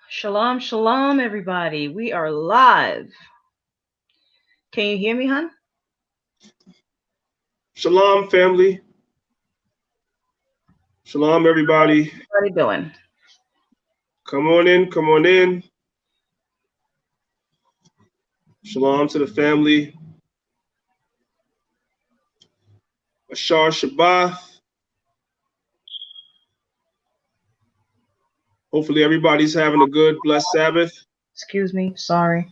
Shalom, shalom, everybody. We are live. Can you hear me, hon? Shalom, family. Shalom, everybody. How you doing? Come on in, come on in. Shalom to the family. Ashar Shabbat. Hopefully, everybody's having a good, blessed Sabbath. Excuse me. Sorry.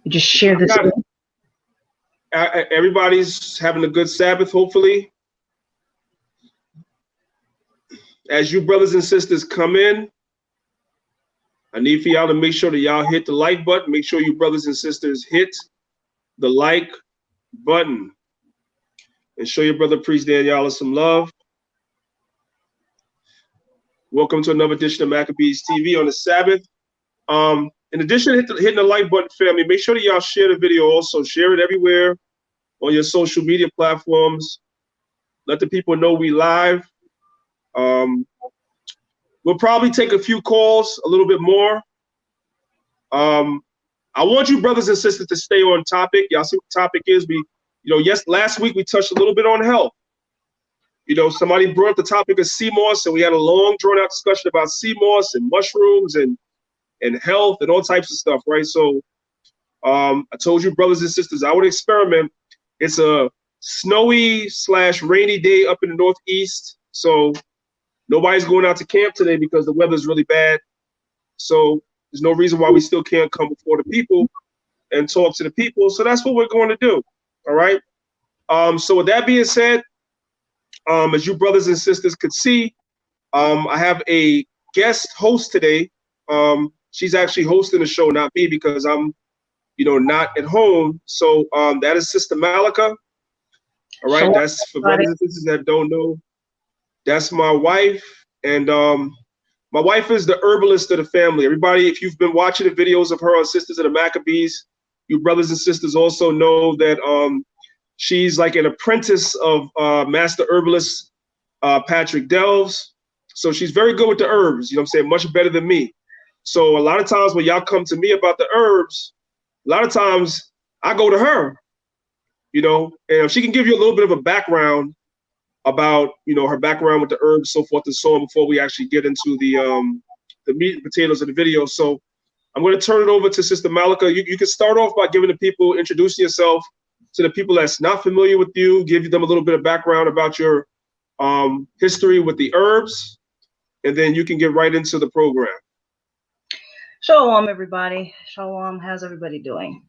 You just share this. Everybody's having a good Sabbath, hopefully. As you brothers and sisters come in, I need for y'all to make sure that y'all hit the like button. Make sure you brothers and sisters hit the like button. And show your brother Priest Daniel some love. Welcome to another edition of Maccabees TV on the Sabbath. In addition to hitting the like button, family, make sure that y'all share the video also. Share it everywhere on your social media platforms. Let the people know we live. We'll probably take a few calls, a little bit more. I want you brothers and sisters to stay on topic. Y'all see what the topic is. Last week we touched a little bit on health. Somebody brought up the topic of sea moss, and we had a long, drawn-out discussion about sea moss and mushrooms and health and all types of stuff, right? So I told you, brothers and sisters, I would experiment. It's a snowy/rainy day up in the Northeast. So nobody's going out to camp today because the weather's really bad. So there's no reason why we still can't come before the people and talk to the people. So that's what we're going to do. All right. So with that being said, as you brothers and sisters could see, I have a guest host today. She's actually hosting the show, not me, because I'm, not at home. So that is Sister Malika. All right, that's for brothers and sisters that don't know. That's my wife, and my wife is the herbalist of the family. Everybody, if you've been watching the videos of her on Sisters of the Maccabees, you brothers and sisters also know that she's like an apprentice of master herbalist Patrick Delves. So she's very good with the herbs, you know what I'm saying, much better than me. So a lot of times when y'all come to me about the herbs, a lot of times I go to her, and if she can give you a little bit of a background about, her background with the herbs, so forth and so on, before we actually get into the meat and potatoes of the video. So I'm going to turn it over to Sister Malika. You can start off by giving the people, introducing yourself to the people that's not familiar with you, give them a little bit of background about your history with the herbs, and then you can get right into the program. Shalom, everybody. Shalom. How's everybody doing?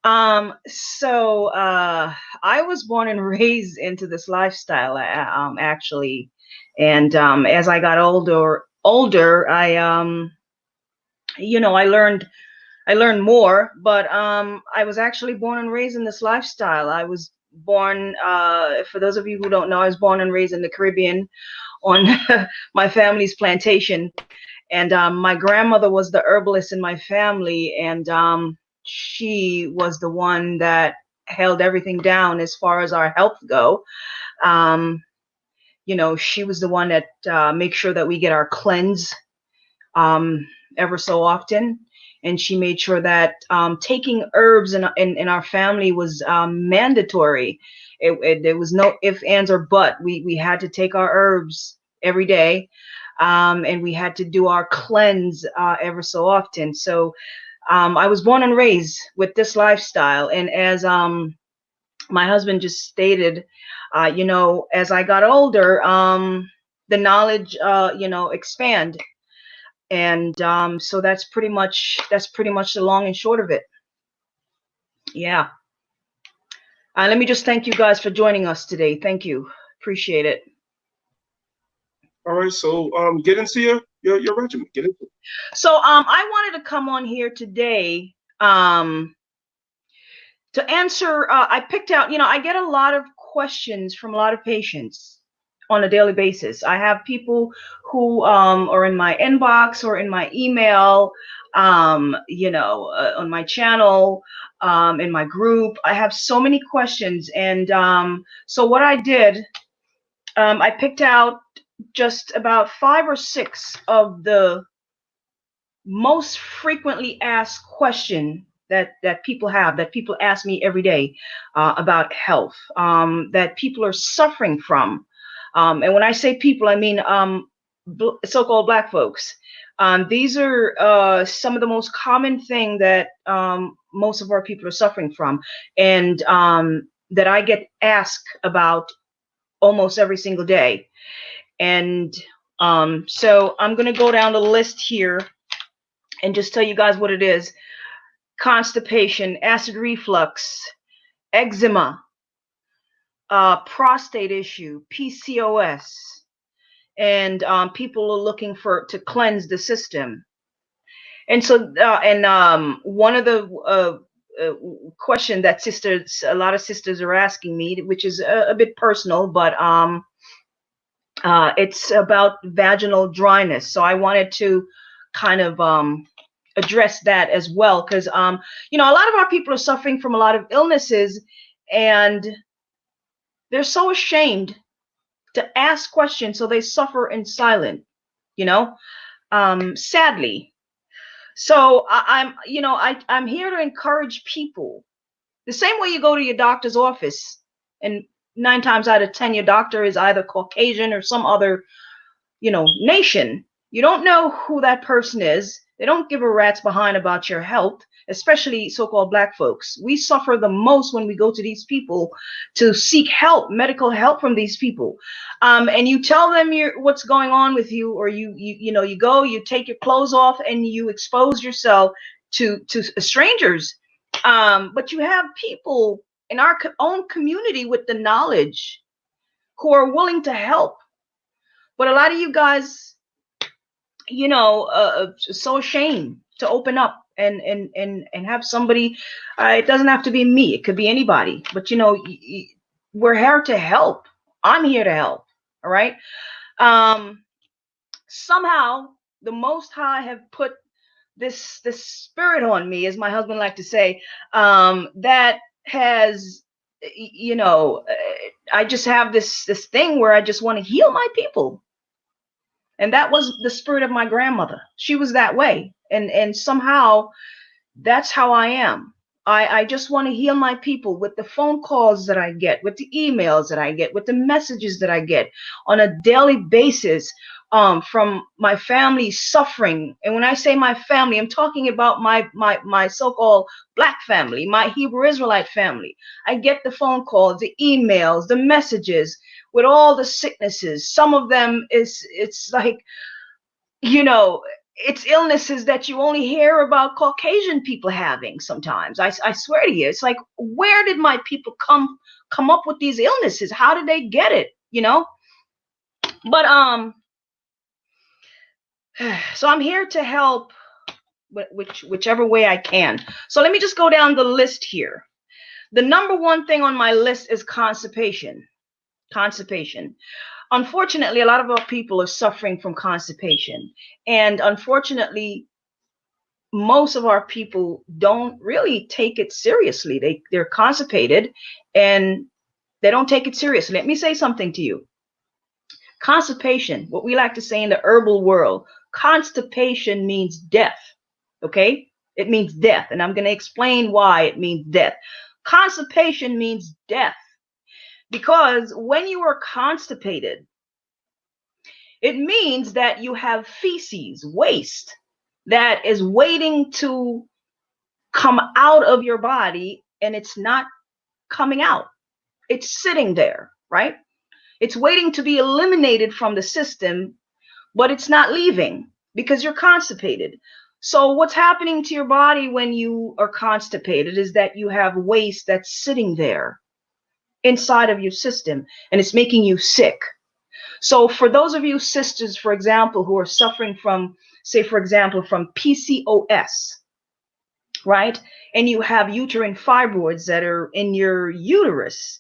So I was born and raised into this lifestyle, actually, and as I got older, I I learned more, but I was actually born and raised in this lifestyle. I was born, for those of you who don't know, I was born and raised in the Caribbean on my family's plantation. And my grandmother was the herbalist in my family, and she was the one that held everything down as far as our health go. She was the one that makes sure that we get our cleanse ever so often. And she made sure that taking herbs in our family was mandatory. There was no ifs, ands, or but. We had to take our herbs every day. And we had to do our cleanse ever so often. So I was born and raised with this lifestyle. And as my husband just stated, as I got older, the knowledge, expand. And so that's pretty much the long and short of it. Yeah. Let me just thank you guys for joining us today. Thank you. Appreciate it. All right, so get into your regimen. Get into it. So I wanted to come on here today to answer. I picked out, I get a lot of questions from a lot of patients on a daily basis. I have people who are in my inbox or in my email, on my channel, in my group. I have so many questions, and so what I did, I picked out just about 5 or 6 of the most frequently asked question that people have, that people ask me every day about health, that people are suffering from. And when I say people, I mean so-called Black folks. These are some of the most common thing that most of our people are suffering from, and that I get asked about almost every single day. And so I'm going to go down the list here and just tell you guys what it is: constipation, acid reflux, eczema, prostate issue, PCOS, and people are looking to cleanse the system. And so, one of the question that a lot of sisters are asking me, which is a bit personal, but it's about vaginal dryness. So I wanted to kind of address that as well, because a lot of our people are suffering from a lot of illnesses, and they're so ashamed to ask questions, so they suffer in silence, sadly. So I'm here to encourage people. The same way you go to your doctor's office, and 9 times out of 10, your doctor is either Caucasian or some other, nation. You don't know who that person is. They don't give a rat's behind about your health, especially so-called Black folks. We suffer the most when we go to these people to seek help, medical help from these people. And you tell them what's going on with you, or you go, you take your clothes off and you expose yourself to strangers. But you have people in our own community with the knowledge who are willing to help. But a lot of you guys, so ashamed to open up and have somebody. It doesn't have to be me. It could be anybody. But we're here to help. I'm here to help. All right. Somehow the Most High have put this spirit on me, as my husband liked to say, that has, I just have this thing where I just want to heal my people. And that was the spirit of my grandmother. She was that way. And somehow that's how I am. I just want to heal my people with the phone calls that I get, with the emails that I get, with the messages that I get on a daily basis from my family suffering. And when I say my family, I'm talking about my so-called Black family, my Hebrew Israelite family. I get the phone calls, the emails, the messages with all the sicknesses. Some of them it's like, it's illnesses that you only hear about Caucasian people having sometimes. I swear to you, it's like, where did my people come up with these illnesses? How did they get it? But so I'm here to help whichever way I can. So let me just go down the list here. The number one thing on my list is constipation. Unfortunately, a lot of our people are suffering from constipation. And unfortunately, most of our people don't really take it seriously. They're constipated and they don't take it seriously. Let me say something to you. Constipation, what we like to say in the herbal world, constipation means death. Okay? It means death. And I'm going to explain why it means death. Constipation means death. Because when you are constipated, it means that you have feces, waste, that is waiting to come out of your body, and it's not coming out. It's sitting there, right? It's waiting to be eliminated from the system, but it's not leaving because you're constipated. So what's happening to your body when you are constipated is that you have waste that's sitting there inside of your system, and it's making you sick. So for those of you sisters, for example, who are suffering from, say, for example, from PCOS, right? And you have uterine fibroids that are in your uterus.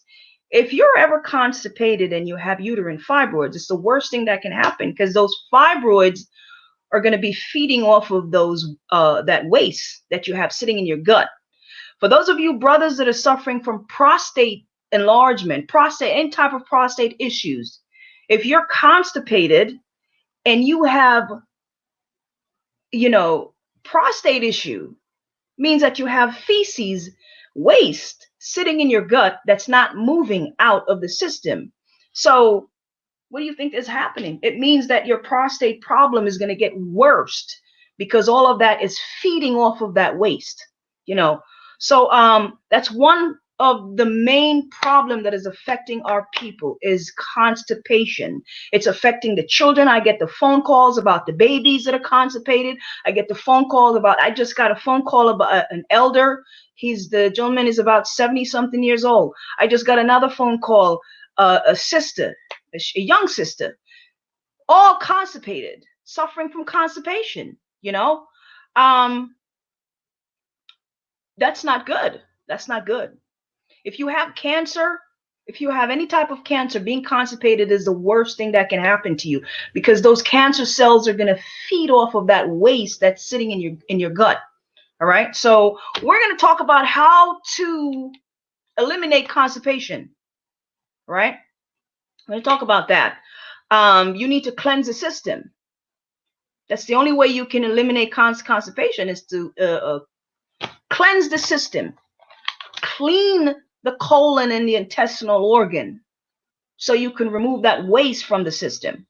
If you're ever constipated and you have uterine fibroids, it's the worst thing that can happen, because those fibroids are going to be feeding off of those that waste that you have sitting in your gut. For those of you brothers that are suffering from prostate enlargement, any type of prostate issues, if you're constipated and you have, prostate issue means that you have feces, waste sitting in your gut that's not moving out of the system. So what do you think is happening? It means that your prostate problem is going to get worse because all of that is feeding off of that waste, you know. So that's one of the main problem that is affecting our people is constipation. It's affecting the children. I get the phone calls about the babies that are constipated. I get the phone call about, I just got a phone call about an elder. The gentleman is about 70 something years old. I just got another phone call, a sister, a young sister, all constipated, suffering from constipation, you know. That's not good. That's not good. If you have cancer, if you have any type of cancer, being constipated is the worst thing that can happen to you because those cancer cells are going to feed off of that waste that's sitting in your gut. All right. So we're going to talk about how to eliminate constipation. All right. I'm going to talk about that. You need to cleanse the system. That's the only way you can eliminate constipation is to cleanse the system, clean the colon and the intestinal organ so you can remove that waste from the system.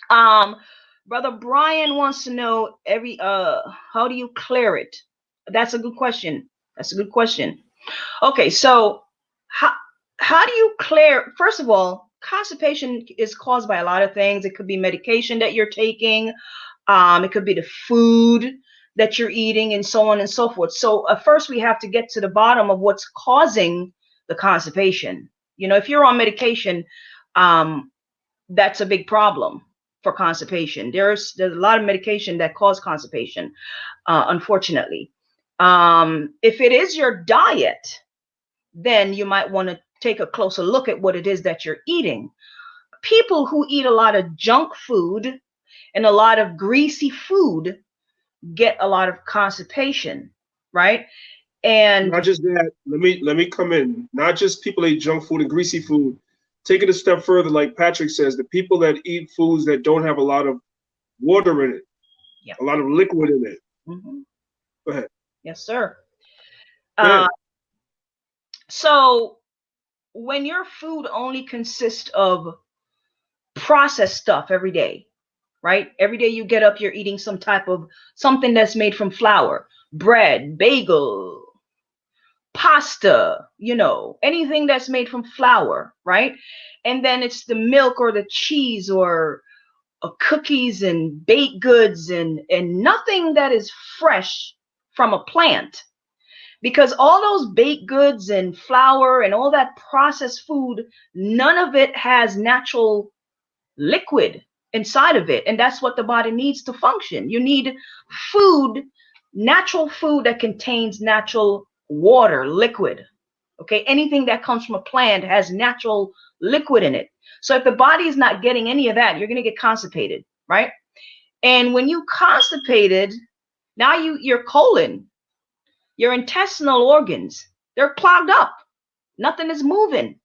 Brother Brian wants to know how do you clear it? That's a good question. That's a good question. Okay, so how do you clear? First of all, constipation is caused by a lot of things. It could be medication that you're taking. It could be the food that you're eating and so on and so forth. So first we have to get to the bottom of what's causing the constipation. You know, if you're on medication, that's a big problem for constipation. There's a lot of medication that cause constipation, unfortunately. If it is your diet, then you might want to take a closer look at what it is that you're eating. People who eat a lot of junk food and a lot of greasy food get a lot of constipation, right? And not just that, let me come in. Not just people eat junk food and greasy food. Take it a step further, like Patrick says, the people that eat foods that don't have a lot of water in it, yeah, a lot of liquid in it. mm-hmm. Go ahead. Yes, sir. Go ahead. So when your food only consists of processed stuff every day, right? Every day you get up, you're eating something that's made from flour, bread, bagel, pasta, you know, anything that's made from flour, right? And then it's the milk or the cheese or cookies and baked goods and nothing that is fresh from a plant. Because all those baked goods and flour and all that processed food, none of it has natural liquid inside of it. And that's what the body needs to function. You need food, natural food that contains natural water, liquid. Okay, anything that comes from a plant has natural liquid in it. So if the body is not getting any of that, you're going to get constipated, right? And when you constipated, now your colon, your intestinal organs, they're clogged up. Nothing is moving,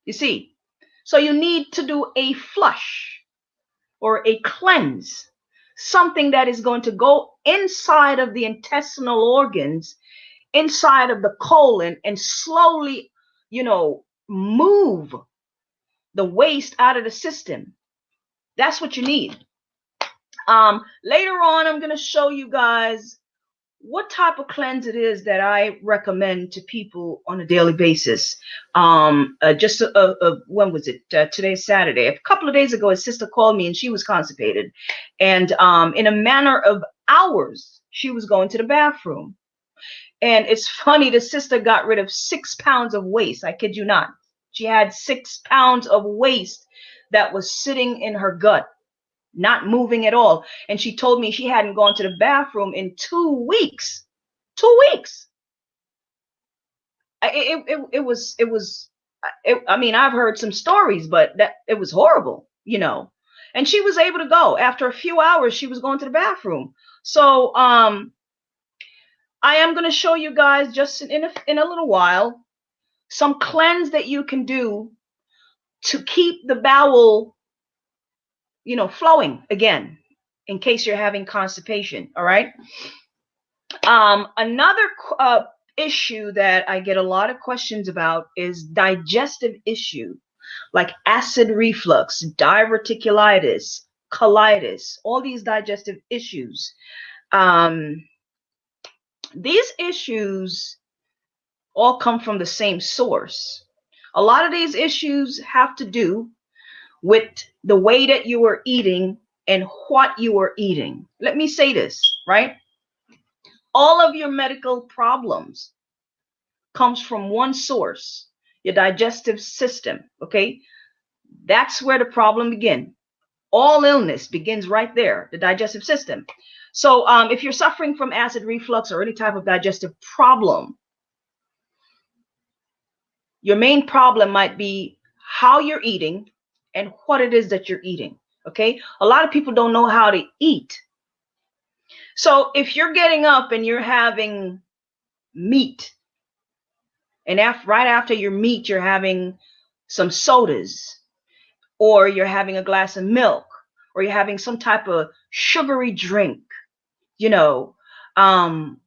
you see. So you need to do a flush or a cleanse, something that is going to go inside of the intestinal organs, inside of the colon, and slowly, you know, move the waste out of the system. That's what you need. Later on, I'm going to show you guys what type of cleanse it is that I recommend to people on a daily basis. When was it? Today's Saturday. A couple of days ago, a sister called me and she was constipated. And in a matter of hours, she was going to the bathroom. And it's funny, the sister got rid of 6 pounds of waste. I kid you not. She had 6 pounds of waste that was sitting in her gut, not moving at all. And she told me she hadn't gone to the bathroom in 2 weeks. 2 weeks. I mean, I've heard some stories, but it was horrible, you know. And she was able to go. After a few hours, she was going to the bathroom. So I am going to show you guys just in a little while some cleanse that you can do to keep the bowel, you know, flowing again, in case you're having constipation. All right. Another issue that I get a lot of questions about is digestive issue, like acid reflux, diverticulitis, colitis, all these digestive issues. Um, these issues all come from the same source. A lot of these issues have to do with the way that you are eating and what you are eating. Let me say this, right? All of your medical problems comes from one source, your digestive system, okay? That's where the problem begins. All illness begins right there, the digestive system. So if you're suffering from acid reflux or any type of digestive problem, your main problem might be how you're eating and what it is that you're eating, okay? A lot of people don't know how to eat. So if you're getting up and you're having meat, and right after your meat, you're having some sodas, or you're having a glass of milk, or you're having some type of sugary drink, you know, and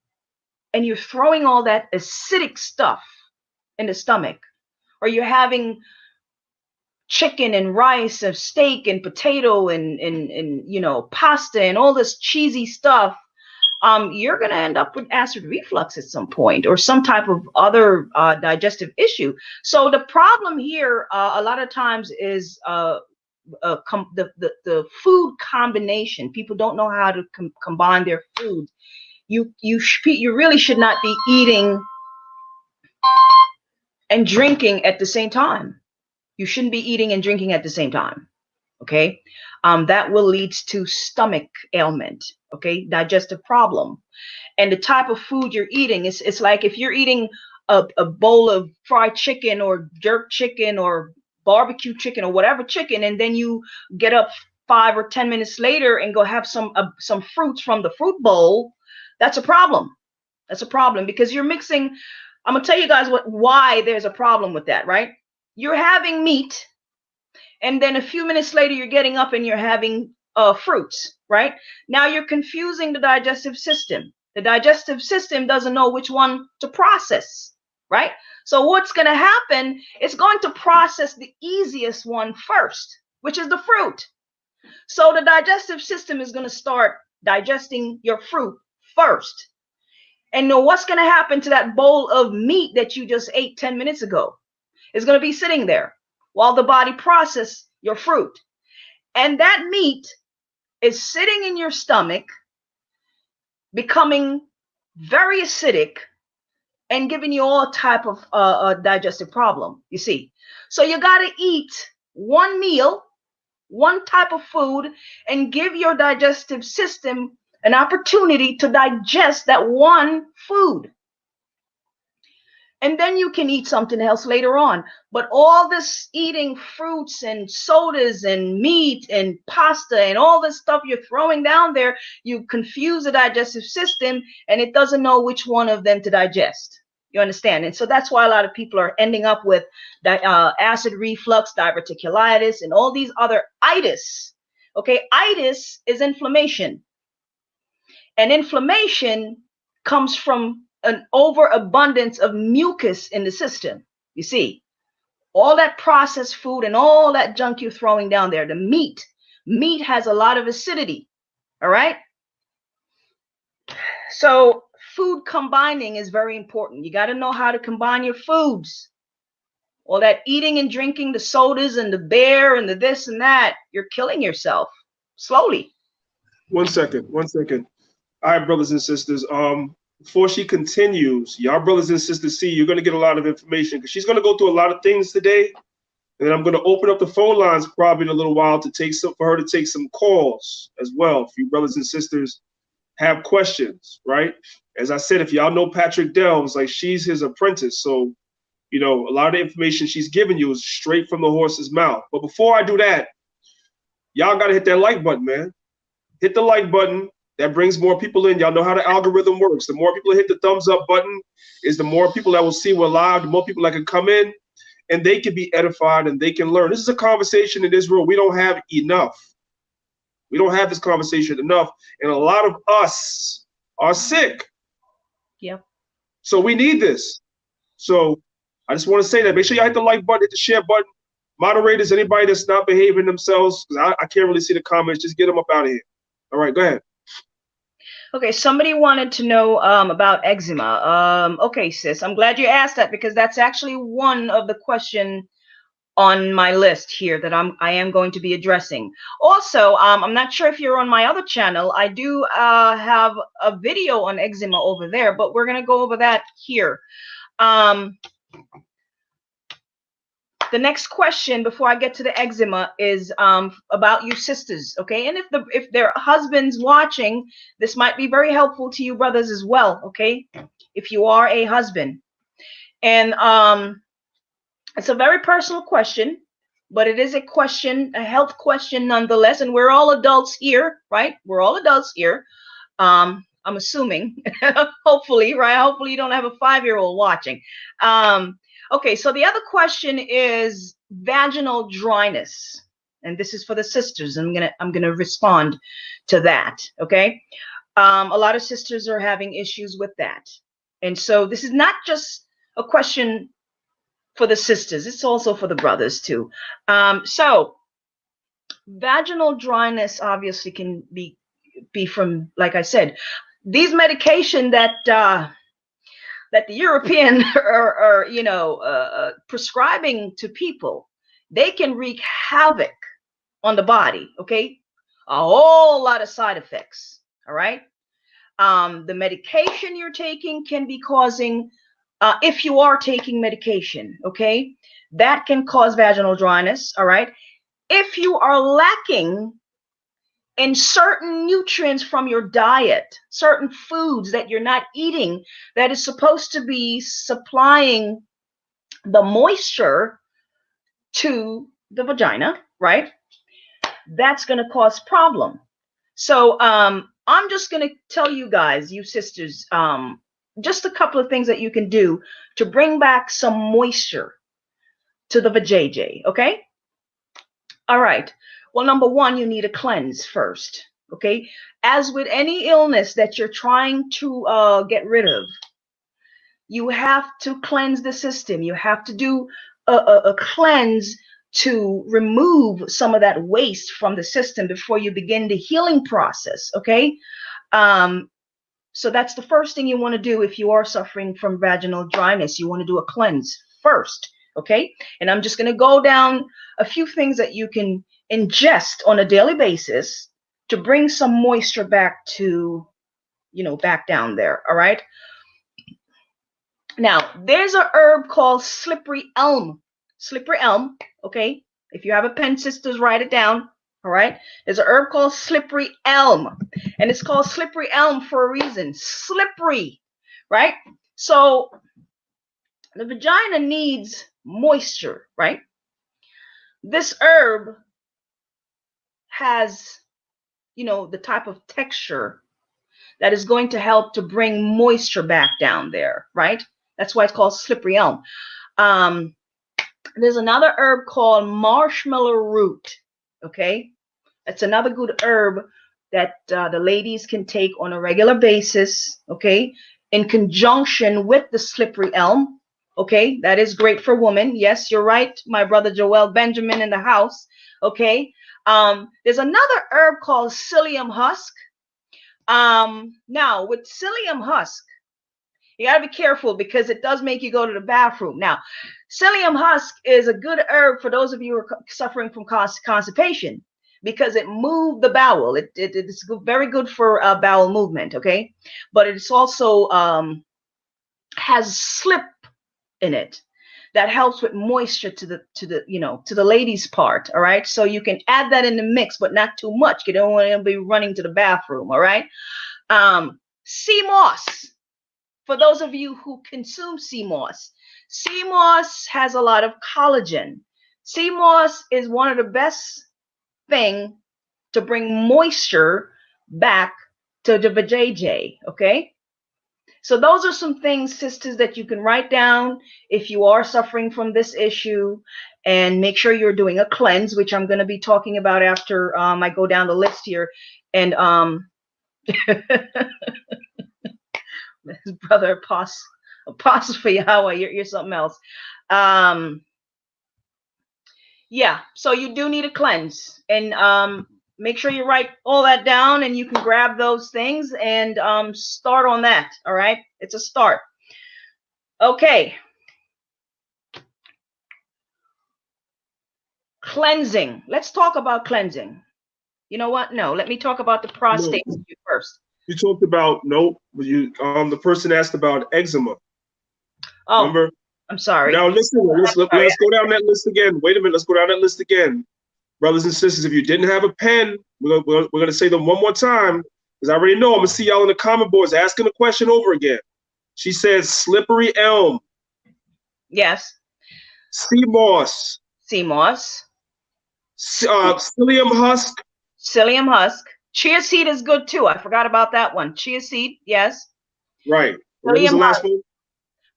you're throwing all that acidic stuff in the stomach, or you're having chicken and rice and steak and potato and you know, pasta and all this cheesy stuff, you're going to end up with acid reflux at some point or some type of other digestive issue. So the problem here a lot of times is the food combination. People don't know how to combine their food. You really should not be eating and drinking at the same time. You shouldn't be eating and drinking at the same time. Okay, that will lead to stomach ailment. Okay, digestive problem. And the type of food you're eating, it's like if you're eating a bowl of fried chicken or jerk chicken or barbecue chicken or whatever chicken, and then you get up 5 or 10 minutes later and go have some fruits from the fruit bowl. That's a problem. That's a problem because you're mixing. I'm gonna tell you guys why there's a problem with that, right? You're having meat, and then a few minutes later you're getting up and you're having fruits, right? Now you're confusing the digestive system. The digestive system doesn't know which one to process, right? So what's going to happen, it's going to process the easiest one first, which is the fruit. So the digestive system is going to start digesting your fruit first. And know what's going to happen to that bowl of meat that you just ate 10 minutes ago? It's going to be sitting there while the body processes your fruit. And that meat is sitting in your stomach, becoming very acidic and giving you all type of digestive problem, you see. So you got to eat one meal, one type of food, and give your digestive system an opportunity to digest that one food. And then you can eat something else later on. But all this eating fruits and sodas and meat and pasta and all this stuff you're throwing down there, you confuse the digestive system and it doesn't know which one of them to digest. You understand? And so that's why a lot of people are ending up with acid reflux, diverticulitis, and all these other itis. Okay, itis is inflammation. And inflammation comes from an overabundance of mucus in the system. You see, all that processed food and all that junk you're throwing down there, the meat has a lot of acidity. All right. So food combining is very important. You got to know how to combine your foods. All that eating and drinking, the sodas and the beer and the this and that, you're killing yourself slowly. 1 second. All right, brothers and sisters. Before she continues, y'all brothers and sisters, see, you're going to get a lot of information because she's going to go through a lot of things today. And then I'm going to open up the phone lines probably in a little while for her to take some calls as well. If you brothers and sisters have questions, right? As I said, if y'all know Patrick Delves, like she's his apprentice. So, you know, a lot of the information she's giving you is straight from the horse's mouth. But before I do that, y'all got to hit that like button, man. Hit the like button. That brings more people in. Y'all know how the algorithm works. The more people hit the thumbs up button is the more people that will see we're live, the more people that can come in and they can be edified and they can learn. This is a conversation in Israel we don't have enough. We don't have this conversation enough. And a lot of us are sick. Yep. So we need this. So I just want to say that. Make sure you hit the like button, hit the share button. Moderators, anybody that's not behaving themselves, because I can't really see the comments, just get them up out of here. All right, go ahead. Okay, somebody wanted to know about eczema. Okay, sis, I'm glad you asked that because that's actually one of the question on my list here that I am going to be addressing. Also, I'm not sure if you're on my other channel. I do have a video on eczema over there, but we're gonna go over that here. The next question before I get to the eczema is about you sisters, okay? And if there are husbands watching, this might be very helpful to you brothers as well, okay? If you are a husband. And it's a very personal question, but it is a question, a health question nonetheless. And we're all adults here, right? We're all adults here. I'm assuming, hopefully, right? Hopefully you don't have a 5-year-old watching. Okay, so the other question is vaginal dryness, and this is for the sisters. I'm gonna respond to that. Okay, a lot of sisters are having issues with that, and so this is not just a question for the sisters; it's also for the brothers too. So vaginal dryness obviously can be from, like I said, these medication that the European are prescribing to people. They can wreak havoc on the body. Okay, a whole lot of side effects. All right, the medication you're taking can be causing, if you are taking medication, okay, that can cause vaginal dryness. All right, if you are lacking in certain nutrients from your diet, certain foods that you're not eating that is supposed to be supplying the moisture to the vagina, right? That's going to cause problem. So I'm just going to tell you guys, you sisters, just a couple of things that you can do to bring back some moisture to the vajayjay, okay? All right. Well, number one, you need a cleanse first. Okay. As with any illness that you're trying to get rid of, you have to cleanse the system. You have to do a cleanse to remove some of that waste from the system before you begin the healing process. Okay. So that's the first thing you want to do if you are suffering from vaginal dryness. You want to do a cleanse first. Okay. And I'm just going to go down a few things that you can ingest on a daily basis to bring some moisture back to, back down there. All right. Now, there's a herb called slippery elm. Slippery elm. Okay. If you have a pen, sisters, write it down. All right. There's a herb called slippery elm, and it's called slippery elm for a reason. Slippery, right? So the vagina needs moisture, right? This herb has, the type of texture that is going to help to bring moisture back down there, right? That's why it's called slippery elm. There's another herb called marshmallow root, okay? That's another good herb that the ladies can take on a regular basis, okay? In conjunction with the slippery elm, okay? That is great for women. Yes, you're right, my brother Joel Benjamin in the house, okay? There's another herb called psyllium husk. Now, with psyllium husk, you got to be careful because it does make you go to the bathroom. Now, psyllium husk is a good herb for those of you who are suffering from constipation because it moves the bowel. It's very good for bowel movement, okay? But it's also has slip in it that helps with moisture to the ladies' part, all right? So you can add that in the mix, but not too much. You don't want to be running to the bathroom, all right? Sea moss. For those of you who consume sea moss has a lot of collagen. Sea moss is one of the best thing to bring moisture back to the vajayjay, okay? So those are some things, sisters, that you can write down if you are suffering from this issue, and make sure you're doing a cleanse, which I'm going to be talking about after I go down the list here. And Brother Apostle for Yahweh, you're something else. Yeah, so you do need a cleanse, and make sure you write all that down, and you can grab those things and start on that. All right, it's a start. Okay. Cleansing. Let's talk about cleansing. You know what? No, let me talk about the prostate first. You talked about the person asked about eczema. Oh, remember? I'm sorry. Now listen, let's go down that list again. Wait a minute, let's go down that list again. Brothers and sisters, if you didn't have a pen, we're gonna say them one more time, because I already know I'm gonna see y'all in the comment boards asking the question over again. She says slippery elm. Yes. Sea moss. Sea moss. Psyllium husk. Psyllium husk. Chia seed is good too. I forgot about that one. Chia seed, yes. Right. What was the last one?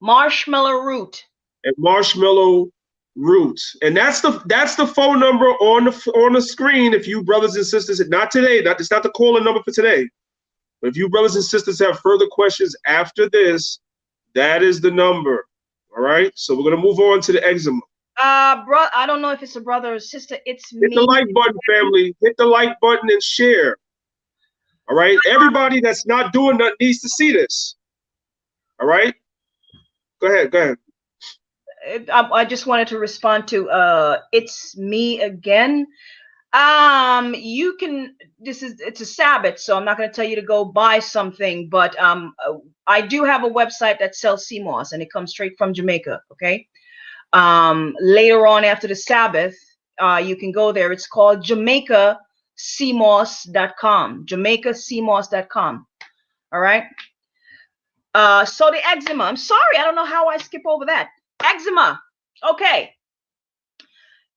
Marshmallow root. And marshmallow root. And that's the phone number on the screen. If you brothers and sisters, not today, it's not the calling number for today. But if you brothers and sisters have further questions after this, that is the number. All right. So we're gonna move on to the eczema. Bro, I don't know if it's a brother or sister. It's me. Hit the like button, family. Hit the like button and share. All right. Everybody that's not doing that needs to see this. All right. Go ahead. I just wanted to respond to it's me again. You can, it's a Sabbath, so I'm not going to tell you to go buy something, but I do have a website that sells sea moss, and it comes straight from Jamaica. Okay. Later on after the Sabbath, you can go there. It's called JamaicaSeaMoss.com. JamaicaSeaMoss.com. All right. So the eczema. I'm sorry, I don't know how I skip over that. Eczema. Okay.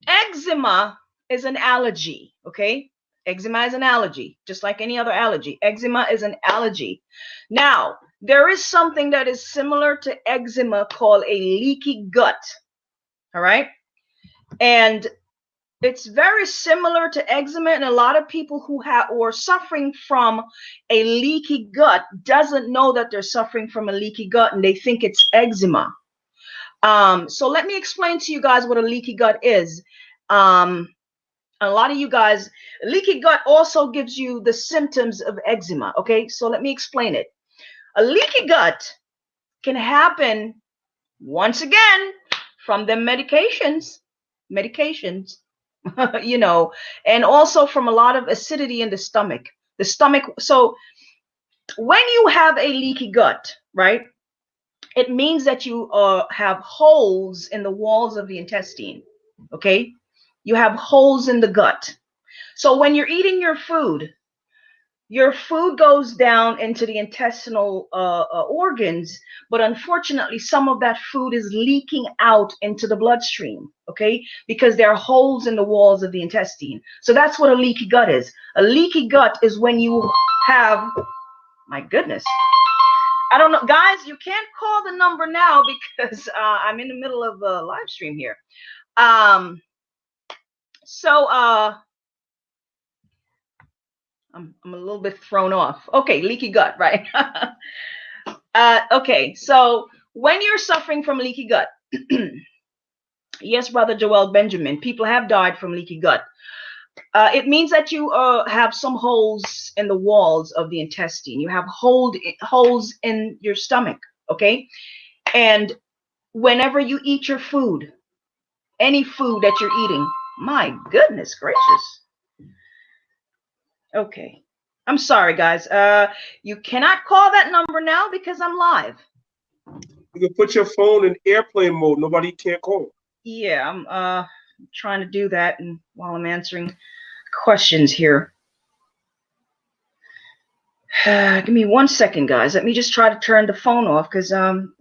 Eczema is an allergy. Okay. Eczema is an allergy, just like any other allergy. Eczema is an allergy. Now, there is something that is similar to eczema called a leaky gut. All right. And it's very similar to eczema, and a lot of people who are suffering from a leaky gut doesn't know that they're suffering from a leaky gut, and they think it's eczema. So let me explain to you guys what a leaky gut is. A lot of you guys, leaky gut also gives you the symptoms of eczema. Okay, so let me explain it. A leaky gut can happen, once again, from the medications, you know, and also from a lot of acidity in the stomach. So when you have a leaky gut, right, it means that you have holes in the walls of the intestine. Okay, you have holes in the gut. So when you're eating your food goes down into the intestinal organs, but unfortunately some of that food is leaking out into the bloodstream, okay, because there are holes in the walls of the intestine. So that's what a leaky gut is. A leaky gut is when you have, my goodness, I don't know, guys, you can't call the number now because I'm in the middle of a live stream here. I'm a little bit thrown off. Okay, leaky gut, right? Okay, so when you're suffering from leaky gut, yes, Brother Joel Benjamin, people have died from leaky gut. It means that you have some holes in the walls of the intestine. You have holes in your stomach, okay? And whenever you eat your food, any food that you're eating, my goodness gracious. Okay. I'm sorry, guys. You cannot call that number now because I'm live. You can put your phone in airplane mode. Nobody can't call. Yeah, I'm trying to do that, and while I'm answering questions here. Give me 1 second, guys. Let me just try to turn the phone off because some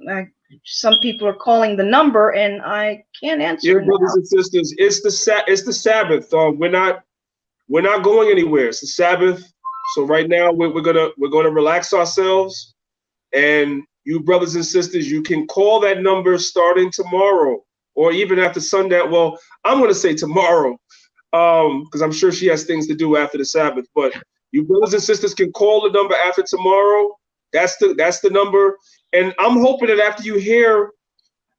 people are calling the number and I can't answer. Yeah, brothers and sisters, it's the Sabbath. We're not going anywhere. It's the Sabbath. So right now we're gonna relax ourselves. And you brothers and sisters, you can call that number starting tomorrow or even after sundown. Well, I'm gonna say tomorrow, because I'm sure she has things to do after the Sabbath. But you brothers and sisters can call the number after tomorrow, That's the number. And I'm hoping that after you hear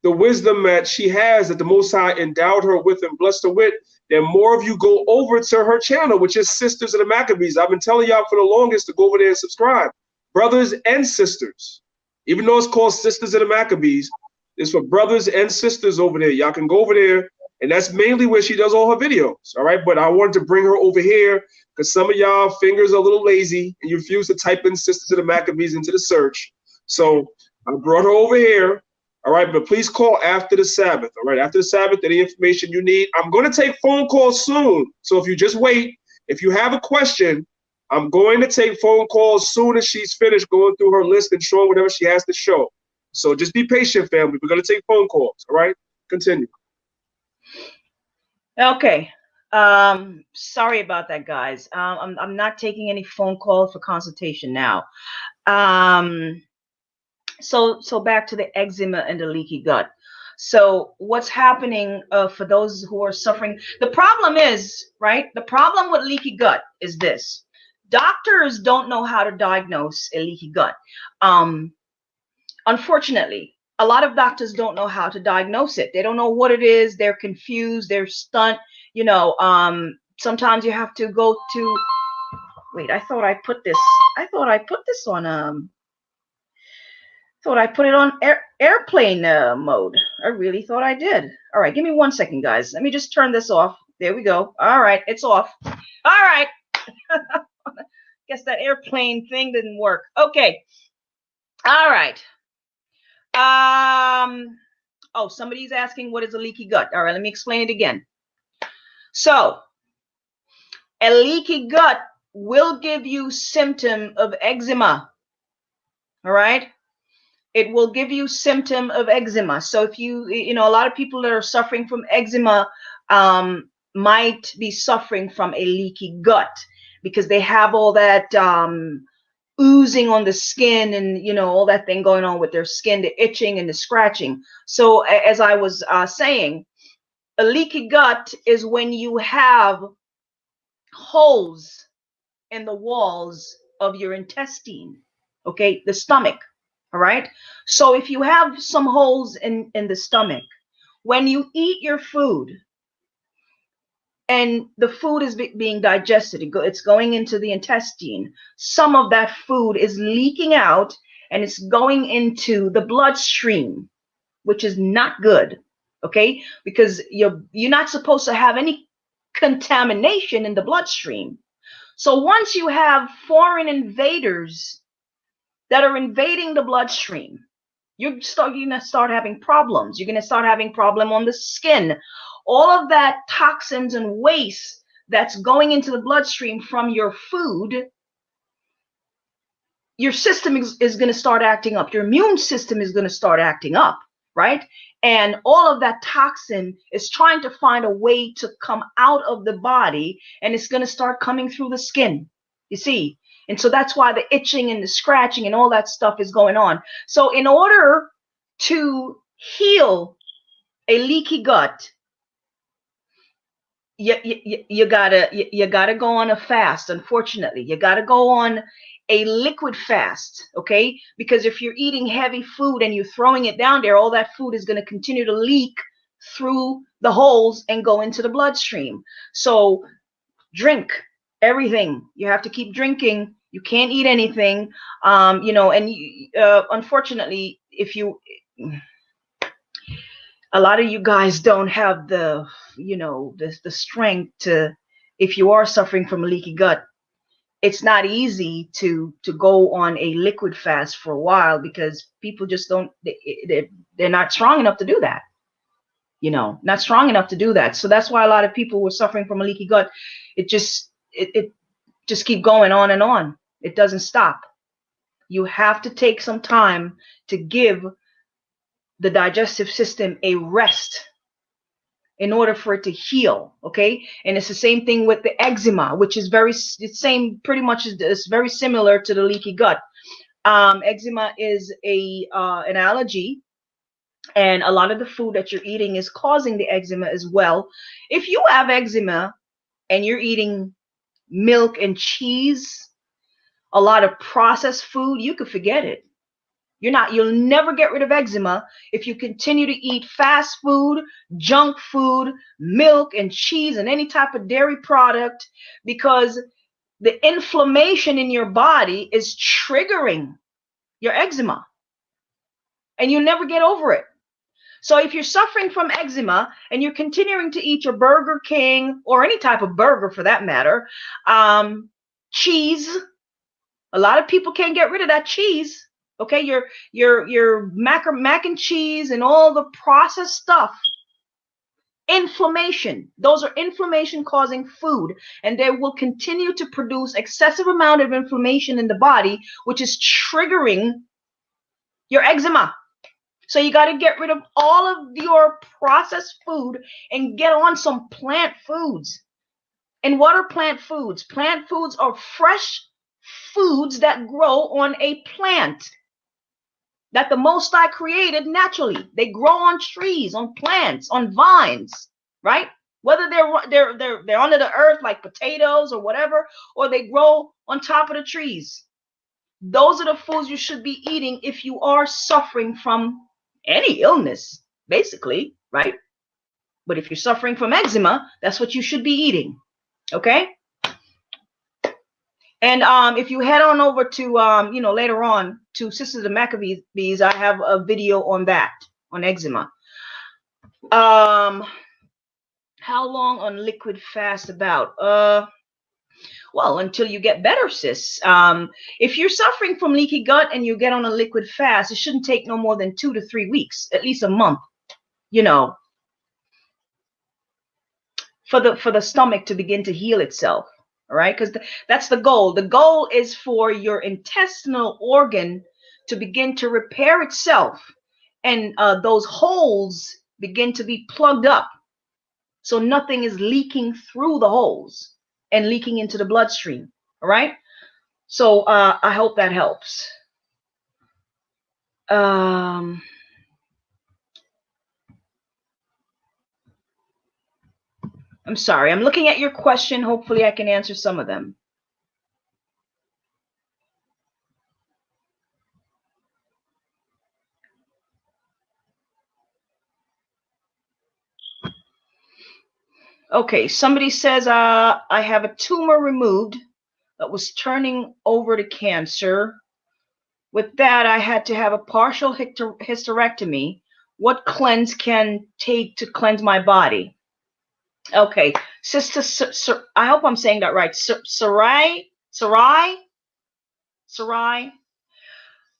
the wisdom that she has, that the Most High endowed her with and blessed her with, then more of you go over to her channel, which is Sisters of the Maccabees. I've been telling y'all for the longest to go over there and subscribe. Brothers and sisters. Even though it's called Sisters of the Maccabees, it's for brothers and sisters over there. Y'all can go over there, and that's mainly where she does all her videos. All right, but I wanted to bring her over here because some of y'all fingers are a little lazy and you refuse to type in Sisters of the Maccabees into the search. So I brought her over here. All right, but please call after the Sabbath. All right, after the Sabbath, any information you need. I'm going to take phone calls soon. So if you just wait, if you have a question, I'm going to take phone calls soon as she's finished going through her list and showing whatever she has to show. So just be patient, family. We're going to take phone calls. All right, continue. Okay. Sorry about that, guys. I'm not taking any phone calls for consultation now. So back to the eczema and the leaky gut. So what's happening for those who are suffering? The problem is, right? The problem with leaky gut is this. Doctors don't know how to diagnose a leaky gut. Unfortunately, a lot of doctors don't know how to diagnose it. They don't know what it is. They're confused. They're stunned. You know, sometimes you have to go to, wait, I thought I put this on, thought I put it on airplane mode. I really thought I did. All right, give me 1 second, guys. Let me just turn this off. There we go. All right, it's off. All right. Guess that airplane thing didn't work. Okay. All right. Oh, somebody's asking what is a leaky gut. All right, let me explain it again. So, a leaky gut will give you symptom of eczema. All right? It will give you symptom of eczema. So if you know, a lot of people that are suffering from eczema might be suffering from a leaky gut because they have all that oozing on the skin and, you know, all that thing going on with their skin, the itching and the scratching. So as I was saying, a leaky gut is when you have holes in the walls of your intestine, okay, the stomach. All right. So if you have some holes in the stomach, when you eat your food and the food is being digested, it's going into the intestine, some of that food is leaking out and it's going into the bloodstream, which is not good. Okay. Because you're not supposed to have any contamination in the bloodstream. So once you have foreign invaders that are invading the bloodstream, you're going to start having problems. You're going to start having problem on the skin. All of that toxins and waste that's going into the bloodstream from your food, your system is going to start acting up. Your immune system is going to start acting up, right? And all of that toxin is trying to find a way to come out of the body, and it's going to start coming through the skin, you see. And so that's why the itching and the scratching and all that stuff is going on. So in order to heal a leaky gut, you gotta go on a fast. Unfortunately, you gotta go on a liquid fast, okay? Because if you're eating heavy food and you're throwing it down there, all that food is going to continue to leak through the holes and go into the bloodstream. So drink everything. You have to keep drinking. You can't eat anything, you know, and unfortunately, a lot of you guys don't have the, you know, the strength to, if you are suffering from a leaky gut, it's not easy to go on a liquid fast for a while because people just don't, they're not strong enough to do that. You know, not strong enough to do that. So that's why a lot of people were suffering from a leaky gut. It just keep going on and on. It doesn't stop. You have to take some time to give the digestive system a rest in order for it to heal, okay? And it's the same thing with the eczema, which is pretty much it's very similar to the leaky gut. Eczema is an allergy, and a lot of the food that you're eating is causing the eczema as well. If you have eczema and you're eating milk and cheese, a lot of processed food, you could forget it. You'll never get rid of eczema if you continue to eat fast food, junk food, milk and cheese and any type of dairy product, because the inflammation in your body is triggering your eczema and you never get over it. So if you're suffering from eczema and you're continuing to eat your Burger King or any type of burger for that matter, cheese, a lot of people can't get rid of that cheese. Okay, your mac and cheese and all the processed stuff. Inflammation. Those are inflammation causing food, and they will continue to produce excessive amount of inflammation in the body, which is triggering your eczema. So you got to get rid of all of your processed food and get on some plant foods. And what are plant foods? Plant foods are fresh foods that grow on a plant that the Most High created naturally. They grow on trees, on plants, on vines, right? Whether they're under the earth like potatoes or whatever, or they grow on top of the trees. Those are the foods you should be eating if you are suffering from any illness, basically, right? But if you're suffering from eczema, that's what you should be eating, okay? And if you head on over to, later on to Sisters of the Maccabees, I have a video on that, on eczema. How long on liquid fast about? Well, until you get better, sis. If you're suffering from leaky gut and you get on a liquid fast, it shouldn't take no more than 2 to 3 weeks, at least a month, for the stomach to begin to heal itself. All right, because that's the goal. The goal is for your intestinal organ to begin to repair itself, and those holes begin to be plugged up, so nothing is leaking through the holes and leaking into the bloodstream. All right, so I hope that helps. I'm sorry, I'm looking at your question. Hopefully I can answer some of them. Okay, somebody says, I have a tumor removed that was turning over to cancer. With that, I had to have a partial hysterectomy. What cleanse can take to cleanse my body? Okay, Sister, I hope I'm saying that right. Sarai.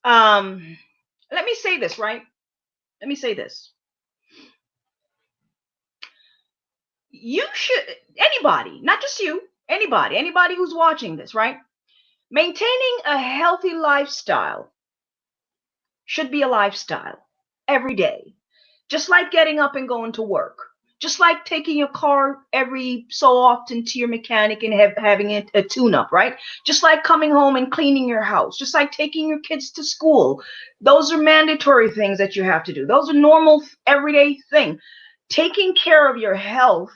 Let me say this, right? Let me say this. You should, anybody, not just you, anybody who's watching this, right? Maintaining a healthy lifestyle should be a lifestyle every day. Just like getting up and going to work. Just like taking your car every so often to your mechanic and having it a tune-up, right? Just like coming home and cleaning your house. Just like taking your kids to school. Those are mandatory things that you have to do. Those are normal, everyday things. Taking care of your health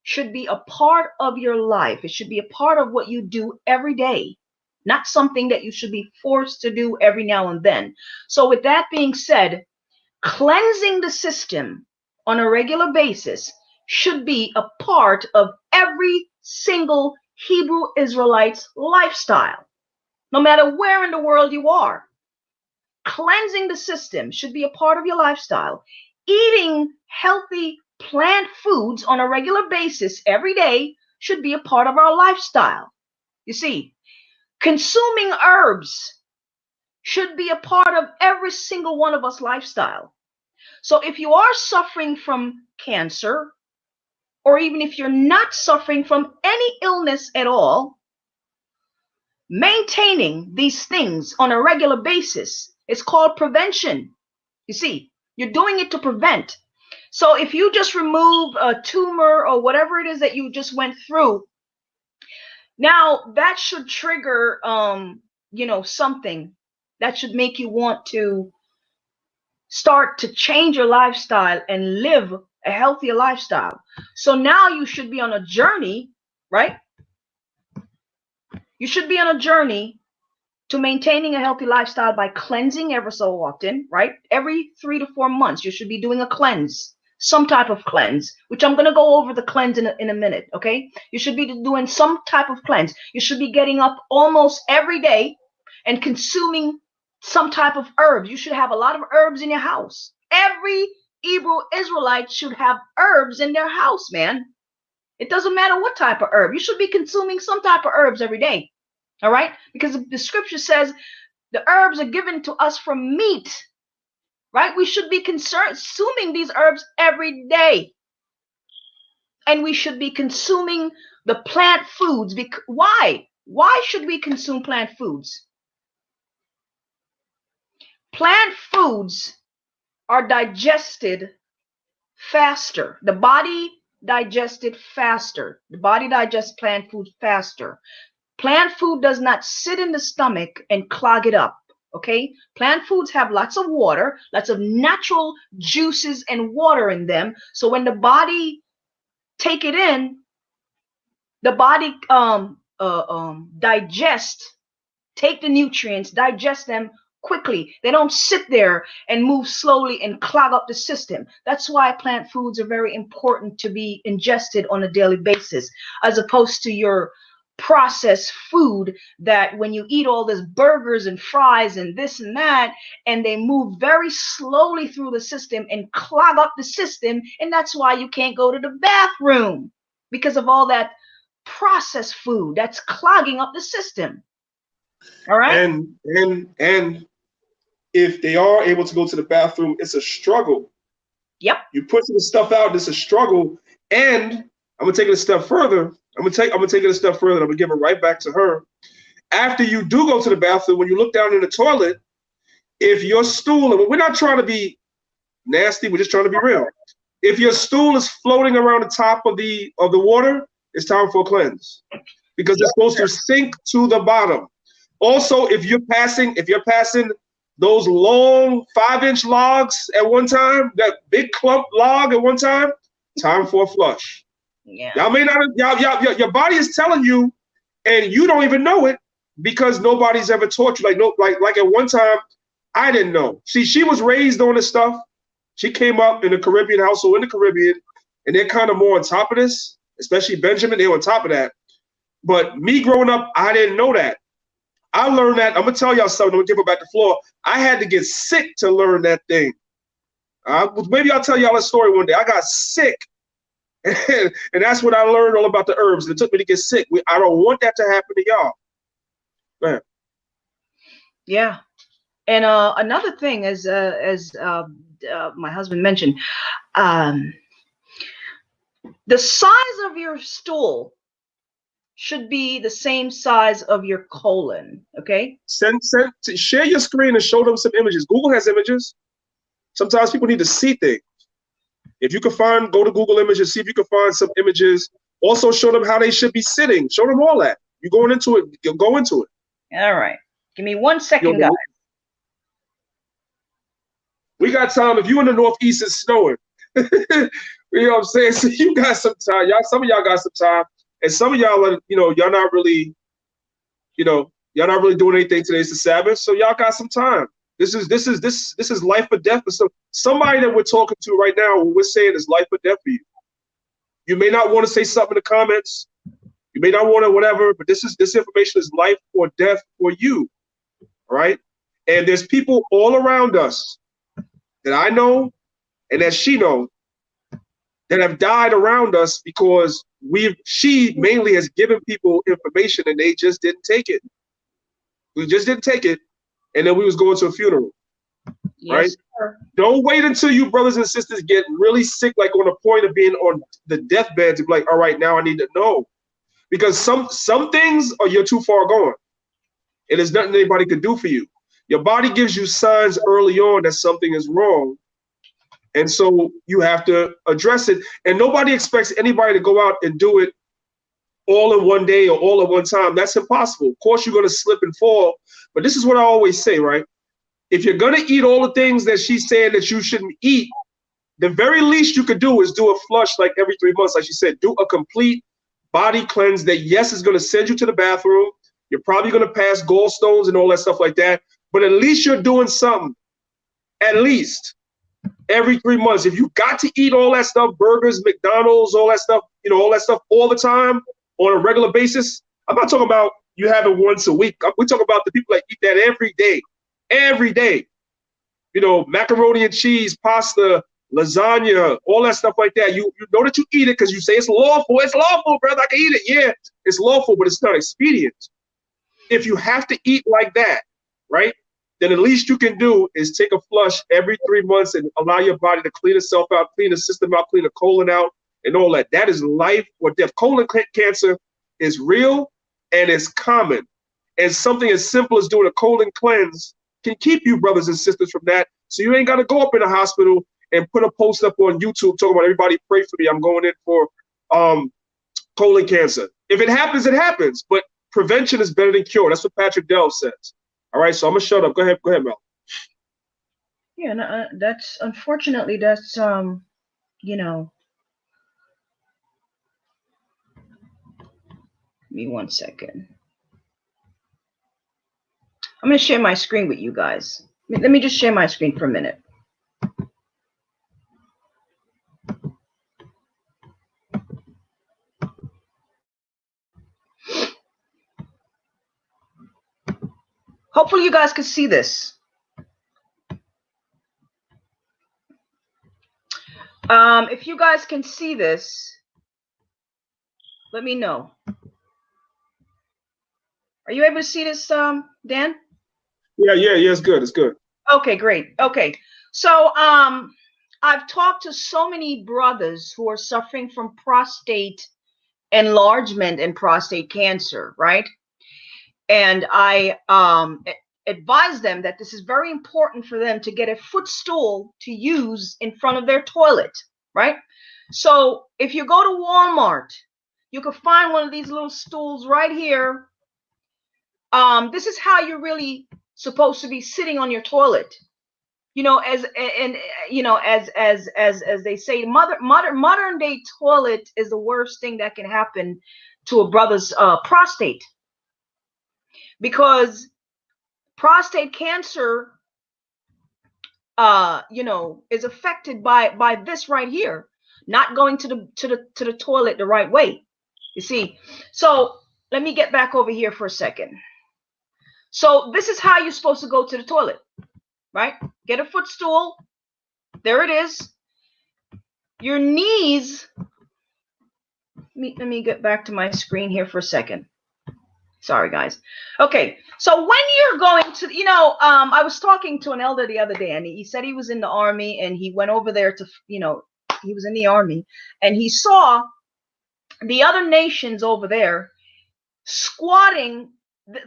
should be a part of your life. It should be a part of what you do every day, not something that you should be forced to do every now and then. So with that being said, cleansing the system on a regular basis should be a part of every single Hebrew Israelite's lifestyle, no matter where in the world you are. Cleansing the system should be a part of your lifestyle. Eating healthy plant foods on a regular basis every day should be a part of our lifestyle. You see, consuming herbs should be a part of every single one of us lifestyle. So if you are suffering from cancer, or even if you're not suffering from any illness at all, maintaining these things on a regular basis is called prevention. You see, you're doing it to prevent. So if you just remove a tumor or whatever it is that you just went through, now that should trigger, something that should make you want to start to change your lifestyle and live a healthier lifestyle. So now you should be on a journey, right? You should be on a journey to maintaining a healthy lifestyle by cleansing ever so often, right? Every 3 to 4 months, you should be doing a cleanse, some type of cleanse, which I'm going to go over the cleanse in a minute, okay? You should be doing some type of cleanse. You should be getting up almost every day and consuming some type of herbs. You should have a lot of herbs in your house. Every Hebrew Israelite should have herbs in their house, man. It doesn't matter what type of herb. You should be consuming some type of herbs every day. All right? Because the scripture says the herbs are given to us from meat, right? We should be consuming these herbs every day. And we should be consuming the plant foods. Why? Why should we consume plant foods? Plant foods are digested faster. The body digests it faster. The body digests plant food faster. Plant food does not sit in the stomach and clog it up, okay? Plant foods have lots of water, lots of natural juices and water in them. So when the body take it in, the body take the nutrients, digest them quickly. They don't sit there and move slowly and clog up the system. That's why plant foods are very important to be ingested on a daily basis, as opposed to your processed food that when you eat all this burgers and fries and this and that, and they move very slowly through the system and clog up the system. And that's why you can't go to the bathroom, because of all that processed food that's clogging up the system. All right. And if they are able to go to the bathroom, it's a struggle. Yep. You pushing the stuff out, it's a struggle. And I'm gonna take it a step further. I'm gonna take it a step further. I'm gonna give it right back to her. After you do go to the bathroom, when you look down in the toilet, if your stool, and we're not trying to be nasty, we're just trying to be real. If your stool is floating around the top of the water, it's time for a cleanse, because it's supposed to sink to the bottom. Also, if you're passing those long 5-inch logs at one time, that big clump log at one time for a flush. Yeah. Y'all may not, your body is telling you, and you don't even know it, because nobody's ever taught you. Like at one time, I didn't know. See, she was raised on this stuff. She came up in a Caribbean household in the Caribbean, and they're kind of more on top of this, especially Benjamin. They're on top of that. But me growing up, I didn't know that. I learned that. I'm gonna tell y'all something. I'm gonna give her back the floor. I had to get sick to learn that thing. Maybe I'll tell y'all a story one day. I got sick, and that's when I learned all about the herbs. It took me to get sick. I don't want that to happen to y'all. Man. Yeah, and another thing, as my husband mentioned, the size of your stool should be the same size of your colon. Okay. Share your screen and show them some images. Google has images. Sometimes people need to see things. If you can go to Google Images, see if you can find some images. Also show them how they should be sitting. Show them all that. You're going into it. You'll go into it. All right. Give me 1 second, guys. We got time. If you in the Northeast, it's snowing. You know what I'm saying? So you got some time. Some of y'all got some time. And some of y'all are, y'all not really doing anything today. It's the Sabbath, so y'all got some time. This is life or death for somebody that we're talking to right now. What we're saying is life or death for you. You may not want to say something in the comments. You may not want to whatever, but this information is life or death for you. All right? And there's people all around us that I know and that she knows that have died around us because she mainly has given people information and they just didn't take it. We just didn't take it, and then we was going to a funeral. Yes, right? Sir. Don't wait until you brothers and sisters get really sick, like on the point of being on the deathbed, to be like, all right, now I need to know. Because some things you're too far gone. And there's nothing anybody can do for you. Your body gives you signs early on that something is wrong. And so you have to address it. And nobody expects anybody to go out and do it all in one day or all at one time. That's impossible. Of course, you're going to slip and fall. But this is what I always say, right? If you're going to eat all the things that she's saying that you shouldn't eat, the very least you could do is do a flush like every 3 months. Like she said, do a complete body cleanse that, yes, is going to send you to the bathroom. You're probably going to pass gallstones and all that stuff like that. But at least you're doing something. At least every 3 months. If you got to eat all that stuff, burgers, McDonald's, all that stuff, all that stuff all the time on a regular basis, I'm not talking about you have it once a week. We're talking about the people that eat that every day. Every day. Macaroni and cheese, pasta, lasagna, all that stuff like that. You know that you eat it because you say it's lawful. It's lawful, brother. I can eat it. Yeah, it's lawful, but it's not expedient. If you have to eat like that, right, then the least you can do is take a flush every 3 months and allow your body to clean itself out, clean the system out, clean the colon out, and all that. That is life or death. Colon cancer is real and it's common. And something as simple as doing a colon cleanse can keep you, brothers and sisters, from that. So you ain't got to go up in the hospital and put a post up on YouTube talking about everybody pray for me. I'm going in for colon cancer. If it happens, it happens. But prevention is better than cure. That's what Patrick Delves says. All right, so I'm gonna shut up. Go ahead, Mel. Yeah, no, that's unfortunately that's Give me 1 second. I'm gonna share my screen with you guys. Let me just share my screen for a minute. Hopefully you guys can see this. If you guys can see this, let me know. Are you able to see this, Dan? Yeah, it's good. It's good. Okay, great. Okay. So I've talked to so many brothers who are suffering from prostate enlargement and prostate cancer, right? And I advise them that this is very important for them to get a footstool to use in front of their toilet, right? So if you go to Walmart, you can find one of these little stools right here. This is how you're really supposed to be sitting on your toilet. As they say, modern day toilet is the worst thing that can happen to a brother's prostate, because prostate cancer is affected by this right here, not going to the toilet the right way. You see, so let me get back over here for a second. So this is how you're supposed to go to the toilet, right? Get a footstool. There it is. Your knees. Let me get back to my screen here for a second. Sorry, guys. Okay, so when you're going to, I was talking to an elder the other day, and he said he was in the army, and he went over there to, he was in the army, and he saw the other nations over there squatting.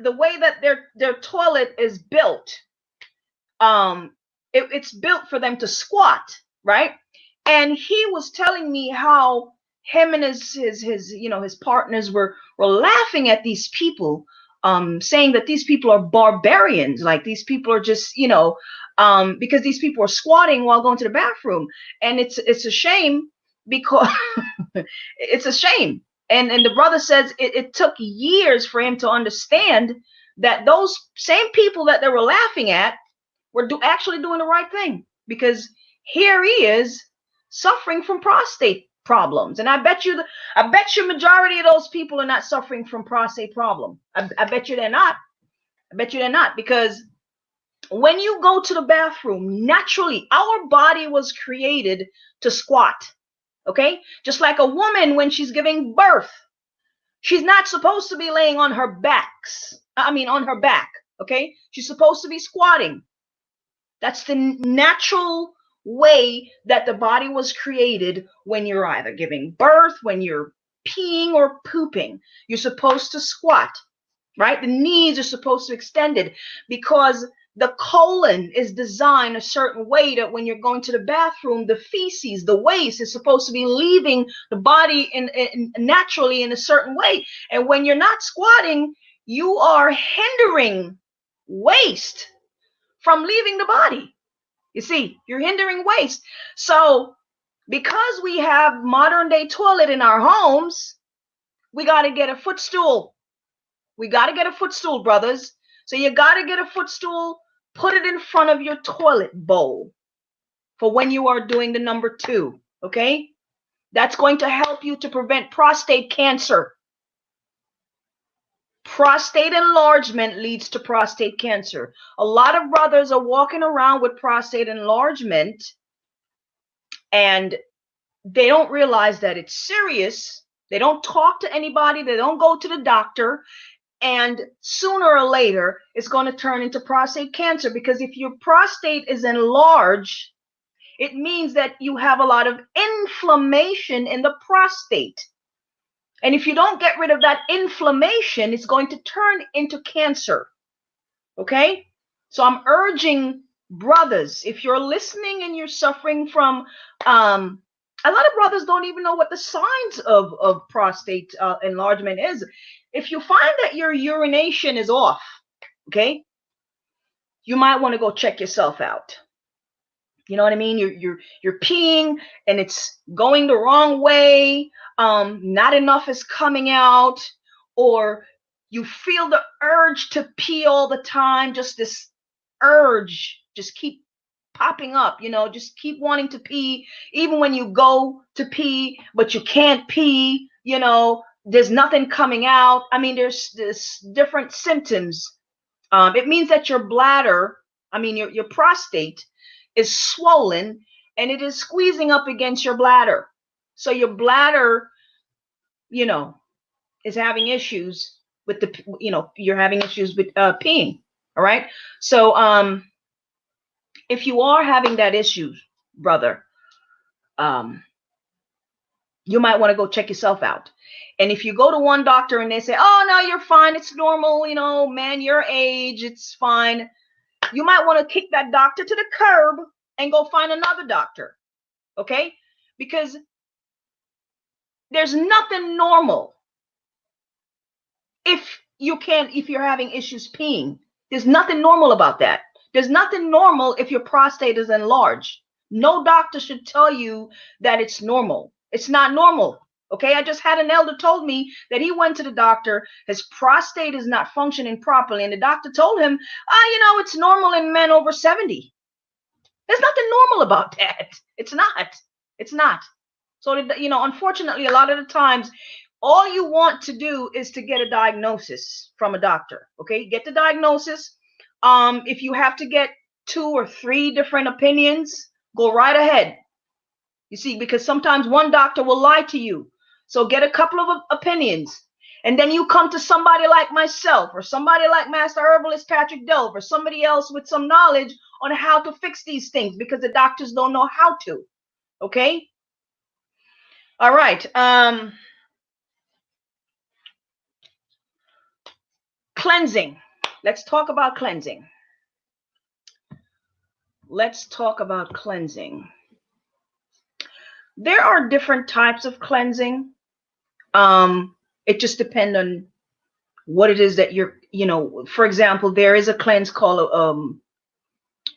The way that their toilet is built, it's built for them to squat, right? And he was telling me how him and his partners were laughing at these people, saying that these people are barbarians, like these people are just because these people are squatting while going to the bathroom, and it's a shame, because it's a shame. And the brother says it took years for him to understand that those same people that they were laughing at were actually doing the right thing, because here he is suffering from prostate problems. And I bet you majority of those people are not suffering from prostate problem. I bet you they're not. I bet you they're not, because when you go to the bathroom, naturally, our body was created to squat. Okay, just like a woman when she's giving birth, she's not supposed to be laying on her back. Okay, she's supposed to be squatting. That's the natural way that the body was created. When you're either giving birth, when you're peeing or pooping, you're supposed to squat, right? The knees are supposed to be extended, because the colon is designed a certain way that when you're going to the bathroom, the feces, the waste is supposed to be leaving the body in naturally in a certain way. And when you're not squatting, you are hindering waste from leaving the body. You see, you're hindering waste. So because we have modern day toilet in our homes, we got to get a footstool. We got to get a footstool, brothers. So you got to get a footstool, put it in front of your toilet bowl for when you are doing the number 2, okay? That's going to help you to prevent prostate cancer. Prostate enlargement leads to prostate cancer. A lot of brothers are walking around with prostate enlargement and they don't realize that it's serious. They don't talk to anybody. They don't go to the doctor. And sooner or later, it's going to turn into prostate cancer, because if your prostate is enlarged, it means that you have a lot of inflammation in the prostate. And if you don't get rid of that inflammation, it's going to turn into cancer. Okay? So I'm urging brothers, if you're listening and you're suffering from, a lot of brothers don't even know what the signs of prostate enlargement is. If you find that your urination is off, okay, you might want to go check yourself out. You know what I mean? You're peeing and it's going the wrong way. Not enough is coming out, or you feel the urge to pee all the time. Just this urge, just keep popping up. Just keep wanting to pee, even when you go to pee, but you can't pee. There's nothing coming out. I mean, there's different symptoms. It means that your bladder, your prostate, is swollen and it is squeezing up against your bladder. So your bladder, is having issues with you're having issues with peeing. All right. So if you are having that issue, brother, you might want to go check yourself out. And if you go to one doctor and they say, oh, no, you're fine, it's normal, man, your age, it's fine, you might want to kick that doctor to the curb and go find another doctor. Okay? Because there's nothing normal if you're having issues peeing. There's nothing normal about that. There's nothing normal if your prostate is enlarged. No doctor should tell you that it's normal. It's not normal. Okay, I just had an elder told me that he went to the doctor, his prostate is not functioning properly, and the doctor told him, it's normal in men over 70. There's nothing normal about that. It's not. So, unfortunately, a lot of the times, all you want to do is to get a diagnosis from a doctor. Okay, get the diagnosis. If you have to get 2 or 3 different opinions, go right ahead. You see, because sometimes one doctor will lie to you. So get a couple of opinions. And then you come to somebody like myself, or somebody like Master Herbalist Patrick Delve, or somebody else with some knowledge on how to fix these things, because the doctors don't know how to. Okay? All right. Cleansing. Let's talk about cleansing. There are different types of cleansing. It just depends on what it is that you're, for example, there is a cleanse called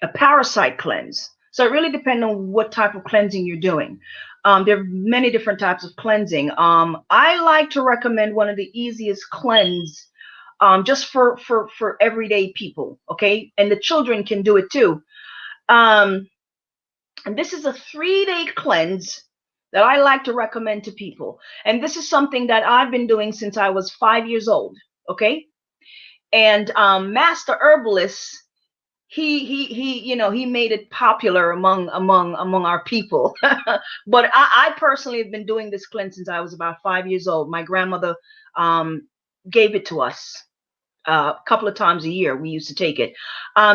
a parasite cleanse. So it really depends on what type of cleansing you're doing. There are many different types of cleansing. I like to recommend one of the easiest cleanse, just for everyday people. Okay. And the children can do it too. And this is a 3-day cleanse that I like to recommend to people. And this is something that I've been doing since I was 5 years old. Okay. And Master Herbalist, he made it popular among our people. But I personally have been doing this cleanse since I was about 5 years old. My grandmother gave it to us a couple of times a year. We used to take it.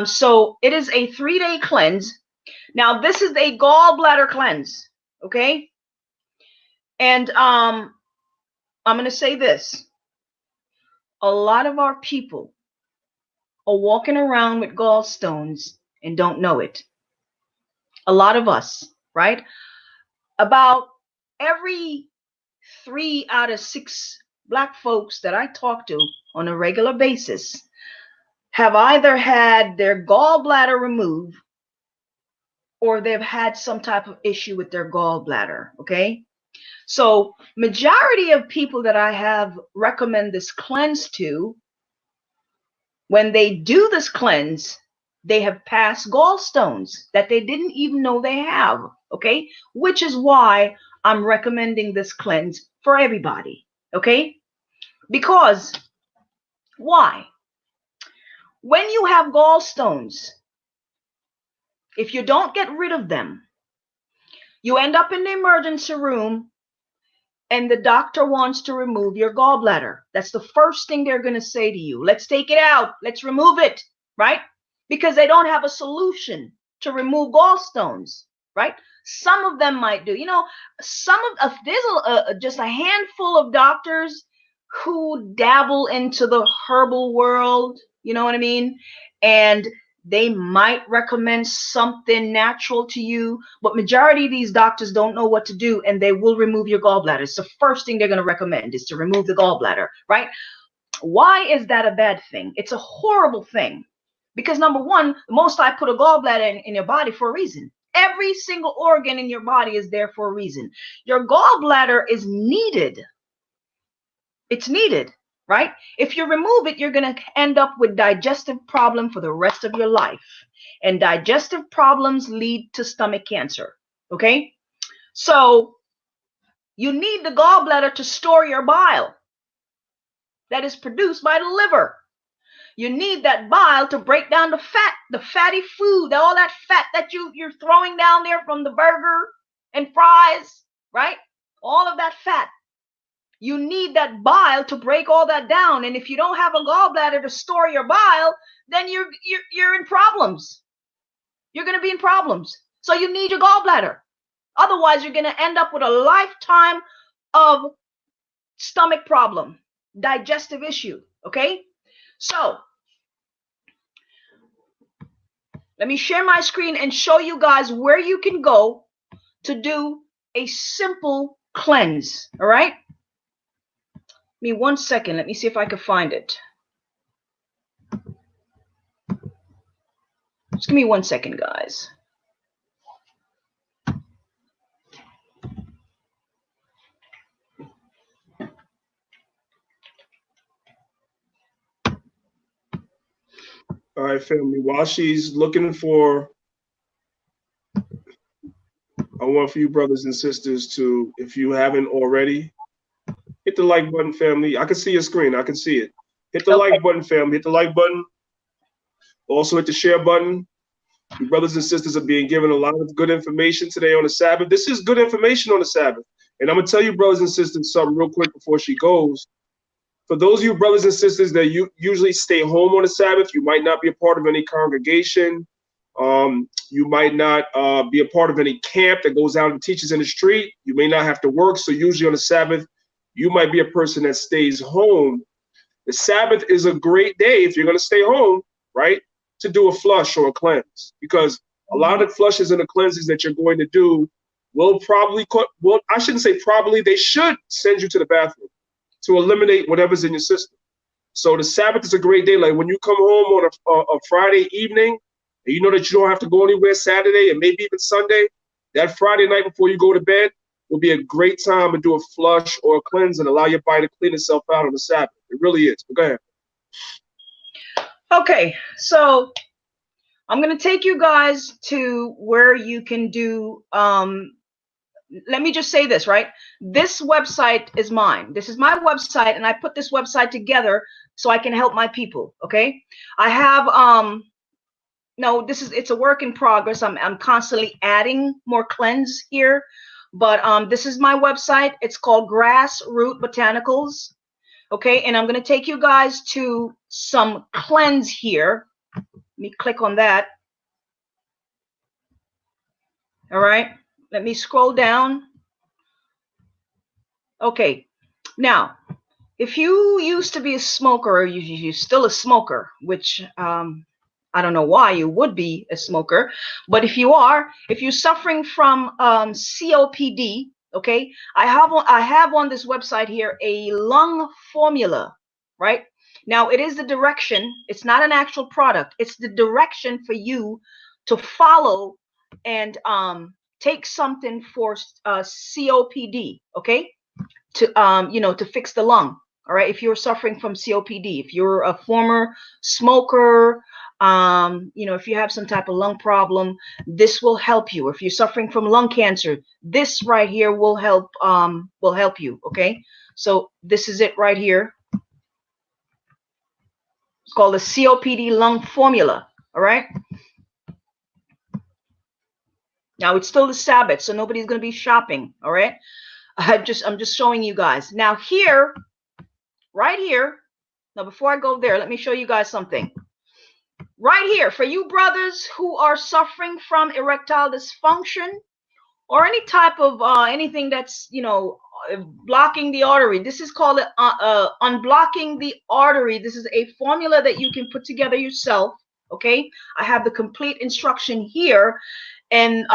So it is a 3-day cleanse. Now, this is a gallbladder cleanse. Okay. And I'm going to say this. A lot of our people are walking around with gallstones and don't know it. A lot of us, right? About every 3 out of 6 Black folks that I talk to on a regular basis have either had their gallbladder removed or they've had some type of issue with their gallbladder. Okay. So majority of people that I have recommend this cleanse to when they do this cleanse, they have passed gallstones that they didn't even know they have, okay? Which is why I'm recommending this cleanse for everybody, okay? Because, why? When you have gallstones, if you don't get rid of them, you end up in the emergency room and the doctor wants to remove your gallbladder. That's the first thing they're going to say to you. Let's take it out. Let's remove it, right? Because they don't have a solution to remove gallstones, right? Some of them might do. You know, there's just a handful of doctors who dabble into the herbal world, you know what I mean? And they might recommend something natural to you, but majority of these doctors don't know what to do, and they will remove your gallbladder. It's the first thing they're going to recommend is to remove the gallbladder, right? Why is that a bad thing? It's a horrible thing. Because number one, the Most High put a gallbladder in your body for a reason. Every single organ in your body is there for a reason. Your gallbladder is needed. It's needed, right? If you remove it, you're going to end up with digestive problem for the rest of your life. And digestive problems lead to stomach cancer, okay? So you need the gallbladder to store your bile that is produced by the liver. You need that bile to break down the fat, the fatty food, all that fat that you're throwing down there from the burger and fries, right? All of that fat. You need that bile to break all that down. And if you don't have a gallbladder to store your bile, then you're in problems. You're going to be in problems. So you need your gallbladder. Otherwise, you're going to end up with a lifetime of stomach problem, digestive issue, okay? So let me share my screen and show you guys where you can go to do a simple cleanse, all right? Give me 1 second. Let me see if I can find it. Just give me 1 second, guys. All right, family. While she's looking for, I want for you brothers and sisters to, if you haven't already, hit the like button, family. I can see your screen. I can see it. Hit the like button, family. Hit the like button. Also hit the share button. You brothers and sisters are being given a lot of good information today on the Sabbath. This is good information on the Sabbath. And I'm going to tell you, brothers and sisters, something real quick before she goes. For those of you brothers and sisters that you usually stay home on the Sabbath, you might not be a part of any congregation. You might not be a part of any camp that goes out and teaches in the street. You may not have to work. So usually on the Sabbath, you might be a person that stays home. The Sabbath is a great day if you're going to stay home, right, to do a flush or a cleanse. Because a lot of the flushes and the cleanses that you're going to do will probably, well, I shouldn't say probably, they should send you to the bathroom to eliminate whatever's in your system. So the Sabbath is a great day. Like when you come home on a Friday evening, and you know that you don't have to go anywhere Saturday and maybe even Sunday, that Friday night before you go to bed will be a great time to do a flush or a cleanse and allow your body to clean itself out on the Sabbath. It really is. But go ahead. Okay, so I'm going to take you guys to where you can do, let me just say this, right? This website is mine. This is my website, and I put this website together so I can help my people, okay? I have, no, it's a work in progress. I'm constantly adding more cleanse here, but this is my website. It's called Grassroot Botanicals, okay? And I'm going to take you guys to some cleanse here. Let me click on that. All right, let me scroll down. Okay, now, if you used to be a smoker, or you're still a smoker, which I don't know why you would be a smoker, but if you're suffering from COPD, okay, I have on this website here a lung formula, right? Now, it is the direction. It's not an actual product. It's the direction for you to follow and take something for COPD, okay? To to fix the lung. All right, if you're suffering from COPD, if you're a former smoker, if you have some type of lung problem, this will help you. If you're suffering from lung cancer, this right here will help you. Okay, so this is it right here. It's called the COPD lung formula. All right. Now it's still the Sabbath, so nobody's going to be shopping. All right. I'm just showing you guys. Now here, right here. Now before I go there, let me show you guys something. Right here, for you brothers who are suffering from erectile dysfunction or any type of anything that's blocking the artery. This is called unblocking the artery. This is a formula that you can put together yourself. Okay, I have the complete instruction here, and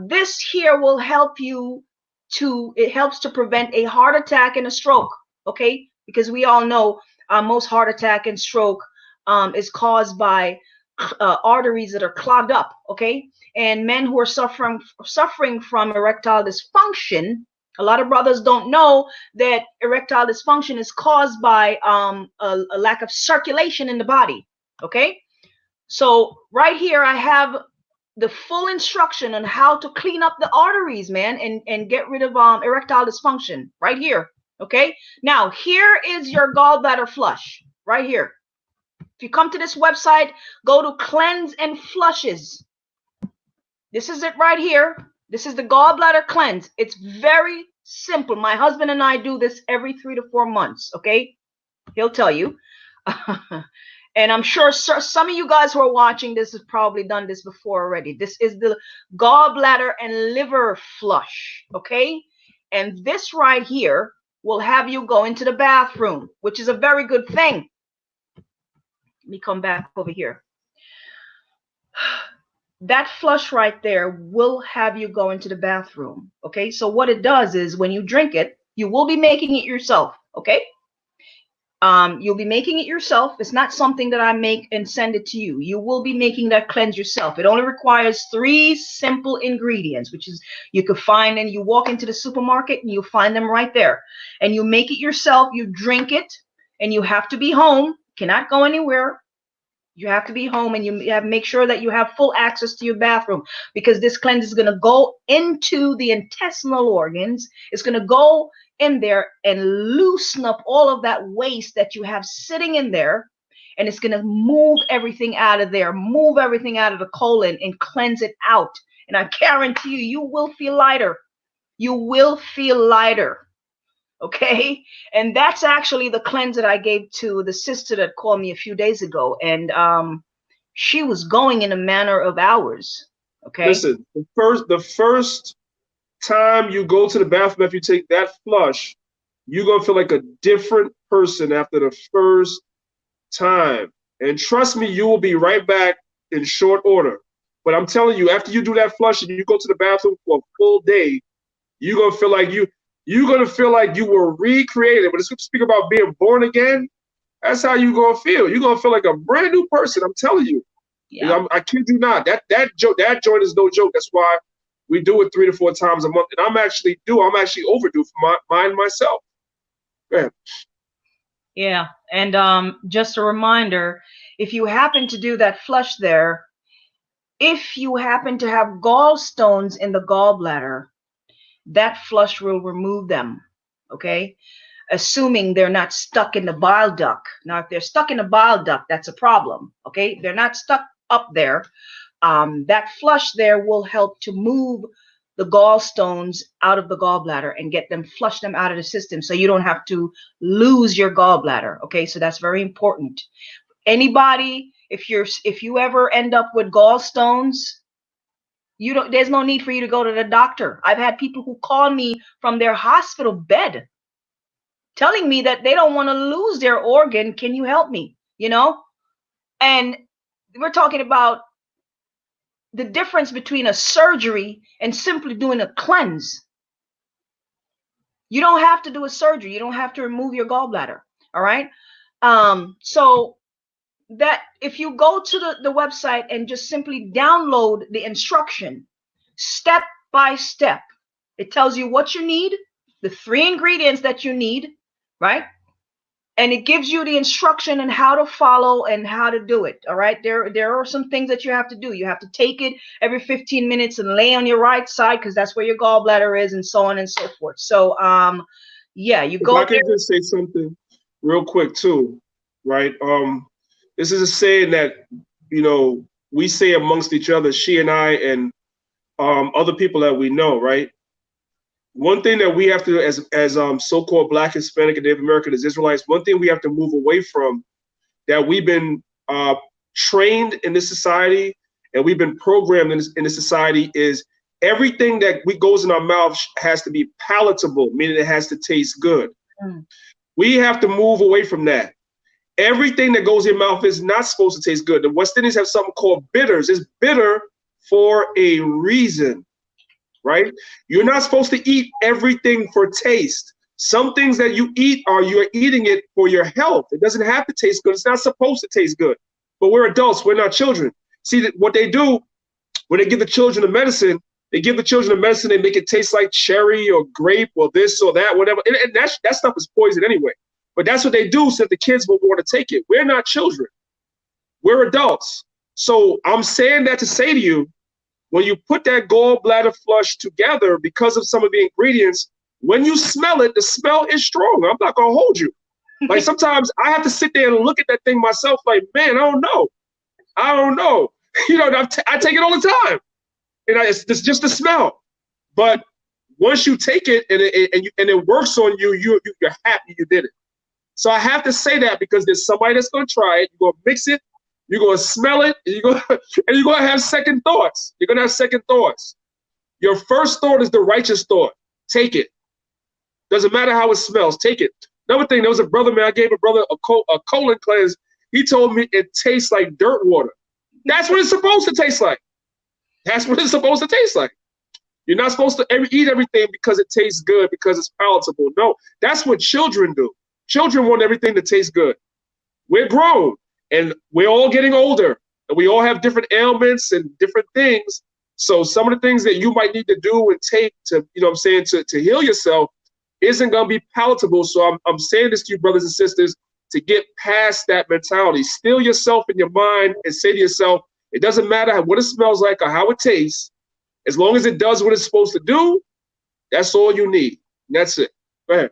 this here will help you it helps to prevent a heart attack and a stroke. Okay, because we all know most heart attack and stroke is caused by arteries that are clogged up. Okay, and men who are suffering from erectile dysfunction, a lot of brothers don't know that erectile dysfunction is caused by a lack of circulation in the body. Okay, so right here I have the full instruction on how to clean up the arteries, man, and get rid of erectile dysfunction right here. Okay, now here is your gallbladder flush right here. If you come to this website, go to cleanse and flushes. This is it right here. This is the gallbladder cleanse. It's very simple. My husband and I do this every 3 to 4 months. Okay, he'll tell you. And I'm sure some of you guys who are watching this have probably done this before already. This is the gallbladder and liver flush. Okay, and this right here will have you go into the bathroom, which is a very good thing. Let me come back over here. That flush right there will have you go into the bathroom. Okay, so what it does is when you drink it, you will be making it yourself. Okay, you'll be making it yourself. It's not something that I make and send it to you. You will be making that cleanse yourself. It only requires 3 simple ingredients, which is you could find, and you walk into the supermarket and you'll find them right there. And you make it yourself. You drink it, and you have to be home. Cannot go anywhere. You have to be home, and you have to make sure that you have full access to your bathroom, because this cleanse is going to go into the intestinal organs. It's going to go in there and loosen up all of that waste that you have sitting in there, and it's going to move everything out of there, move everything out of the colon and cleanse it out. And I guarantee you, you will feel lighter. You will feel lighter. Okay, and that's actually the cleanse that I gave to the sister that called me a few days ago, and she was going in a matter of hours. Okay, listen, the first time you go to the bathroom, if you take that flush, you're gonna feel like a different person after the first time, and trust me, you will be right back in short order. But I'm telling you, after you do that flush and you go to the bathroom for a full day, you're gonna feel like you're going to feel like you were recreated. When the scripture speak about being born again, that's how you're going to feel. You're going to feel like a brand new person. I'm telling you. yeah. I kid you not. That joint is no joke. That's why we do it 3 to 4 times a month. And I'm actually overdue for mine myself. Go ahead. Yeah. And just a reminder, if you happen to do that flush there, if you happen to have gallstones in the gallbladder, that flush will remove them. Okay, assuming they're not stuck in the bile duct. Now, if they're stuck in the bile duct, that's a problem. Okay, they're not stuck up there. That flush there will help to move the gallstones out of the gallbladder and flush them out of the system, so you don't have to lose your gallbladder. Okay, so that's very important. Anybody, if you ever end up with gallstones, there's no need for you to go to the doctor. I've had people who call me from their hospital bed telling me that they don't want to lose their organ. Can you help me? And we're talking about the difference between a surgery and simply doing a cleanse. You don't have to do a surgery. You don't have to remove your gallbladder. All right. So that if you go to the website and just simply download the instruction step by step, it tells you what you need, the 3 ingredients that you need, right? and it gives you the instruction and how to follow and how to do it. All right, there are some things that you have to do. You have to take it every 15 minutes and lay on your right side, because that's where your gallbladder is, and so on and so forth. So yeah, you If go I could there. just say something real quick too, right? This is a saying that we say amongst each other, she and I, and other people that we know, right? One thing that we have to, as so-called Black, Hispanic, and Native American, as Israelites, one thing we have to move away from, that we've been trained in this society and we've been programmed in this society, is everything that we goes in our mouth has to be palatable, meaning it has to taste good. Mm. We have to move away from that. Everything that goes in your mouth is not supposed to taste good. The West Indians have something called bitters. It's bitter for a reason, right? You're not supposed to eat everything for taste. Some things that you eat you're eating it for your health. It doesn't have to taste good. It's not supposed to taste good. But we're adults. We're not children. See, what they do when they give the children the medicine, they give the children the medicine, they make it taste like cherry or grape or this or that, whatever. And that stuff is poison anyway. But that's what they do so that the kids will want to take it. We're not children. We're adults. So I'm saying that to say to you, when you put that gallbladder flush together, because of some of the ingredients, when you smell it, the smell is strong. I'm not going to hold you. Like sometimes I have to sit there and look at that thing myself like, man, I don't know. I don't know. I take it all the time. And it's just the smell. But once you take it and it works on you, you're happy you did it. So I have to say that because there's somebody that's going to try it. You're going to mix it. You're going to smell it. And you're going to have second thoughts. You're going to have second thoughts. Your first thought is the righteous thought. Take it. Doesn't matter how it smells. Take it. Another thing, there was a brother, man, I gave a brother a colon cleanse. He told me it tastes like dirt water. That's what it's supposed to taste like. That's what it's supposed to taste like. You're not supposed to eat everything because it tastes good, because it's palatable. No, that's what children do. Children want everything to taste good. We're grown and we're all getting older and we all have different ailments and different things. So some of the things that you might need to do and take to, to heal yourself isn't going to be palatable. So I'm saying this to you, brothers and sisters, to get past that mentality. Still yourself in your mind and say to yourself, it doesn't matter what it smells like or how it tastes. As long as it does what it's supposed to do, that's all you need. That's it. Go ahead.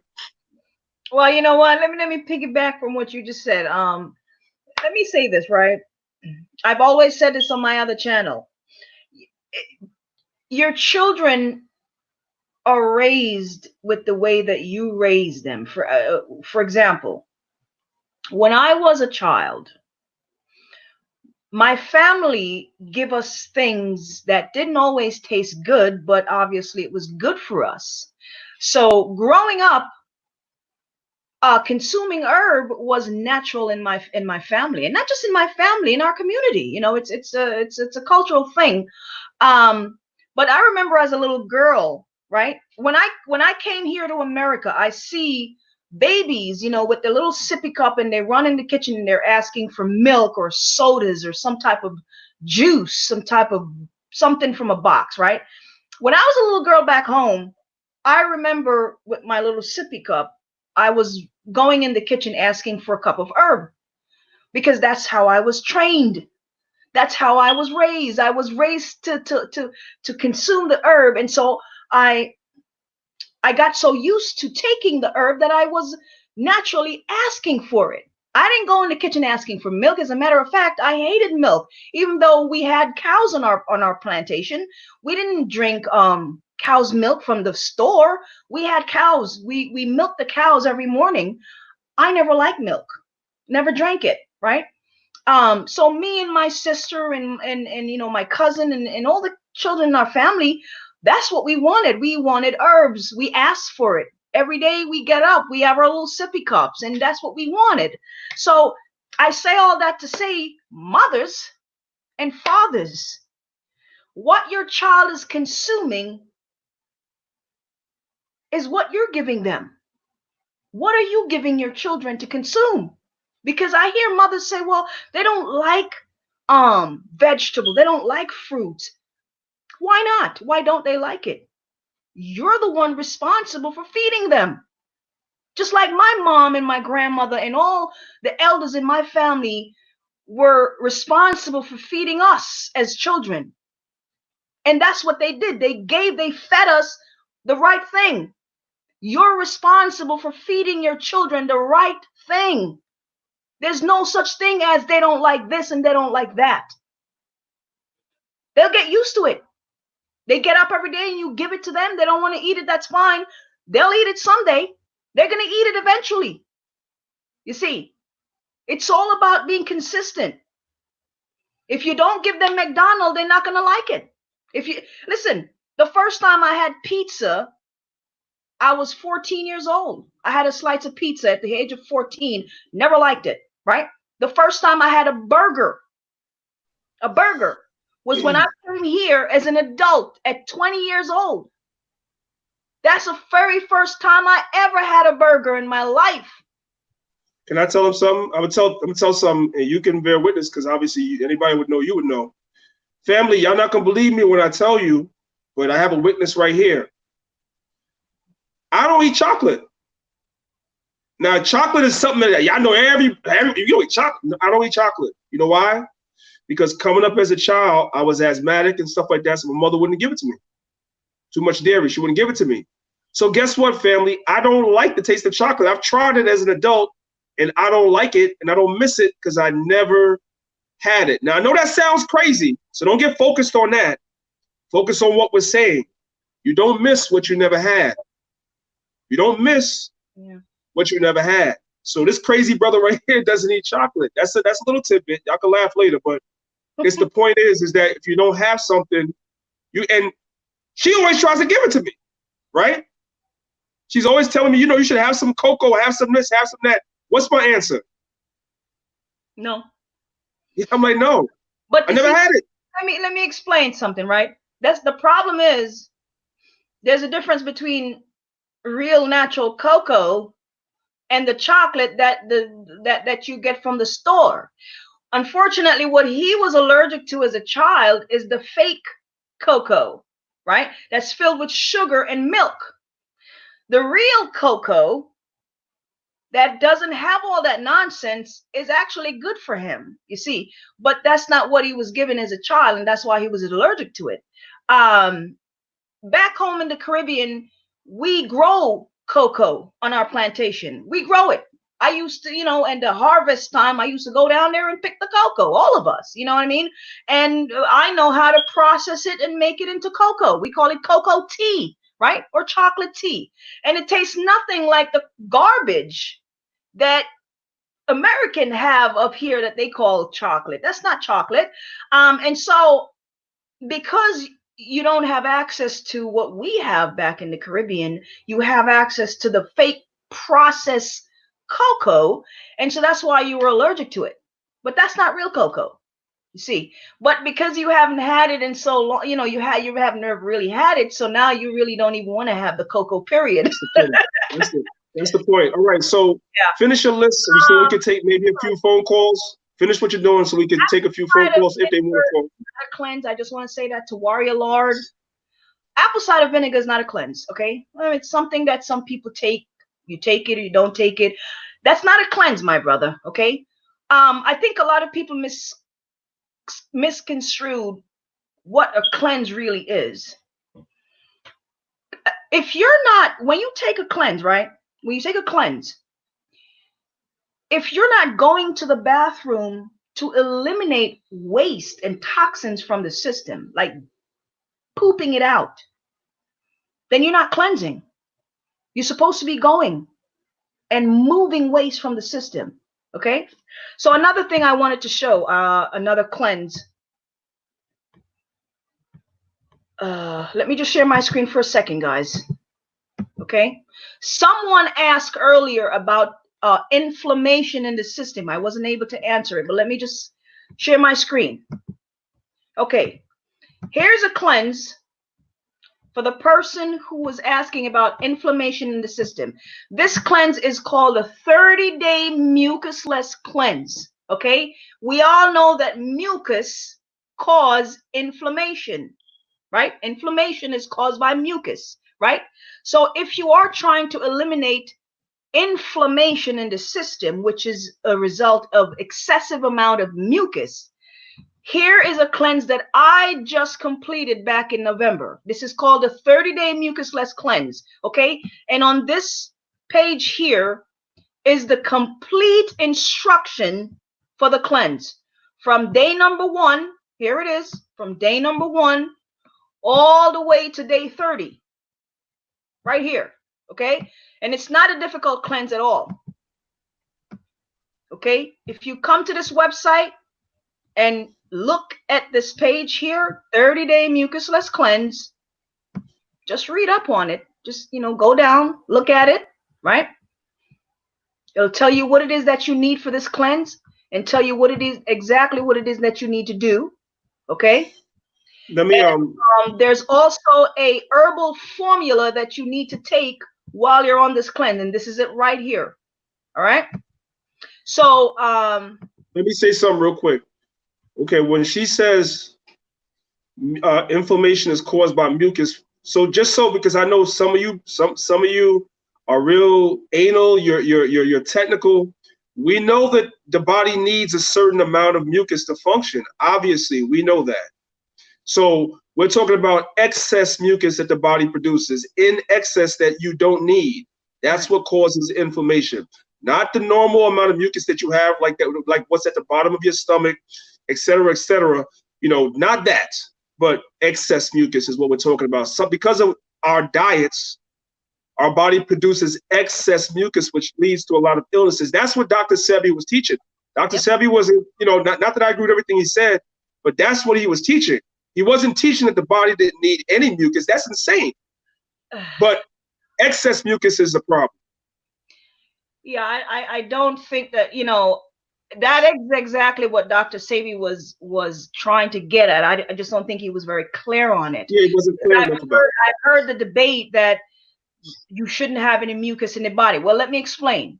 Well, you know what? Let me piggyback from what you just said. Let me say this, right? I've always said this on my other channel. Your children are raised with the way that you raise them. For example, when I was a child, my family give us things that didn't always taste good, but obviously it was good for us. So growing up, consuming herb was natural in my family, and not just in my family, in our community. It's a cultural thing. But I remember as a little girl, right? When I came here to America, I see babies, with their little sippy cup, and they run in the kitchen and they're asking for milk or sodas or some type of juice, some type of something from a box, right? When I was a little girl back home, I remember with my little sippy cup, I was going in the kitchen asking for a cup of herb, because that's how I was trained. That's how I was raised. I was raised to consume the herb. And so I got so used to taking the herb that I was naturally asking for it. I didn't go in the kitchen asking for milk. As a matter of fact, I hated milk. Even though we had cows on our plantation, we didn't drink cow's milk from the store. We had cows. We milked the cows every morning. I never liked milk. Never drank it, right? So me and my sister and my cousin and all the children in our family, that's what we wanted. We wanted herbs. We asked for it. Every day we get up, we have our little sippy cups, and that's what we wanted. So I say all that to say, mothers and fathers, what your child is consuming is what you're giving them. What are you giving your children to consume? Because I hear mothers say, well, they don't like vegetables. They don't like fruits. Why not? Why don't they like it? You're the one responsible for feeding them. Just like my mom and my grandmother and all the elders in my family were responsible for feeding us as children. And that's what they did. They fed us the right thing. You're responsible for feeding your children the right thing. There's no such thing as they don't like this and they don't like that. They'll get used to it. They get up every day and you give it to them. They don't want to eat it. That's fine. They'll eat it someday. They're going to eat it eventually. You see, it's all about being consistent. If you don't give them McDonald's, they're not going to like it. If you listen, the first time I had pizza, I was 14 years old. I had a slice of pizza at the age of 14. Never liked it, right? The first time I had a burger was when I came here as an adult at 20 years old. That's the very first time I ever had a burger in my life. Can I tell them something? I'm gonna tell something, and you can bear witness because obviously anybody would know, you would know. Family, y'all not gonna believe me when I tell you, but I have a witness right here. I don't eat chocolate. Now, chocolate is something that y'all know every you don't eat chocolate. I don't eat chocolate. You know why? Because coming up as a child, I was asthmatic and stuff like that, so my mother wouldn't give it to me. Too much dairy, she wouldn't give it to me. So guess what, family? I don't like the taste of chocolate. I've tried it as an adult, and I don't like it, and I don't miss it because I never had it. Now, I know that sounds crazy, so don't get focused on that. Focus on what we're saying. You don't miss what you never had. You don't miss what you never had. So this crazy brother right here doesn't eat chocolate. That's a little tidbit. Y'all can laugh later, but it's the point is that if you don't have something, and she always tries to give it to me, right? She's always telling me, you should have some cocoa, have some this, have some that. What's my answer? No. I'm like, no. But I never had it. Let me explain something, right? That's the problem is there's a difference between real natural cocoa and the chocolate that you get from the store. Unfortunately, what he was allergic to as a child is the fake cocoa, right? That's filled with sugar and milk. The real cocoa that doesn't have all that nonsense is actually good for him, you see. But that's not what he was given as a child, and that's why he was allergic to it. Back home in the Caribbean, we grow cocoa on our plantation. We grow it. I used to, and the harvest time, I used to go down there and pick the cocoa, all of us, you know what I mean? And I know how to process it and make it into cocoa. We call it cocoa tea, right? Or chocolate tea. And it tastes nothing like the garbage that American have up here that they call chocolate. That's not chocolate. And so because you don't have access to what we have back in the Caribbean, you have access to the fake processed cocoa. And so that's why you were allergic to it. But that's not real cocoa, you see. But because you haven't had it in so long, you haven't never really had it. So now you really don't even want to have the cocoa, period. That's the point. All right. So finish your list so we can take maybe a few phone calls. Finish what you're doing so we can take a few phone calls if they want to phone. Cleanse. I just want to say that to Warrior Lord. Apple cider vinegar is not a cleanse, okay? It's something that some people take. You take it or you don't take it. That's not a cleanse, my brother, okay? I think a lot of people misconstrued what a cleanse really is. If you're not, when you take a cleanse, right? When you take a cleanse, if you're not going to the bathroom to eliminate waste and toxins from the system, like pooping it out, then you're not cleansing. You're supposed to be going and moving waste from the system, okay? So another thing I wanted to show, another cleanse. Let me just share my screen for a second, guys. Okay. Someone asked earlier about inflammation in the system. I wasn't able to answer it, but let me just share my screen. Okay. Here's a cleanse for the person who was asking about inflammation in the system. This cleanse is called a 30-day mucusless cleanse. Okay. We all know that mucus causes inflammation, right? Inflammation is caused by mucus, right? So if you are trying to eliminate inflammation in the system, which is a result of excessive amount of mucus. Here is a cleanse that I just completed back in November. This is called a 30-day mucusless cleanse. Okay. And on this page here is the complete instruction for the cleanse from day number 1. Here it is, from day number 1 all the way to day 30, right here. Okay. And it's not a difficult cleanse at all. Okay. If you come to this website and look at this page here, 30-day mucusless cleanse, just read up on it. Just, go down, look at it, right? It'll tell you what it is that you need for this cleanse and tell you what it is, exactly what it is that you need to do. Okay. Let me, there's also a herbal formula that you need to take while you're on this cleanse. And this is it right here. All right. So, let me say something real quick. Okay. When she says inflammation is caused by mucus. Because I know some of you are real anal, you're technical. We know that the body needs a certain amount of mucus to function. Obviously, we know that. So we're talking about excess mucus that the body produces in excess that you don't need. That's what causes inflammation, not the normal amount of mucus that you have, like that, like what's at the bottom of your stomach, et cetera, et cetera. Not that, but excess mucus is what we're talking about. So because of our diets, our body produces excess mucus, which leads to a lot of illnesses. That's what Dr. Sebi was teaching. Dr. Sebi wasn't, not that I agree with everything he said, but that's what he was teaching. He wasn't teaching that the body didn't need any mucus. That's insane. But excess mucus is the problem. Yeah, I don't think that, that is exactly what Dr. Sebi was trying to get at. I just don't think he was very clear on it. Yeah, he wasn't clear enough about it. I've heard the debate that you shouldn't have any mucus in the body. Well, let me explain.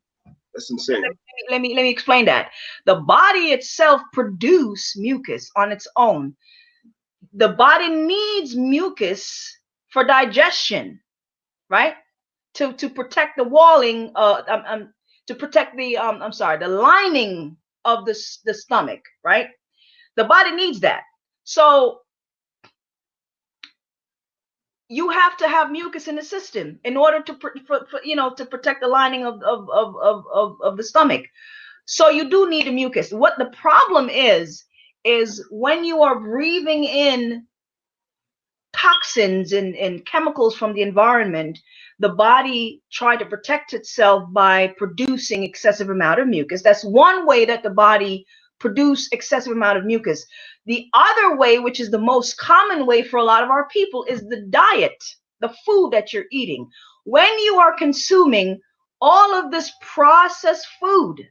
That's insane. Let me explain that. The body itself produces mucus on its own. The body needs mucus for digestion, right? To protect the walling, to protect the the lining of the stomach, right? The body needs that. So you have to have mucus in the system in order to to protect the lining of the stomach. So you do need the mucus. What the problem is when you are breathing in toxins and chemicals from the environment, the body try to protect itself by producing excessive amount of mucus. That's one way that the body produce excessive amount of mucus. The other way, which is the most common way for a lot of our people, is the diet, the food that you're eating. When you are consuming all of this processed food,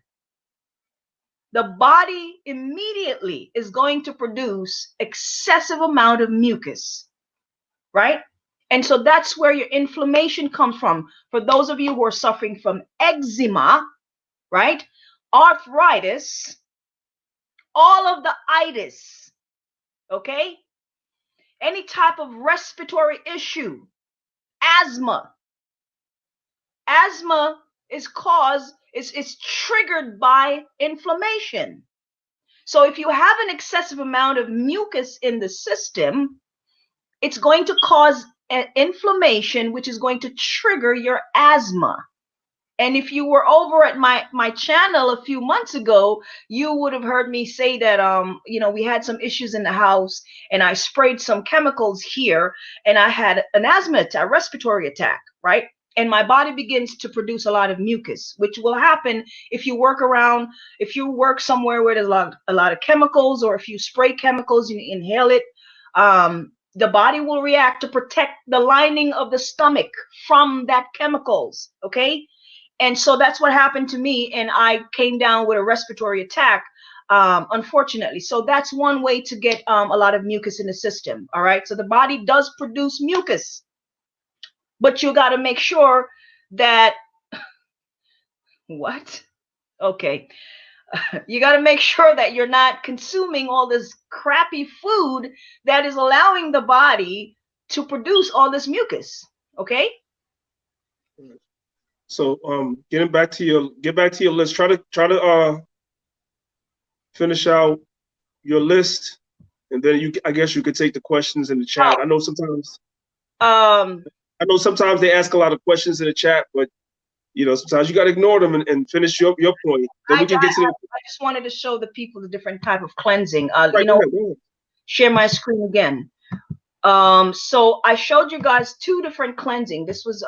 the body immediately is going to produce excessive amount of mucus, right? And so that's where your inflammation comes from. For those of you who are suffering from eczema, right? Arthritis, all of the itis, okay? Any type of respiratory issue, asthma. Asthma is triggered by inflammation. So if you have an excessive amount of mucus in the system, it's going to cause an inflammation, which is going to trigger your asthma. And if you were over at my channel a few months ago, you would have heard me say that, we had some issues in the house and I sprayed some chemicals here and I had an asthma attack, a respiratory attack, right? And my body begins to produce a lot of mucus, which will happen if you work somewhere where there's a lot of chemicals, or if you spray chemicals, you inhale it. The body will react to protect the lining of the stomach from that chemicals, okay? And so that's what happened to me, and I came down with a respiratory attack, unfortunately. So that's one way to get a lot of mucus in the system, all right? So the body does produce mucus, but you got to make sure that, what? Okay. You got to make sure that you're not consuming all this crappy food that is allowing the body to produce all this mucus, okay? So get back to your list. Try to finish out your list, and then I guess you could take the questions in the chat. Um, I know sometimes they ask a lot of questions in the chat, but sometimes you got to ignore them and finish your point. Then we can get to the. I just wanted to show the people the different type of cleansing. Right, go ahead. Share my screen again. So I showed you guys two different cleansing. This is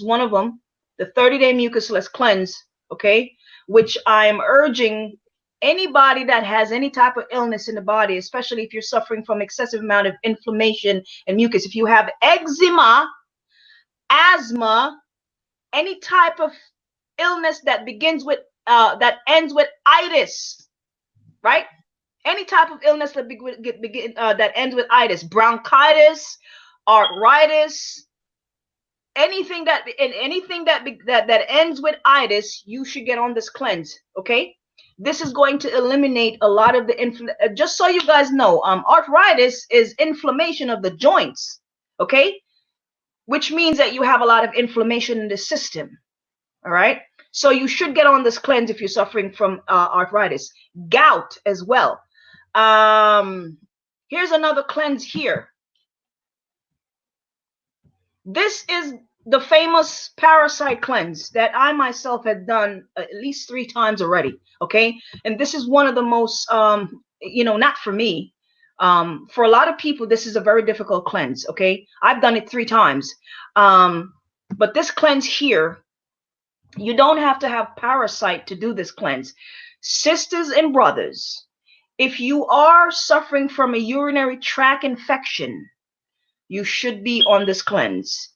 one of them, the 30-day mucusless cleanse, okay, which I'm urging anybody that has any type of illness in the body, especially if you're suffering from excessive amount of inflammation and mucus. If you have eczema, asthma, any type of illness that begins with that ends with itis, right? Any type of illness that that ends with itis, bronchitis, arthritis, anything that ends with itis, you should get on this cleanse. Okay, this is going to eliminate a lot of the just so you guys know, arthritis is inflammation of the joints. Okay, which means that you have a lot of inflammation in the system. All right, so you should get on this cleanse if you're suffering from arthritis, gout as well. Here's another cleanse here. This is the famous parasite cleanse that I myself had done at least 3 times already. Okay, and this is one of the most not for me, for a lot of people this is a very difficult cleanse. Okay, I've done it 3 times, but this cleanse here, you don't have to have parasite to do this cleanse. Sisters and brothers, if you are suffering from a urinary tract infection, you should be on this cleanse.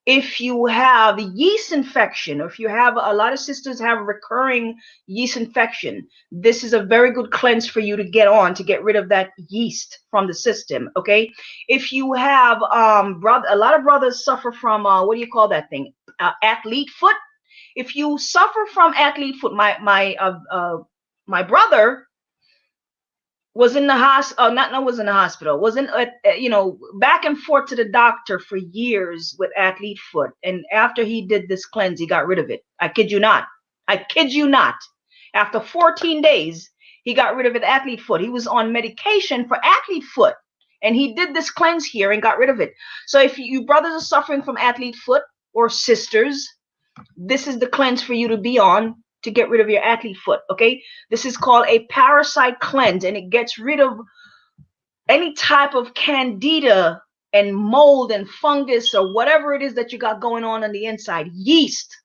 If you have yeast infection, or if you have, a lot of sisters have recurring yeast infection, this is a very good cleanse for you to get on to get rid of that yeast from the system. Okay, if you have a lot of brothers suffer from what do you call that thing, athlete foot. If you suffer from athlete foot, my brother was in the hospital, was in back and forth to the doctor for years with athlete foot, and after he did this cleanse, he got rid of it. I kid you not. After 14 days, he got rid of it, athlete foot. He was on medication for athlete foot, and he did this cleanse here and got rid of it. So if you brothers are suffering from athlete foot, or sisters, this is the cleanse for you to be on to get rid of your athlete foot. Okay, this is called a parasite cleanse, and it gets rid of any type of candida and mold and fungus or whatever it is that you got going on the inside, yeast.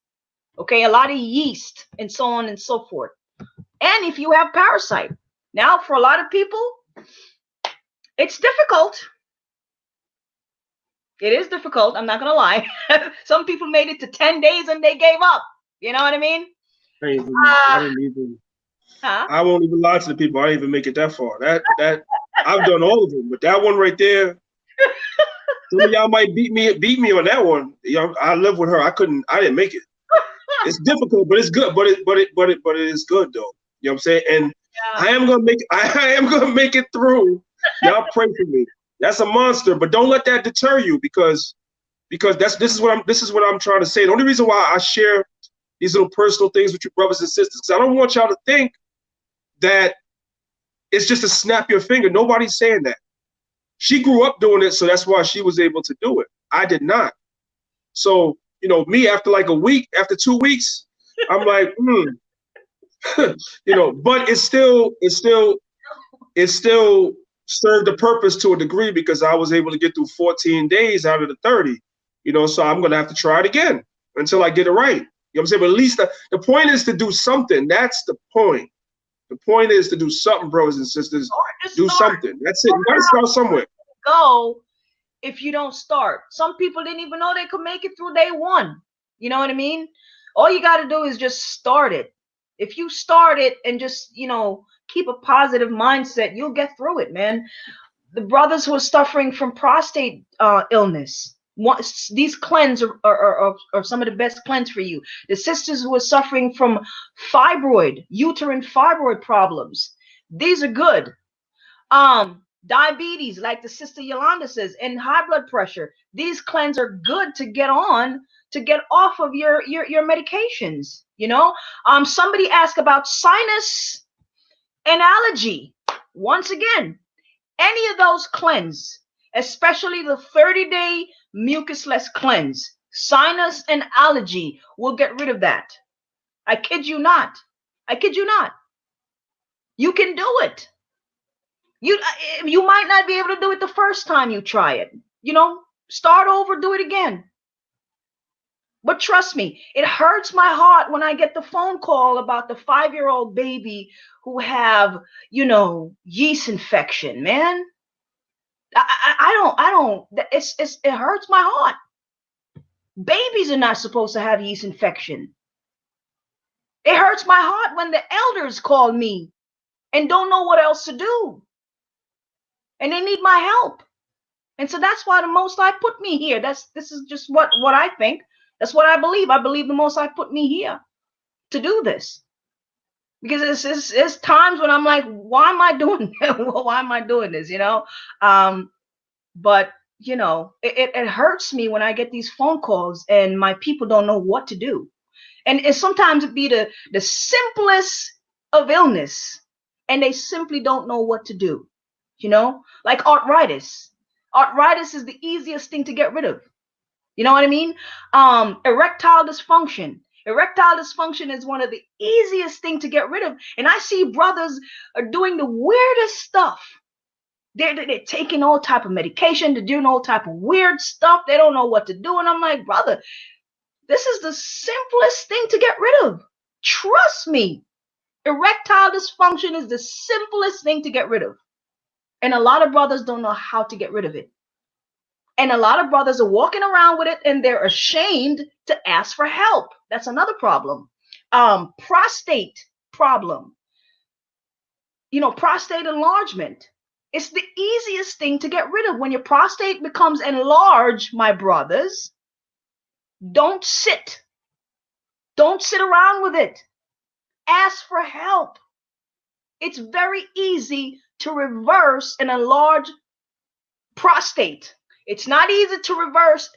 Okay, a lot of yeast and so on and so forth. And if you have parasite, now for a lot of people, it's difficult. It is difficult, I'm not gonna lie. Some people made it to 10 days and they gave up. You know what I mean? I won't even lie to the people. I didn't even make it that far. That I've done all of them, but that one right there, some of y'all might beat me on that one. I live with her. I didn't make it. It's difficult, but it's good. But it is good though. You know what I'm saying? And yeah. I am gonna make it through. Y'all pray for me. That's a monster, but don't let that deter you, because this is what I'm trying to say. The only reason why I share these little personal things with your brothers and sisters, because I don't want y'all to think that it's just to snap your finger. Nobody's saying that. She grew up doing it, so that's why she was able to do it. I did not. So, me, after like a week, after 2 weeks, I'm like, but it still served a purpose to a degree, because I was able to get through 14 days out of the 30, so I'm going to have to try it again until I get it right. You know what I'm saying? But at least the point is to do something. That's the point. The point is to do something, brothers and sisters. Do something. That's it. You got to start somewhere. Go if you don't start. Some people didn't even know they could make it through day 1. You know what I mean? All you got to do is just start it. If you start it and just, keep a positive mindset, you'll get through it, man. The brothers who are suffering from prostate illness, these cleanse are some of the best cleanse for you. The sisters who are suffering from uterine fibroid problems, these are good. diabetes, like the sister Yolanda says, and high blood pressure. These cleanses are good to get on, to get off of your medications. You know, somebody asked about sinus and allergy. Once again, any of those cleanse, especially the 30-day mucusless cleanse, sinus and allergy will get rid of that. I kid you not. I kid you not. You can do it. You might not be able to do it the first time you try it. You know, start over, do it again. But trust me, it hurts my heart when I get the phone call about the 5-year-old baby who have, you know, yeast infection, man. I don't, it hurts my heart. Babies are not supposed to have yeast infection. It hurts my heart when the elders call me and don't know what else to do. And they need my help. And so that's why the Most High put me here. This is just what I think. That's what I believe. I believe the Most High put me here to do this. Because it's times when I'm like, why am I doing that? Why am I doing this? You know? But you know, it hurts me when I get these phone calls and my people don't know what to do. And sometimes it be the simplest of illness, and they simply don't know what to do. You know, like arthritis. Arthritis is the easiest thing to get rid of. You know what I mean? Erectile dysfunction. Erectile dysfunction is one of the easiest thing to get rid of. And I see brothers are doing the weirdest stuff. They're taking all type of medication. They're doing all type of weird stuff. They don't know what to do. And I'm like, brother, this is the simplest thing to get rid of. Trust me. Erectile dysfunction is the simplest thing to get rid of. And a lot of brothers don't know how to get rid of it. And a lot of brothers are walking around with it and they're ashamed to ask for help. That's another problem. Prostate problem. You know, prostate enlargement. It's the easiest thing to get rid of. When your prostate becomes enlarged, my brothers, don't sit. Don't sit around with it. Ask for help. It's very easy to reverse an enlarged prostate. It's not easy to reverse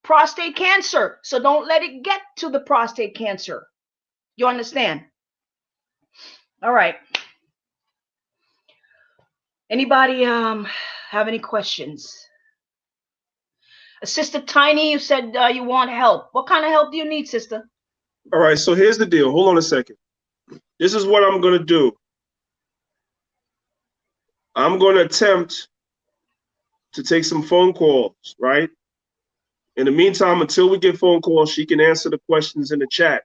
prostate cancer. So don't let it get to the prostate cancer. You understand? All right. Anybody have any questions? Sister Tiny, you said you want help. What kind of help do you need, sister? All right, so here's the deal. Hold on a second. This is what I'm going to do. I'm going to attempt to take some phone calls, right? In the meantime, until we get phone calls, she can answer the questions in the chat.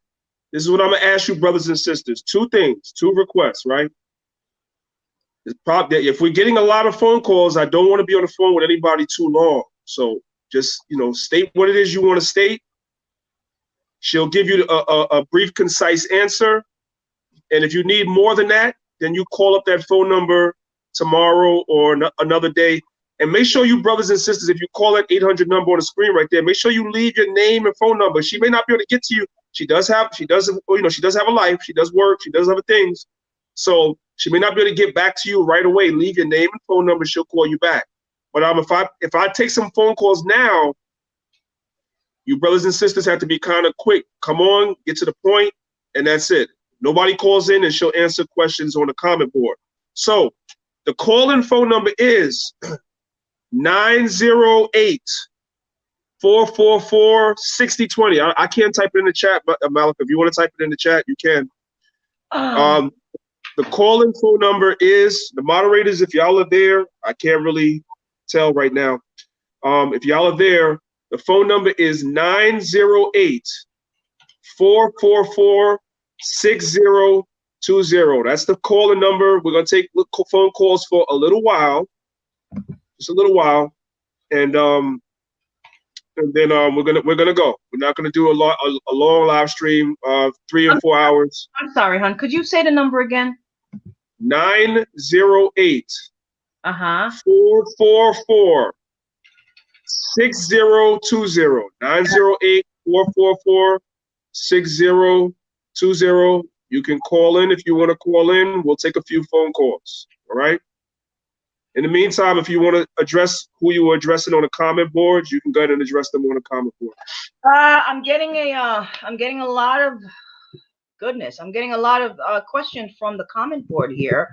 This is what I'm going to ask you, brothers and sisters. Two things, two requests, right? If we're getting a lot of phone calls, I don't want to be on the phone with anybody too long. So just, you know, state what it is you want to state. She'll give you a brief, concise answer. And if you need more than that, then you call up that phone number tomorrow or another day. And make sure you, brothers and sisters, if you call that 800 number on the screen right there, make sure you leave your name and phone number. She may not be able to get to you. She does have a life. She does work. She does other things. So she may not be able to get back to you right away. Leave your name and phone number. She'll call you back. But if I take some phone calls now, you brothers and sisters have to be kind of quick. Come on, get to the point, and that's it. Nobody calls in, and she'll answer questions on the comment board. So the call-in phone number is 908-444-6020. I can't type it in the chat, but Malik, if you want to type it in the chat, you can. The call-in phone number is, the moderators, if y'all are there, I can't really tell right now. If y'all are there, the phone number is 908-444-6020. That's the call-in number. We're going to take phone calls for a little while, just a little while, and then we're gonna go. We're not gonna do a long live stream of 3 and 4 hours. I'm sorry, hon. Could you say the number again? 908 444 6020. 908-444-6020. You can call in if you want to call in. We'll take a few phone calls. All right. In the meantime, if you want to address who you were addressing on the comment board, you can go ahead and address them on the comment board. I'm getting a lot of goodness. I'm getting a lot of questions from the comment board here.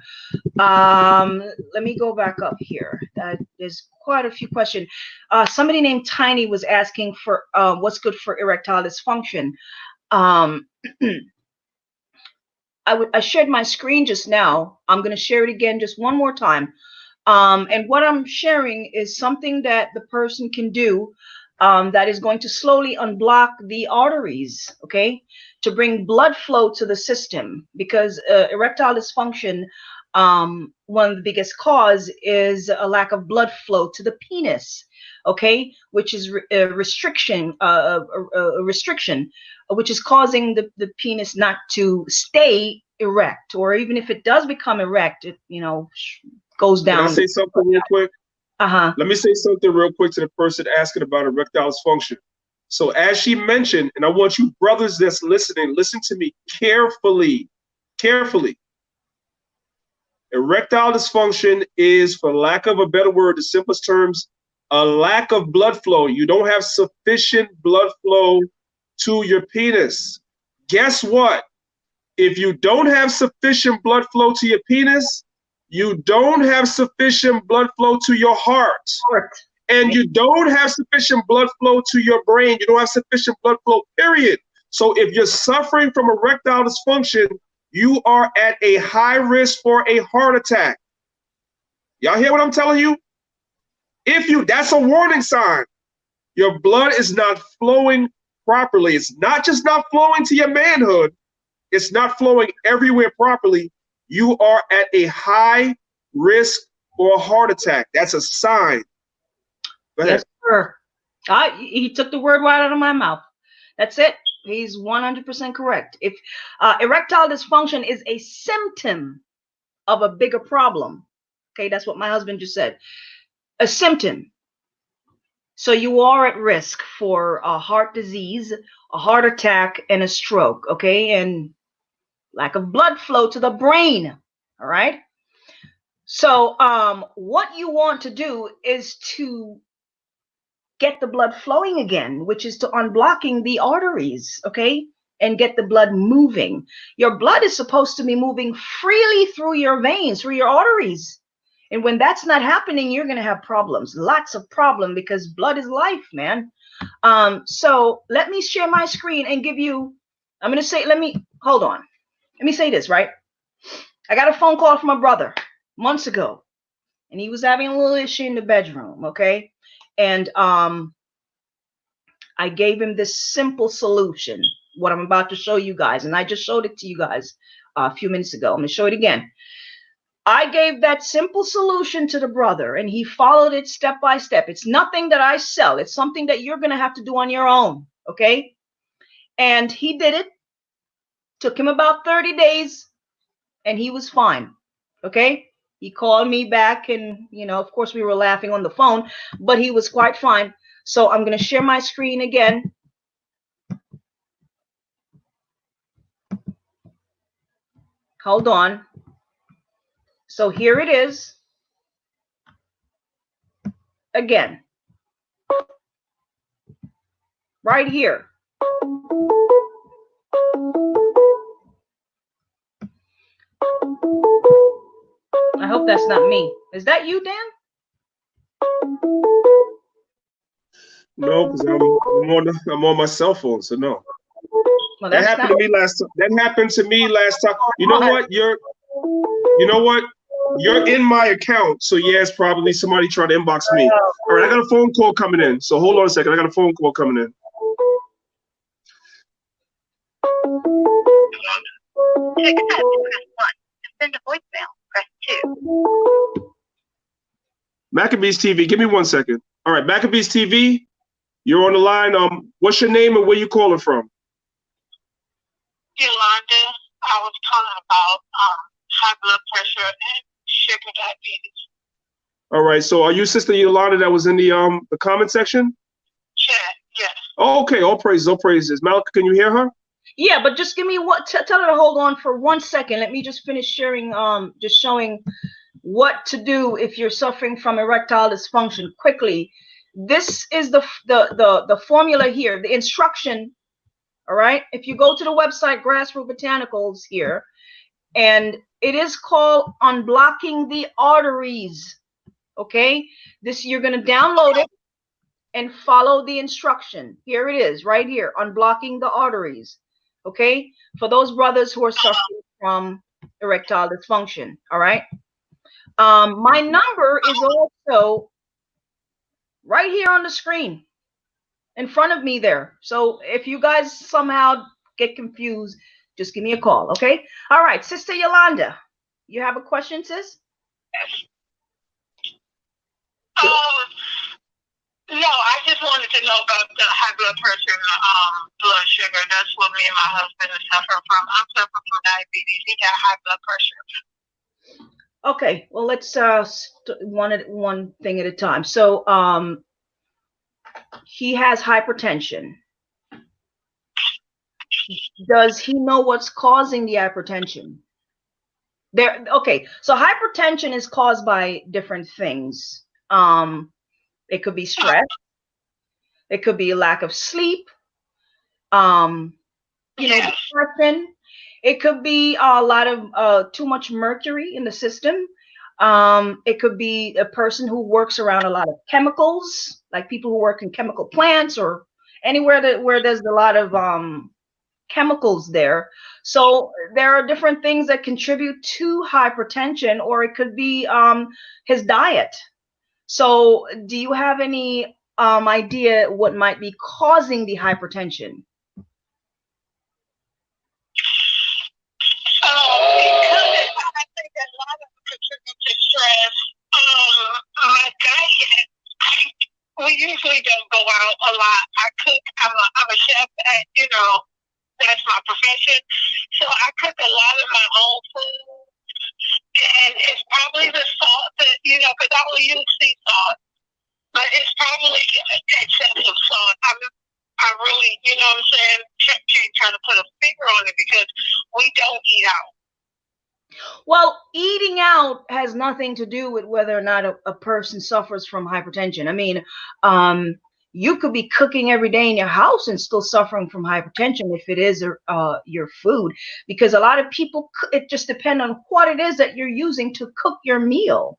Let me go back up here. There's quite a few questions. Somebody named Tiny was asking for what's good for erectile dysfunction. I shared my screen just now. I'm going to share it again just one more time. And what I'm sharing is something that the person can do that is going to slowly unblock the arteries, okay, to bring blood flow to the system, because erectile dysfunction, one of the biggest cause is a lack of blood flow to the penis, okay, which is a restriction, which is causing the penis not to stay erect, or even if it does become erect, it, you know, goes down. Can I say something real quick? Let me say something real quick to the person asking about erectile dysfunction. So as she mentioned, and I want you brothers that's listening, listen to me carefully. Erectile dysfunction is, for lack of a better word, the simplest terms, a lack of blood flow. You don't have sufficient blood flow to your penis. Guess what? If you don't have sufficient blood flow to your penis, you don't have sufficient blood flow to your heart. And you don't have sufficient blood flow to your brain. You don't have sufficient blood flow, period. So if you're suffering from erectile dysfunction, you are at a high risk for a heart attack. Y'all hear what I'm telling you? That's a warning sign. Your blood is not flowing properly. It's not just not flowing to your manhood. It's not flowing everywhere properly. You are at a high risk for a heart attack. That's a sign. Go ahead. Yes, sir. He took the word right out of my mouth. That's it. He's 100% correct. If erectile dysfunction is a symptom of a bigger problem, okay, that's what my husband just said. A symptom. So you are at risk for a heart disease, a heart attack, and a stroke, okay, and lack of blood flow to the brain. All right. So what you want to do is to get the blood flowing again, which is to unblocking the arteries, okay, and get the blood moving. Your blood is supposed to be moving freely through your veins, through your arteries. And when that's not happening, you're going to have problems, lots of problems, because blood is life, man. So let me share my screen and give you, I'm going to say, hold on. Let me say this, right? I got a phone call from my brother months ago, and he was having a little issue in the bedroom, okay? And I gave him this simple solution, what I'm about to show you guys, and I just showed it to you guys a few minutes ago. I'm going to show it again. I gave that simple solution to the brother, and he followed it step by step. It's nothing that I sell. It's something that you're going to have to do on your own, okay? And he did it. Took him about 30 days, and he was fine, okay? He called me back, and, you know, of course, we were laughing on the phone, but he was quite fine. So I'm going to share my screen again. Hold on. So here it is. Again. Right here. I hope that's not me. Is that you, Dan? No, because I'm on my cell phone, so no. Well, that happened to me last time. That happened to me last time. You know what? You're in my account, so yeah, it's probably somebody trying to inbox me. All right, I got a phone call coming in, so hold on a second. I got a phone call coming in. To accept, press 1. To send a voicemail, press 2. Maccabees TV, give me 1 second. All right, Maccabees TV, you're on the line. What's your name and where you calling from? Yolanda, I was calling about high blood pressure and sugar diabetes. All right, so are you Sister Yolanda that was in the comment section? Chat, yes. Oh, okay, all praises, all praises. Malika, can you hear her? Yeah, but just give me tell her to hold on for 1 second. Let me just finish sharing, just showing what to do if you're suffering from erectile dysfunction quickly. This is the formula here, the instruction. All right. If you go to the website Grassroot Botanicals here, and it is called Unblocking the Arteries. Okay. This, you're going to download it and follow the instruction. Here it is, right here, Unblocking the Arteries. Okay. For those brothers who are suffering from erectile dysfunction. All right. My number is also right here on the screen in front of me there. So if you guys somehow get confused, just give me a call, okay? All right, Sister Yolanda, you have a question, sis? No, I just wanted to know about the high blood pressure and blood sugar. That's what me and my husband are suffering from. I'm suffering from diabetes. He got high blood pressure. Okay, well, let's one thing at a time. So he has hypertension. Does he know what's causing the hypertension? Okay, so hypertension is caused by different things. It could be stress. It could be a lack of sleep. Depression. It could be a lot of too much mercury in the system. It could be a person who works around a lot of chemicals, like people who work in chemical plants or anywhere where there's a lot of chemicals there. So there are different things that contribute to hypertension, or it could be his diet. So do you have any idea what might be causing the hypertension? Because I think a lot of it contributes to stress. My diet, we usually don't go out a lot. I cook. I'm a chef, and that's my profession. So I cook a lot of my own food, and it's probably the salt that because I will use sea salt, but it's probably excessive salt. I really, what I'm saying, can't try to put a finger on it because we don't eat out. Well, eating out has nothing to do with whether or not a person suffers from hypertension. I mean, you could be cooking every day in your house and still suffering from hypertension if it is your food, because a lot of people, it just depends on what it is that you're using to cook your meal.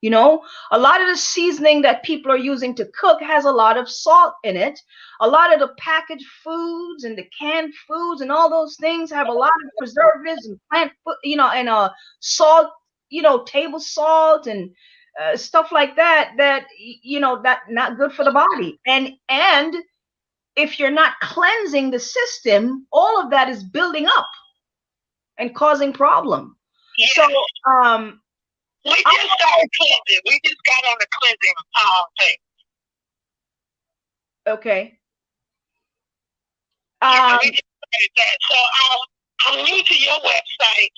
A lot of the seasoning that people are using to cook has a lot of salt in it. A lot of the packaged foods and the canned foods and all those things have a lot of preservatives and plant, and salt, table salt and stuff like that, that not good for the body. And if you're not cleansing the system, all of that is building up and causing problem. Yeah. So, we just started cleansing. We just got on the cleansing thing. Okay. We just started that. So I'm new to your website,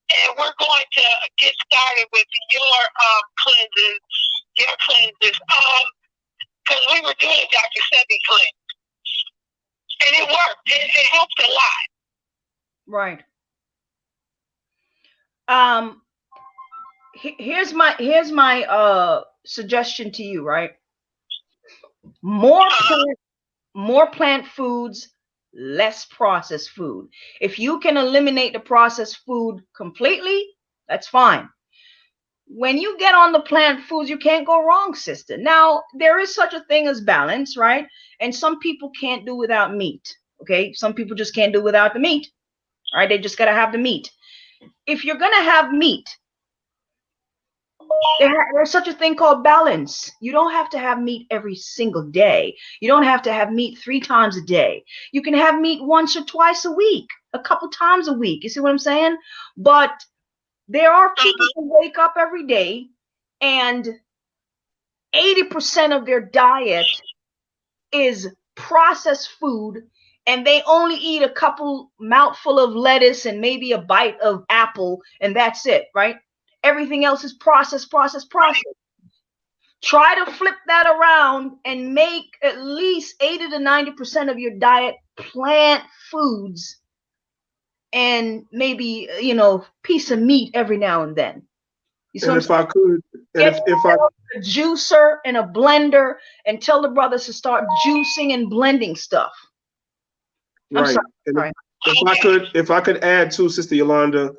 and we're going to get started with your cleanses. Because we were doing Dr. Sebi cleanse, and it worked. It helped a lot. Right. Here's my suggestion to you, right? More plant foods, less processed food. If you can eliminate the processed food completely, that's fine. When you get on the plant foods, you can't go wrong, sister. Now, there is such a thing as balance, right? And some people can't do without meat. Okay, some people just can't do without the meat. All right, they just gotta have the meat. If you're gonna have meat, there's such a thing called balance. You don't have to have meat every single day. You don't have to have meat 3 times a day. You can have meat once or twice a week, a couple times a week. You see what I'm saying? But there are people who wake up every day and 80% of their diet is processed food, and they only eat a couple mouthful of lettuce and maybe a bite of apple, and that's it, right? Everything else is processed. Try to flip that around and make at least 80 to 90% of your diet plant foods, and maybe, piece of meat every now and then. You see And what I'm if I could, and Get if I, a juicer and a blender and tell the brothers to start juicing and blending stuff. I'm right, sorry. and Sorry. if I could add to Sister Yolanda,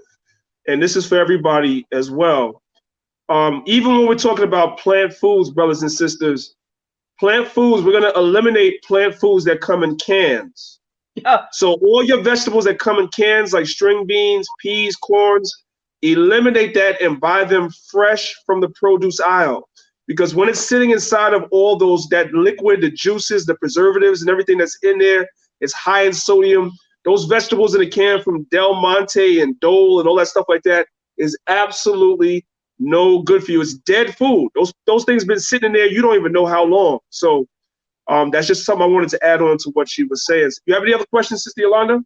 and this is for everybody as well. Even when we're talking about plant foods, brothers and sisters, plant foods, we're gonna eliminate plant foods that come in cans. Yeah. So all your vegetables that come in cans, like string beans, peas, corns, eliminate that and buy them fresh from the produce aisle. Because when it's sitting inside of all those, that liquid, the juices, the preservatives, and everything that's in there, it's high in sodium. Those vegetables in a can from Del Monte and Dole and all that stuff like that is absolutely no good for you. It's dead food. Those things been sitting in there, you don't even know how long. So that's just something I wanted to add on to what she was saying. You have any other questions, Sister Yolanda?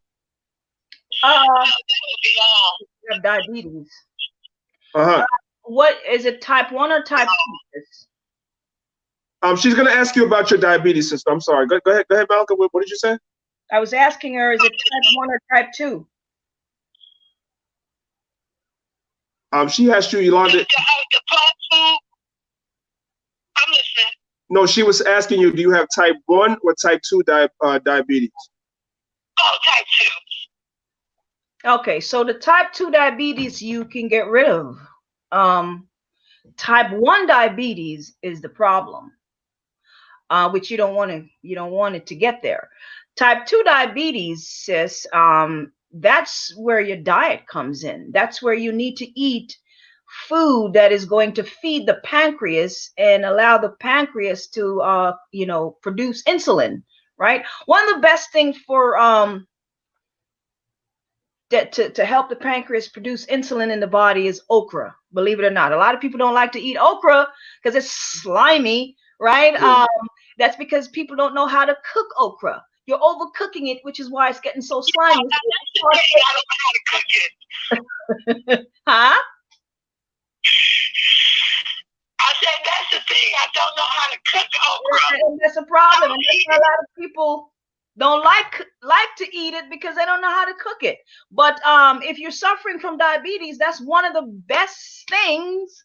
That would be all. You have diabetes. Uh-huh. What is it, type 1 or type 2? She's gonna ask you about your diabetes, sister. I'm sorry. Go ahead, Malcolm. What did you say? I was asking her, is it type 1 or type 2? She asked you, Yolanda. The plant food. I'm listening. No, she was asking you, do you have type 1 or type 2 diabetes? Oh, type 2. Okay, so the type 2 diabetes you can get rid of. Type 1 diabetes is the problem, which you don't want it to get there. Type 2 diabetes, sis, that's where your diet comes in. That's where you need to eat food that is going to feed the pancreas and allow the pancreas to produce insulin, right? One of the best things for to help the pancreas produce insulin in the body is okra. Believe it or not, a lot of people don't like to eat okra because it's slimy, right? Yeah. That's because people don't know how to cook okra. You're overcooking it, which is why it's getting so slimy. I don't know how to cook it. Huh? I said that's the thing. I don't know how to cook okra. And that's a problem. And that's why a lot of people don't like to eat it because they don't know how to cook it. But if you're suffering from diabetes, that's one of the best things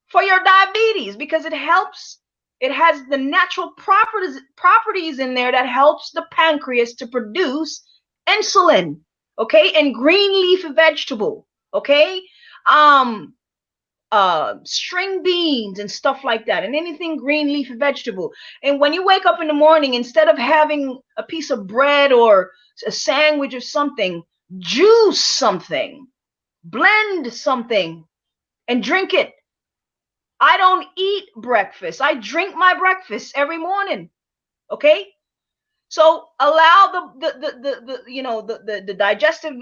for your diabetes because it helps. It has the natural properties in there that helps the pancreas to produce insulin. Okay, and green leaf vegetable. Okay, string beans and stuff like that, and anything green leaf vegetable. And when you wake up in the morning, instead of having a piece of bread or a sandwich or something, juice something, blend something, and drink it. I don't eat breakfast. I drink my breakfast every morning. Okay, so allow the digestive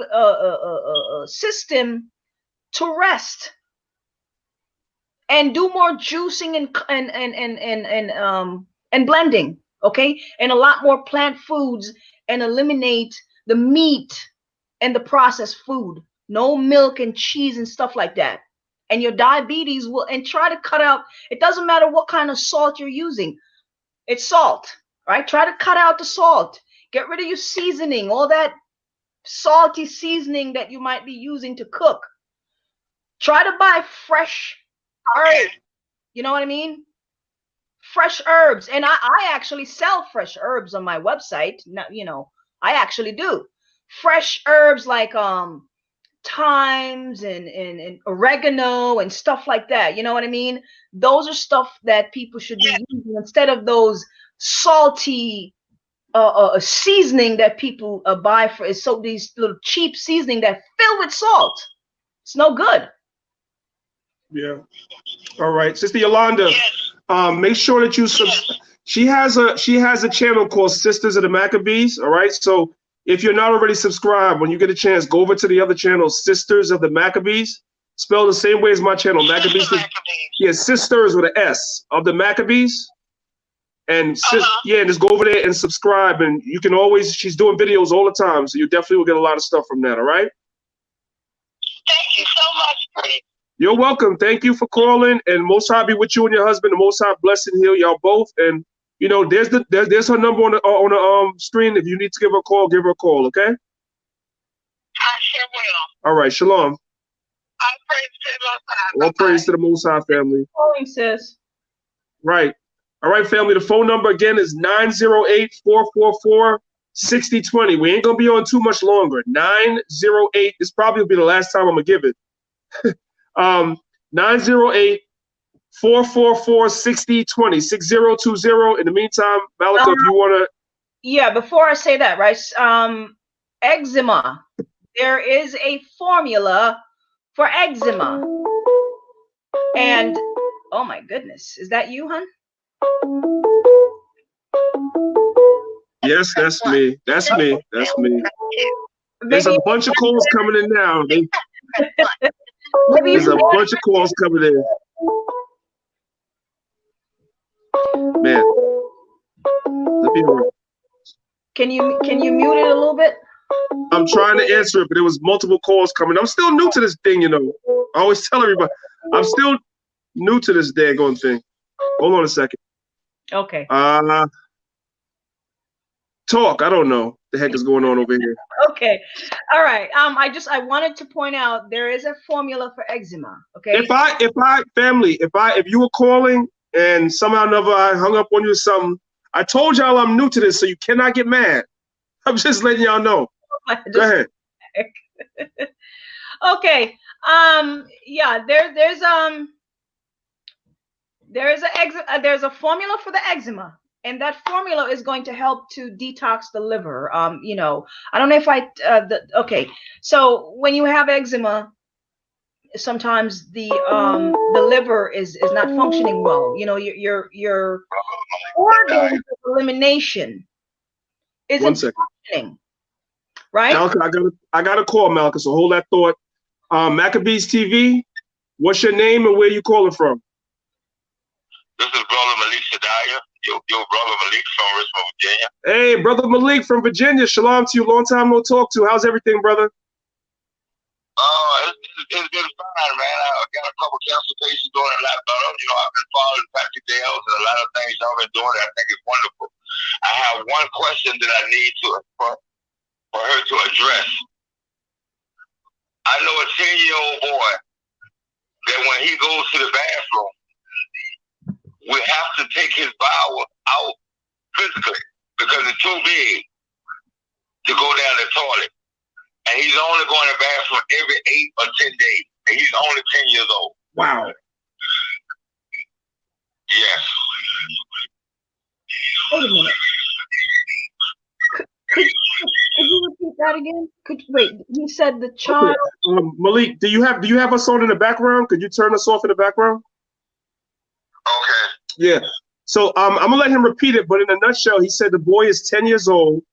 system to rest and do more juicing and blending. Okay, and a lot more plant foods, and eliminate the meat and the processed food. No milk and cheese and stuff like that. And your diabetes will, and try to cut out, it doesn't matter what kind of salt you're using. It's salt, right? Try to cut out the salt. Get rid of your seasoning, all that salty seasoning that you might be using to cook. Try to buy fresh herbs. You know what I mean? Fresh herbs. And I actually sell fresh herbs on my website. Now, I actually do. Fresh herbs like thymes and oregano and stuff like that. You know what I mean? Those are stuff that people should be using instead of those salty seasoning that people buy for. So these little cheap seasoning that fill with salt. It's no good. Yeah. All right, Sister Yolanda. Make sure that you she has a channel called Sisters of the Maccabees. All right, so if you're not already subscribed, when you get a chance, go over to the other channel, Sisters of the Maccabees, spelled the same way as my channel, Maccabees. Yeah, Sisters with an S of the Maccabees. And just go over there and subscribe. And you can always, she's doing videos all the time, so you definitely will get a lot of stuff from that. All right. Thank you so much, Chris. You're welcome. Thank you for calling, and Most High be with you and your husband. The Most High bless and heal y'all both. And there's her number on the screen. If you need to give her a call, okay? I sure will. All right. Shalom. All praise to the Most High. All praise to the Most High, family. Calling, sis. Right. All right, family. The phone number again is 908-444-6020. We ain't gonna be on too much longer. 908. This probably will be the last time I'm gonna give it. 908-444-6020. 6020. In the meantime, Malika, if you wanna. Yeah. Before I say that, right? Eczema. There is a formula for eczema. And oh my goodness, is that you, hon? Yes, that's me. That's me. That's me. There's a bunch of calls coming in now. There's a bunch of calls coming in. Man. Let me hear. Can you mute it a little bit? I'm trying to answer it, but there was multiple calls coming. I'm still new to this thing, you know. I always tell everybody, I'm still new to this daggone thing. Hold on a second. Okay. Talk. I don't know the heck is going on over here. Okay. All right. I wanted to point out there is a formula for eczema. Okay. If you were calling and somehow or another I hung up on you or something, I told y'all I'm new to this, so you cannot get mad. I'm just letting y'all know. Go ahead. Okay. Yeah. There's a formula for the eczema, and that formula is going to help to detox the liver. You know, I don't know if okay. So when you have eczema, sometimes the liver is not functioning well. You know, your organ elimination isn't functioning. Right? Malika, I got a call, Malika, so hold that thought. Maccabees TV, what's your name and where you calling from? This is Brother Malik Shadaya, your brother Malik from Richmond, Virginia. Hey, Brother Malik from Virginia. Shalom to you. Long time no talk to. How's everything, brother? It's been fine, man. I got a couple consultations doing a lot better. You know, I've been following Patrick Dales and a lot of things y'all been doing. I think it's wonderful. I have one question that I need for her to address. I know a 10-year-old boy that when he goes to the bathroom, we have to take his bowel out physically because it's too big to go down the toilet. And he's only going to the bathroom every 8 or 10 days. And he's only 10 years old. Wow. Yes. Wait a minute. Could you repeat that again? Wait, you said the child. Malik, do you have us on in the background? Could you turn us off in the background? Okay. Yeah. So I'm gonna let him repeat it, but in a nutshell, he said the boy is 10 years old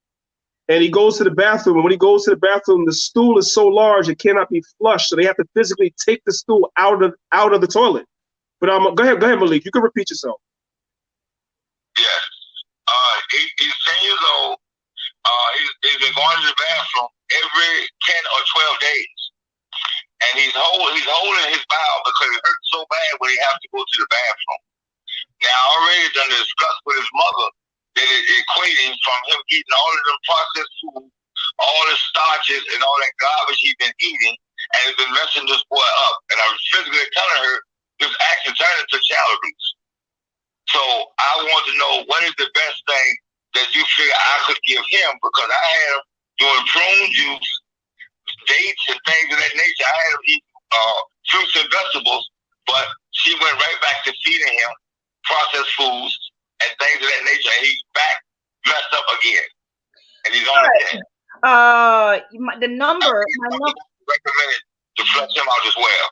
and he goes to the bathroom. And when he goes to the bathroom, the stool is so large it cannot be flushed, so they have to physically take the stool out of the toilet. But go ahead, Malik. You can repeat yourself. Yes. He's 10 years old. He's been going to the bathroom every 10 or 12 days. And he's holding his bowel because it hurts so bad when he has to go to the bathroom. Now, I already done discussed with his mother that it's equating from him eating all of them processed food, all the starches and all that garbage he's been eating, and it's been messing this boy up. And I was physically telling her this actually turned into child abuse. So I want to know what is the best thing that you figure I could give him, because I had him doing prune juice, dates, and things of that nature. I had him eat fruits and vegetables, but she went right back to feeding him processed foods and things of that nature, and he's back messed up again. And he's on the number. Recommended to flush him out as well.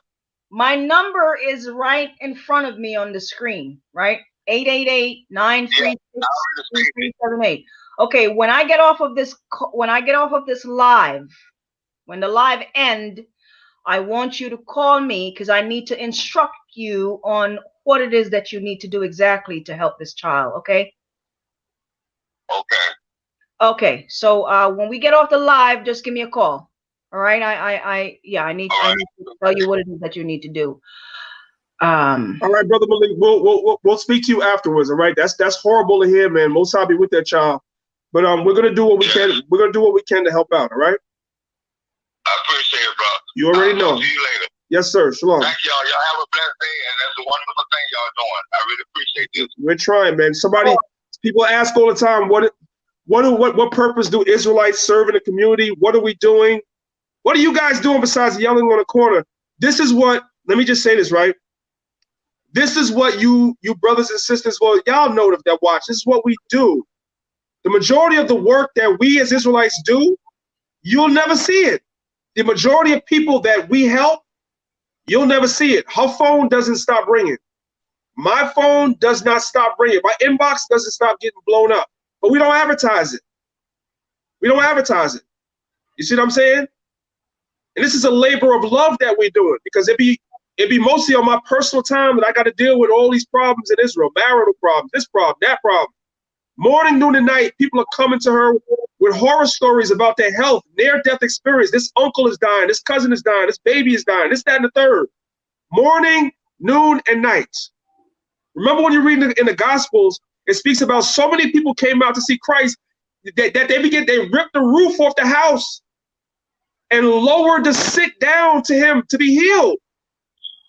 My number is right in front of me on the screen, right? 888-936-3378. Okay, when I get off of this live, when the live end, I want you to call me because I need to instruct you on what it is that you need to do exactly to help this child. Okay. Okay. So when we get off the live, just give me a call. All right. I need to tell you what it is that you need to do. All right, Brother Malik, we'll speak to you afterwards. All right. That's horrible to hear, man. Most I'll be with that child. But we're gonna do what we can. We're gonna do what we can to help out. All right. I appreciate it, bro. You already know. See you later. Yes, sir. Shalom. Thank y'all. Y'all have a blessed day, and that's a wonderful thing y'all doing. I really appreciate this. We're trying, man. People ask all the time, what purpose do Israelites serve in the community? What are we doing? What are you guys doing besides yelling on the corner? This is what, let me just say this, right? This is what you brothers and sisters, well, y'all know that watch. This is what we do. The majority of the work that we as Israelites do, you'll never see it. The majority of people that we help, you'll never see it. Her phone doesn't stop ringing. My phone does not stop ringing. My inbox doesn't stop getting blown up. But we don't advertise it. We don't advertise it. You see what I'm saying? And this is a labor of love that we're doing, because it'd be mostly on my personal time that I got to deal with all these problems in Israel, marital problems, this problem, that problem. Morning, noon, and night, people are coming to her with horror stories about their health, near-death experience. This uncle is dying, this cousin is dying, this baby is dying, this, that, and the third. Morning, noon, and night. Remember when you read in the Gospels, it speaks about so many people came out to see Christ that they ripped the roof off the house and lowered the sick down to him to be healed.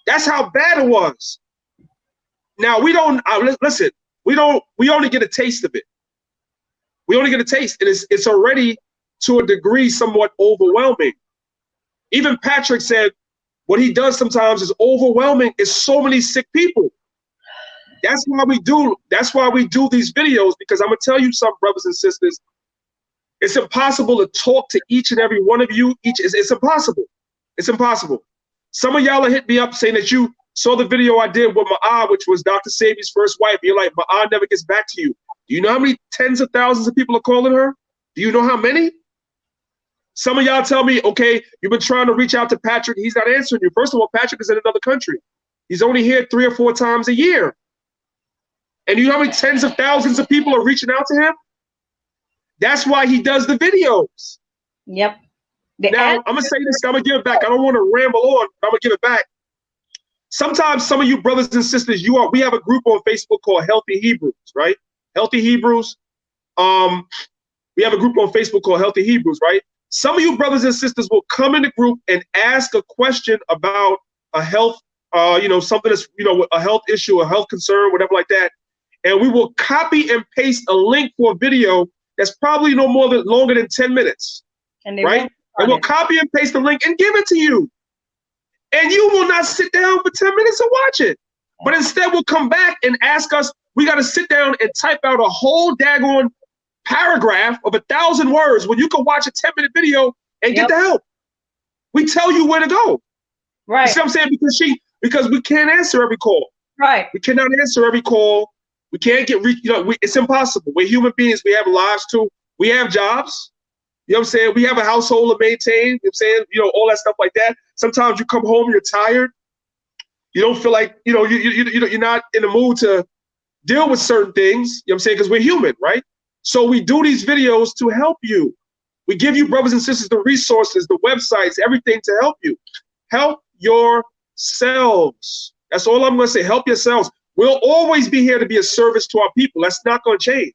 That's how bad it was. Now we don't listen. We only get a taste of it. We only get a taste, and it's already to a degree somewhat overwhelming. Even Patrick said what he does sometimes is overwhelming. It's so many sick people. That's why we do these videos, because I'm gonna tell you something, brothers and sisters. It's impossible to talk to each and every one of you. It's impossible. It's impossible. Some of y'all have hit me up saying that you saw the video I did with Ma'ah, which was Dr. Sabi's first wife. You're like, Ma'ah never gets back to you. Do you know how many tens of thousands of people are calling her? Do you know how many? Some of y'all tell me, okay, you've been trying to reach out to Patrick. He's not answering you. First of all, Patrick is in another country. He's only here 3 or 4 times a year. And you know how many tens of thousands of people are reaching out to him? That's why he does the videos. Yep. Now, I'm going to say this. I'm going to give it back. I don't want to ramble on, but I'm going to give it back. Sometimes some of you brothers and sisters, we have a group on Facebook called Healthy Hebrews, right? Healthy Hebrews. We have a group on Facebook called Healthy Hebrews, right? Some of you brothers and sisters will come in the group and ask a question about a health, something that's, a health issue, a health concern, whatever like that. And we will copy and paste a link for a video that's probably no more than longer than 10 minutes, right? And we'll copy and paste the link and give it to you. And you will not sit down for 10 minutes and watch it. But instead we'll come back and ask us, we got to sit down and type out a whole daggone paragraph of 1,000 words when you can watch a 10-minute video and get the help. We tell you where to go. Right. You see what I'm saying? Because we can't answer every call. Right. We cannot answer every call. We can't get it's impossible. We're human beings. We have lives too. We have jobs. You know what I'm saying? We have a household to maintain. You know what I'm saying? All that stuff like that. Sometimes you come home, you're tired. You don't feel like, you're not in the mood to deal with certain things. You know what I'm saying? Because we're human, right? So we do these videos to help you. We give you, brothers and sisters, the resources, the websites, everything to help you. Help yourselves. That's all I'm going to say. Help yourselves. We'll always be here to be a service to our people. That's not going to change.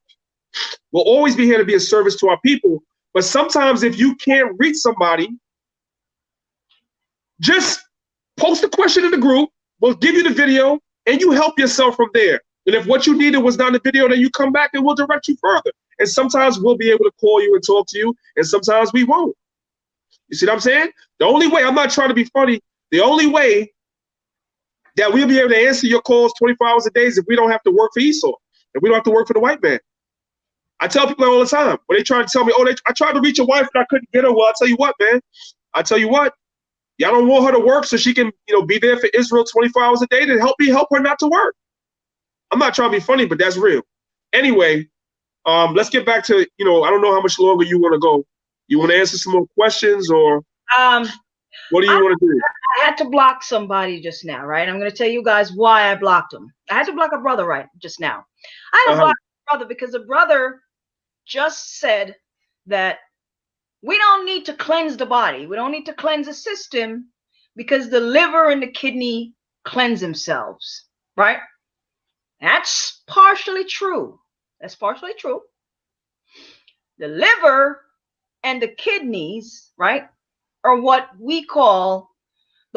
We'll always be here to be a service to our people. But sometimes if you can't reach somebody, just post a question in the group. We'll give you the video and you help yourself from there. And if what you needed was not in the video, then you come back and we'll direct you further. And sometimes we'll be able to call you and talk to you, and sometimes we won't. You see what I'm saying? The only way, I'm not trying to be funny, the only way that we'll be able to answer your calls 24 hours a day is if we don't have to work for Esau, and we don't have to work for the white man. I tell people all the time, when they try to tell me, I tried to reach your wife and I couldn't get her. Well, I'll tell you what, man. I tell you what, y'all don't want her to work so she can, be there for Israel 24 hours a day. Then help her not to work. I'm not trying to be funny, but that's real. Anyway, let's get back to, I don't know how much longer you want to go. You want to answer some more questions, or what do you want to do? I had to block somebody just now, right? I'm going to tell you guys why I blocked him. I had to block a brother just now. I had to block a brother because a brother just said that we don't need to cleanse the body. We don't need to cleanse the system because the liver and the kidney cleanse themselves, right? That's partially true. That's partially true. The liver and the kidneys, right, are what we call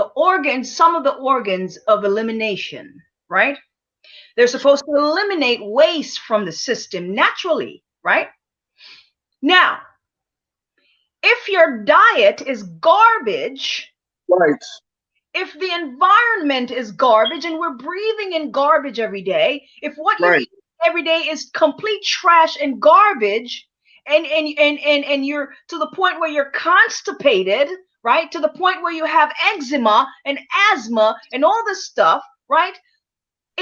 the organs, some of the organs of elimination, right? They're supposed to eliminate waste from the system naturally, right? Now, if your diet is garbage, Right. if the environment is garbage and we're breathing in garbage every day, if what you Right. eat every day is complete trash and garbage, and you're to the point where you're constipated, right? To the point where you have eczema and asthma and all this stuff, right?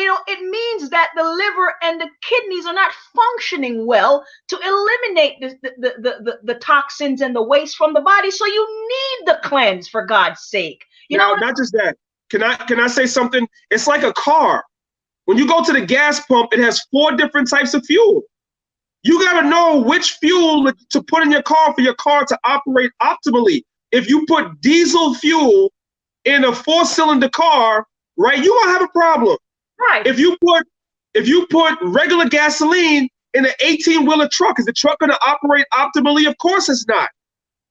It means that the liver and the kidneys are not functioning well to eliminate the toxins and the waste from the body. So you need the cleanse, for God's sake. You Now, know, not just that. Can I say something? It's like a car. When you go to the gas pump, it has 4 different types of fuel. You got to know which fuel to put in your car for your car to operate optimally. If you put diesel fuel in a 4-cylinder car, right, you're gonna have a problem. right? If you put regular gasoline in an 18-wheeler truck, is the truck gonna operate optimally? Of course it's not.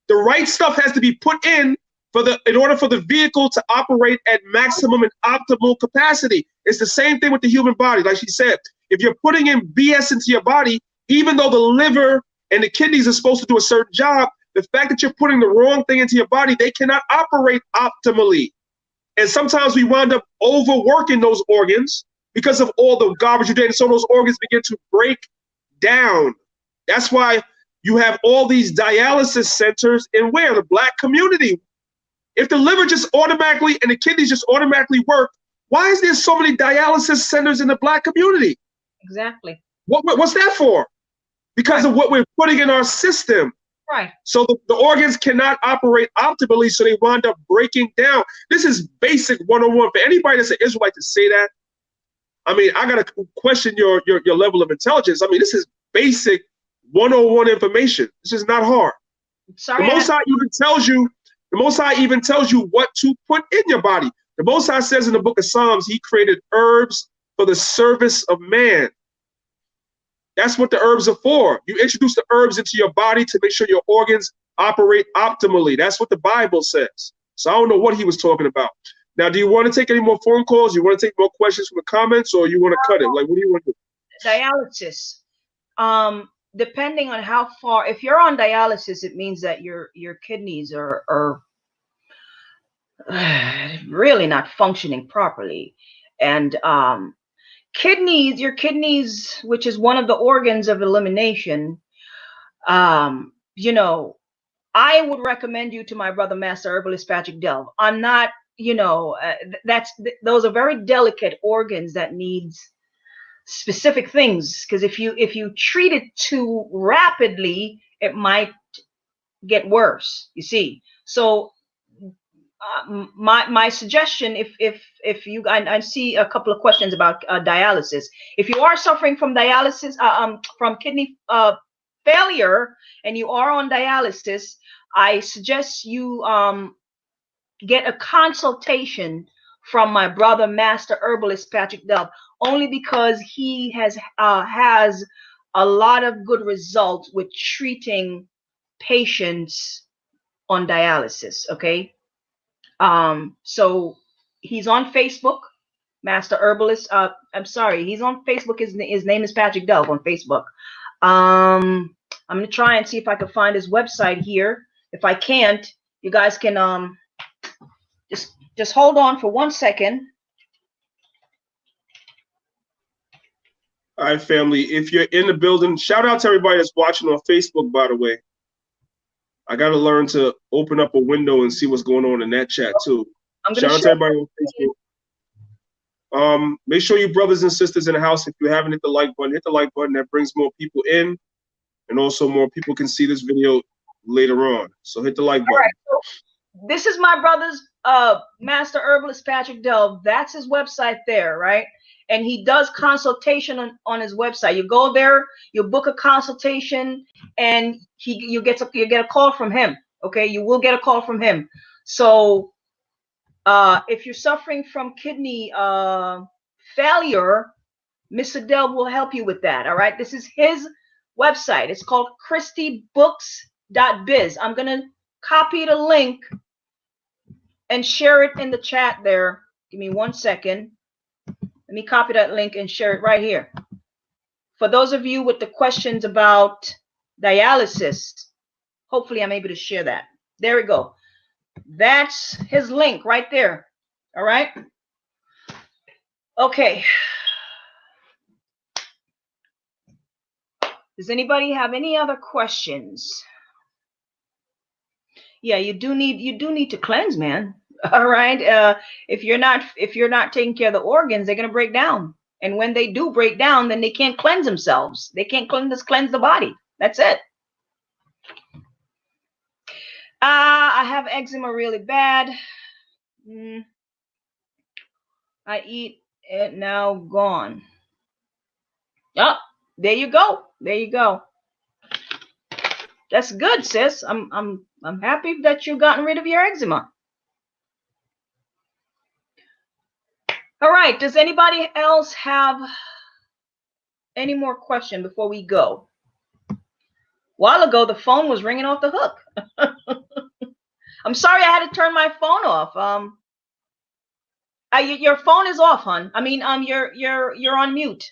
The right stuff has to be put in order for the vehicle to operate at maximum and optimal capacity. It's the same thing with the human body. Like she said, if you're putting in BS into your body, even though the liver and the kidneys are supposed to do a certain job, the fact that you're putting the wrong thing into your body, they cannot operate optimally. And sometimes we wind up overworking those organs because of all the garbage you did. And so those organs begin to break down. That's why you have all these dialysis centers in where? The Black community. If the liver just automatically and the kidneys just automatically work, why is there so many dialysis centers in the Black community? Exactly. What's that for? Because of what we're putting in our system. Right. So the organs cannot operate optimally, so they wind up breaking down. This is basic 101 for anybody that's an Israelite to say that. I mean, I gotta question your level of intelligence. I mean, this is basic 101 information. This is not hard. Sorry. The Most High even tells you what to put in your body. The Most High says in the book of Psalms, He created herbs for the service of man. That's what the herbs are for. You introduce the herbs into your body to make sure your organs operate optimally. That's what the Bible says. So I don't know what he was talking about. Now, do you want to take any more phone calls? You want to take more questions from the comments, or you want to cut it? Like, what do you want to do? Dialysis. Depending on how far, if you're on dialysis, it means that your kidneys are really not functioning properly. And your kidneys, which is one of the organs of elimination, you know, I would recommend you to my brother, Master Herbalist Patrick Delve. I'm not, you know, those are very delicate organs that needs specific things, because if you treat it too rapidly, it might get worse, you see. So my suggestion, if you, I see a couple of questions about dialysis. If you are suffering from dialysis, from kidney failure, and you are on dialysis, I suggest you get a consultation from my brother, Master Herbalist Patrick Delve, only because he has a lot of good results with treating patients on dialysis. Okay. So he's on Facebook, Master Herbalist. I'm sorry, he's on Facebook. His name is Patrick Delve on Facebook. I'm gonna try and see if I can find his website here. If I can't, you guys can just hold on for 1 second. All right, family. If you're in the building, shout out to everybody that's watching on Facebook, by the way. I got to learn to open up a window and see what's going on in that chat, too. Shout out to everybody on Facebook. Make sure you brothers and sisters in the house, if you haven't hit the like button, hit the like button. That brings more people in, and also more people can see this video later on. So hit the like button. All right, so this is my brother's Master Herbalist Patrick Delve. That's his website there, right? And he does consultation on his website. You go there, you book a consultation, and you get a call from him. Okay, you will get a call from him. So if you're suffering from kidney failure, Mr. Delve will help you with that. All right, this is his website. It's called ChristyBooks.biz. I'm gonna copy the link and share it in the chat there. Give me 1 second. Let me copy that link and share it right here. For those of you with the questions about dialysis, hopefully I'm able to share that. There we go. That's his link right there. All right. Okay. Does anybody have any other questions? Yeah, you do need to cleanse, man. All right. If you're not taking care of the organs, they're gonna break down. And when they do break down, then they can't cleanse themselves. They can't cleanse the body. That's it. I have eczema really bad. I eat it now, gone. Oh, there you go. There you go. That's good, sis. I'm happy that you've gotten rid of your eczema. All right. Does anybody else have any more question before we go? A while ago, the phone was ringing off the hook. I'm sorry I had to turn my phone off. Your phone is off, hon. I mean, you're on mute.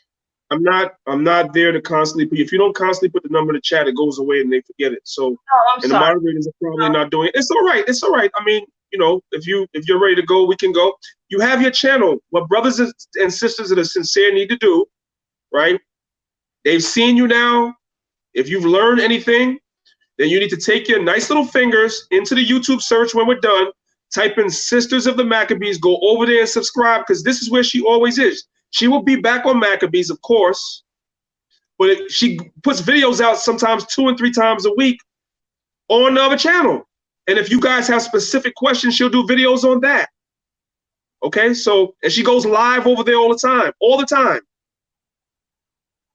I'm not there to constantly put. If you don't constantly put the number in the chat, it goes away and they forget it. So, I'm and sorry. the moderators are probably not doing it. It's all right. It's all right. I mean, you know, if you're ready to go, we can go. You have your channel. What brothers and sisters that are sincere need to do, right? They've seen you now. If you've learned anything, then you need to take your nice little fingers into the YouTube search when we're done. Type in Sisters of the Maccabees. Go over there and subscribe, because this is where she always is. She will be back on Maccabees, of course, but she puts videos out sometimes 2 and 3 times a week on another channel. And if you guys have specific questions, she'll do videos on that. Okay, so, and she goes live over there all the time.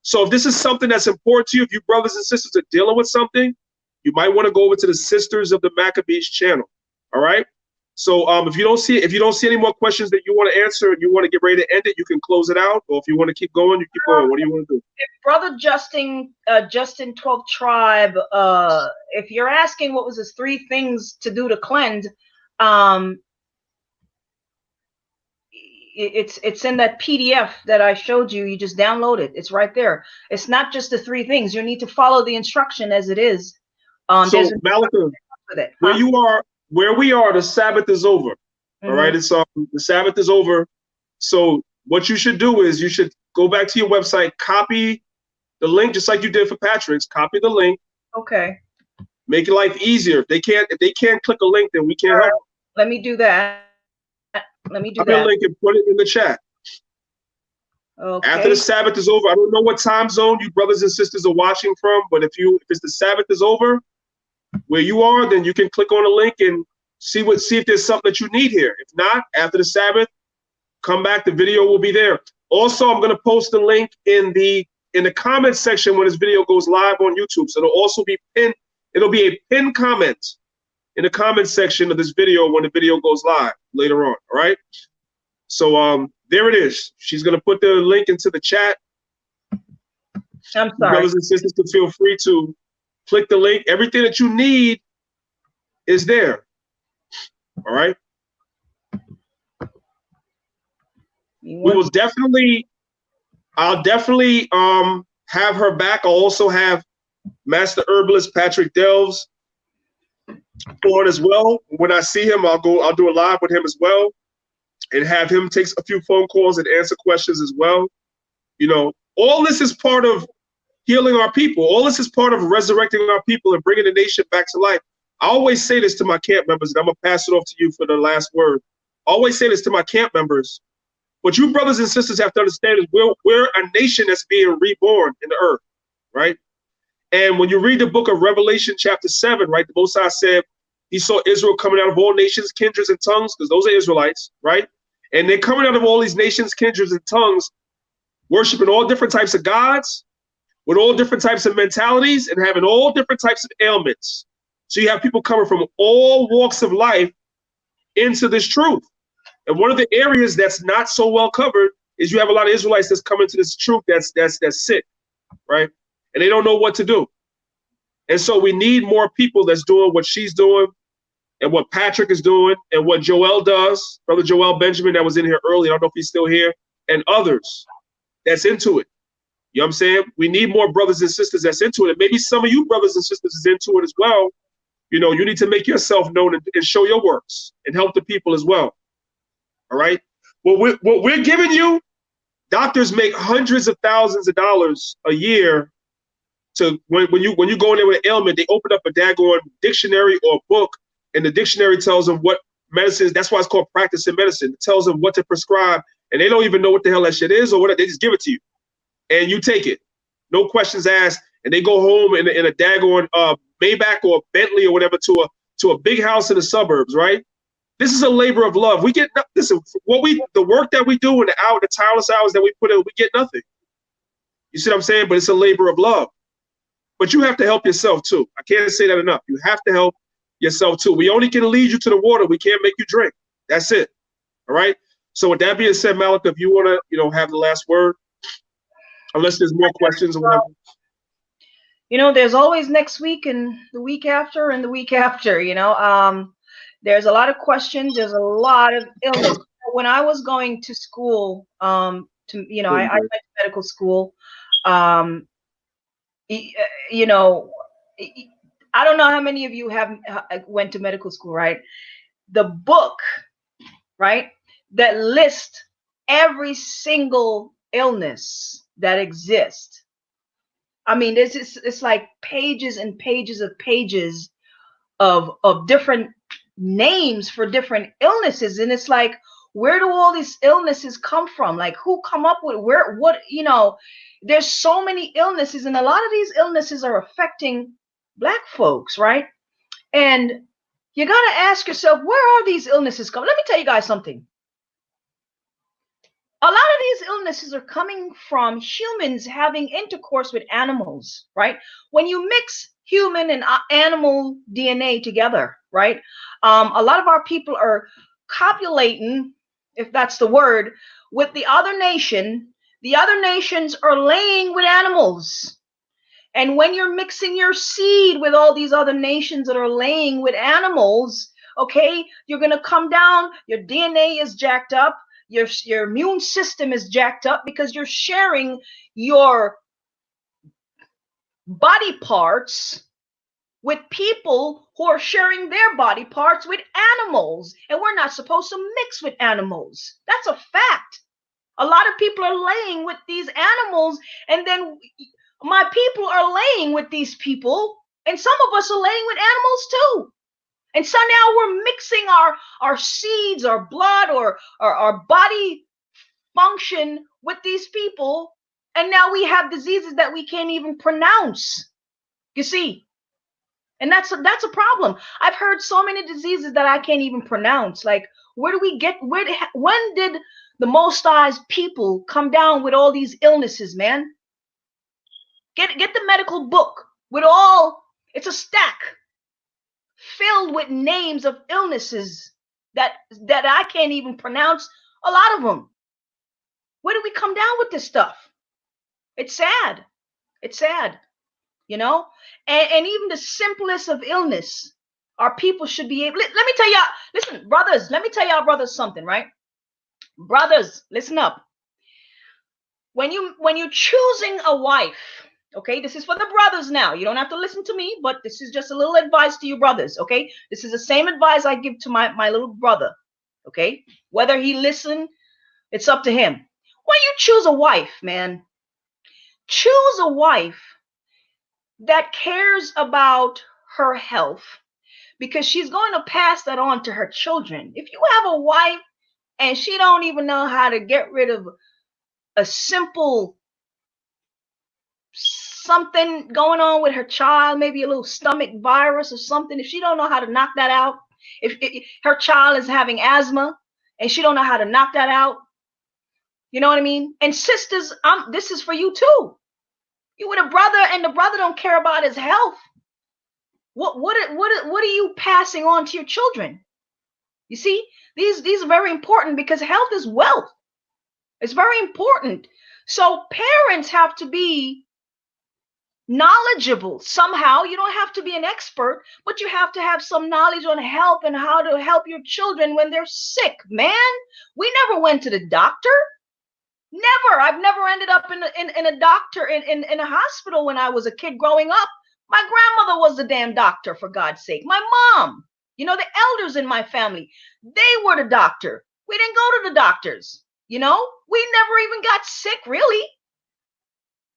So if this is something that's important to you, if you brothers and sisters are dealing with something, you might want to go over to the Sisters of the Maccabees channel. All right. So if you don't see any more questions that you want to answer and you want to get ready to end it, you can close it out. Or if you want to keep going, you keep going. What do you want to do? If Brother Justin 12th Tribe, if you're asking what was his 3 things to do to cleanse, it's in that PDF that I showed you. You just download it. It's right there. It's not just the 3 things. You need to follow the instruction as it is. So Malika, where we are, the Sabbath is over. All right, it's the Sabbath is over. So what you should do is you should go back to your website, copy the link, just like you did for Patrick's. Copy the link. Okay. Make your life easier. If they can't click a link, then we can't help. Let me do that. Copy a link and put it in the chat. Okay. After the Sabbath is over, I don't know what time zone you brothers and sisters are watching from, but if it's the Sabbath is over, where you are, then you can click on a link and see if there's something that you need here. If not, after the Sabbath, come back. The video will be there. Also, I'm going to post the link in the comment section when this video goes live on YouTube. So it'll also be pinned. It'll be a pinned comment in the comment section of this video when the video goes live later on. All right. So there it is. She's going to put the link into the chat. I'm sorry. Brothers and sisters can feel free to click the link. Everything that you need is there. All right. I'll definitely have her back. I'll also have Master Herbalist Patrick Delves on as well. When I see him, I'll do a live with him as well and have him take a few phone calls and answer questions as well. You know, all this is part of healing our people. All this is part of resurrecting our people and bringing the nation back to life. I always say this to my camp members, and I'm going to pass it off to you for the last word. I always say this to my camp members. What you brothers and sisters have to understand is we're a nation that's being reborn in the earth, right? And when you read the book of Revelation chapter 7, right, the Most High said he saw Israel coming out of all nations, kindreds, and tongues, because those are Israelites, right? And they're coming out of all these nations, kindreds, and tongues, worshiping all different types of gods, with all different types of mentalities, and having all different types of ailments. So you have people coming from all walks of life into this truth. And one of the areas that's not so well covered is you have a lot of Israelites that's coming to this truth that's sick, right? And they don't know what to do. And so we need more people that's doing what she's doing and what Patrick is doing and what Joel does, Brother Joel Benjamin that was in here earlier, I don't know if he's still here, and others that's into it. You know what I'm saying? We need more brothers and sisters that's into it. And maybe some of you brothers and sisters is into it as well. You know, you need to make yourself known and show your works and help the people as well. All right? What we're giving you, doctors make hundreds of thousands of dollars a year to when you go in there with an ailment, they open up a daggone dictionary or a book, and the dictionary tells them what medicine is. That's why it's called practicing medicine. It tells them what to prescribe, and they don't even know what the hell that shit is or what. They just give it to you, and you take it, no questions asked, and they go home in a daggone Maybach or Bentley or whatever to a big house in the suburbs, right? This is a labor of love. We get listen, the work that we do and the tireless hours that we put in, we get nothing. You see what I'm saying? But it's a labor of love. But you have to help yourself too. I can't say that enough. You have to help yourself too. We only can lead you to the water. We can't make you drink. That's it. All right. So with that being said, Malik, if you want to, have the last word, unless there's more questions or whatever. There's always next week and the week after and the week after. There's a lot of questions. There's a lot of illness. When I was going to school, I went to medical school. I don't know how many of you have went to medical school, right? The book, right, that lists every single illness that exists. I mean, it's like pages and pages of different names for different illnesses, and it's like, where do all these illnesses come from? Like, who come up with there's so many illnesses, and a lot of these illnesses are affecting Black folks, right? And you got to ask yourself, where are these illnesses coming? Let me tell you guys something. A lot of these illnesses are coming from humans having intercourse with animals, right? When you mix human and animal DNA together, right? A lot of our people are copulating, if that's the word, with the other nation. The other nations are laying with animals. And when you're mixing your seed with all these other nations that are laying with animals, okay, you're going to come down, your DNA is jacked up, your immune system is jacked up because you're sharing your body parts with people who are sharing their body parts with animals. And we're not supposed to mix with animals. That's a fact. A lot of people are laying with these animals, and then my people are laying with these people, and some of us are laying with animals too. And so now we're mixing our seeds, our blood, or our body function with these people, and now we have diseases that we can't even pronounce. You see? And that's a problem. I've heard so many diseases that I can't even pronounce. Like, when did the Most High's people come down with all these illnesses, man? Get the medical book with it's a stack filled with names of illnesses that I can't even pronounce, a lot of them. Where do we come down with this stuff? It's sad. It's sad, and even the simplest of illness, our people should be able. Let me tell y'all, listen, brothers, let me tell y'all brothers something, right? Brothers, listen up. When you're choosing a wife, okay, this is for the brothers now. You don't have to listen to me, but this is just a little advice to you brothers, okay? This is the same advice I give to my little brother, okay? Whether he listen, it's up to him. When you choose a wife, man, choose a wife that cares about her health, because she's going to pass that on to her children. If you have a wife and she don't even know how to get rid of a simple something going on with her child, maybe a little stomach virus or something, if she don't know how to knock that out, if her child is having asthma and she don't know how to knock that out, you know what I mean? And sisters, this is for you too. You with a brother and the brother don't care about his health. What are you passing on to your children? You see, these are very important, because health is wealth. It's very important. So parents have to be knowledgeable somehow. You don't have to be an expert, but you have to have some knowledge on health and how to help your children when they're sick, man. We never went to the doctor. Never. I've never ended up in a doctor in a hospital when I was a kid growing up. My grandmother was the damn doctor, for God's sake. My mom, you know, the elders in my family, they were the doctor. We didn't go to the doctors, you know. We never even got sick, really.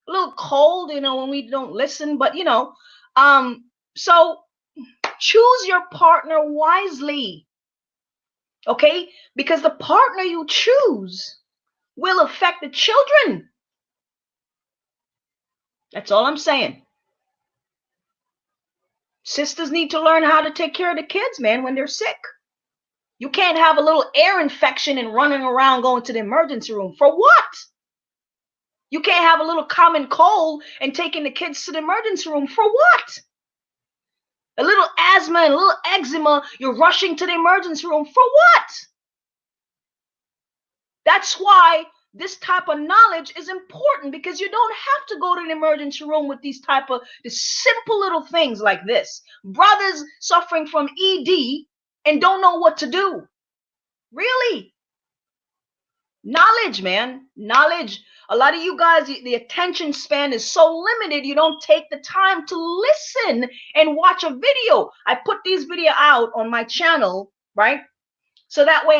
A little cold, you know, when we don't listen, but you know, so choose your partner wisely, okay? Because the partner you choose will affect the children. That's all I'm saying. Sisters need to learn how to take care of the kids, man, when they're sick. You can't have a little ear infection and running around going to the emergency room. For what? You can't have a little common cold and taking the kids to the emergency room. For what? A little asthma and a little eczema, you're rushing to the emergency room. For what? That's why this type of knowledge is important, because you don't have to go to an emergency room with these simple little things like this. Brothers suffering from ED and don't know what to do. Really? Knowledge, man. Knowledge. A lot of you guys, the attention span is so limited, you don't take the time to listen and watch a video. I put these videos out on my channel, right? So that way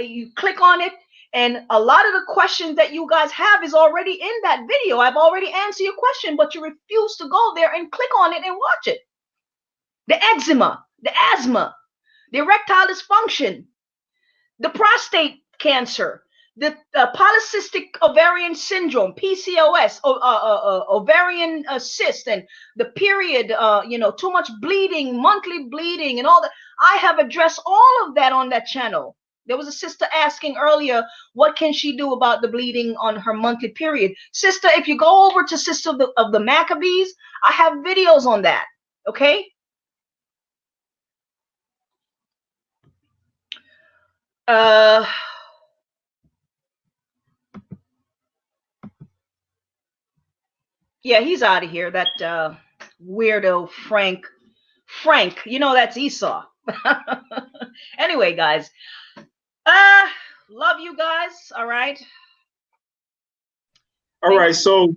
you click on it, and a lot of the questions that you guys have is already in that video. I've already answered your question, but you refuse to go there and click on it and watch it. The eczema, the asthma, the erectile dysfunction, the prostate cancer, the polycystic ovarian syndrome, PCOS, ovarian cyst, and the period, you know, too much bleeding, monthly bleeding, and all that. I have addressed all of that on that channel. There was a sister asking earlier, what can she do about the bleeding on her monthly period? Sister, if you go over to Sister of the Maccabees, I have videos on that, okay? Yeah, he's out of here. That weirdo Frank, you know, that's Esau. Anyway, guys, love you guys. All right. All right. So,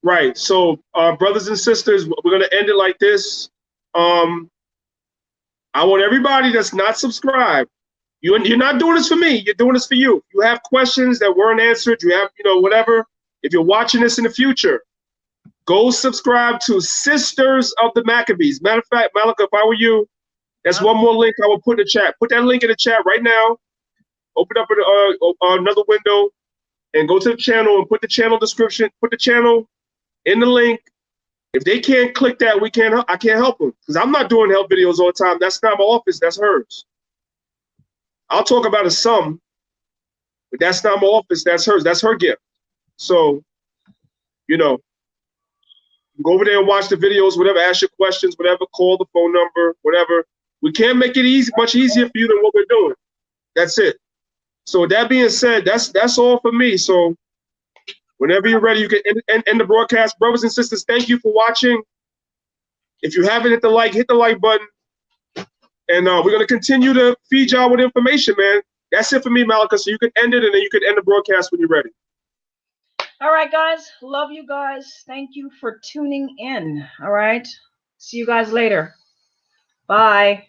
right. So, brothers and sisters, we're going to end it like this. I want everybody that's not subscribed. You're not doing this for me. You're doing this for you. You have questions that weren't answered. You have, you know, whatever. If you're watching this in the future, go subscribe to Sisters of the Maccabees. Matter of fact, Malika, if I were you, that's one more link I will put in the chat. Put that link in the chat right now. Open up another window and go to the channel and put the channel description. Put the channel in the link. If they can't click that, I can't help them, because I'm not doing help videos all the time. That's not my office. That's hers. I'll talk about it some, but that's not my office. That's hers. That's her gift. So, you know, go over there and watch the videos, whatever, ask your questions, whatever, call the phone number, whatever. We can't make it much easier for you than what we're doing. That's it. So with that being said, that's all for me. So whenever you're ready, you can end the broadcast. Brothers and sisters, thank you for watching. If you haven't hit the like button. And we're going to continue to feed y'all with information, man. That's it for me, Malika. So you can end it, and then you can end the broadcast when you're ready. All right, guys. Love you guys. Thank you for tuning in. All right. See you guys later. Bye.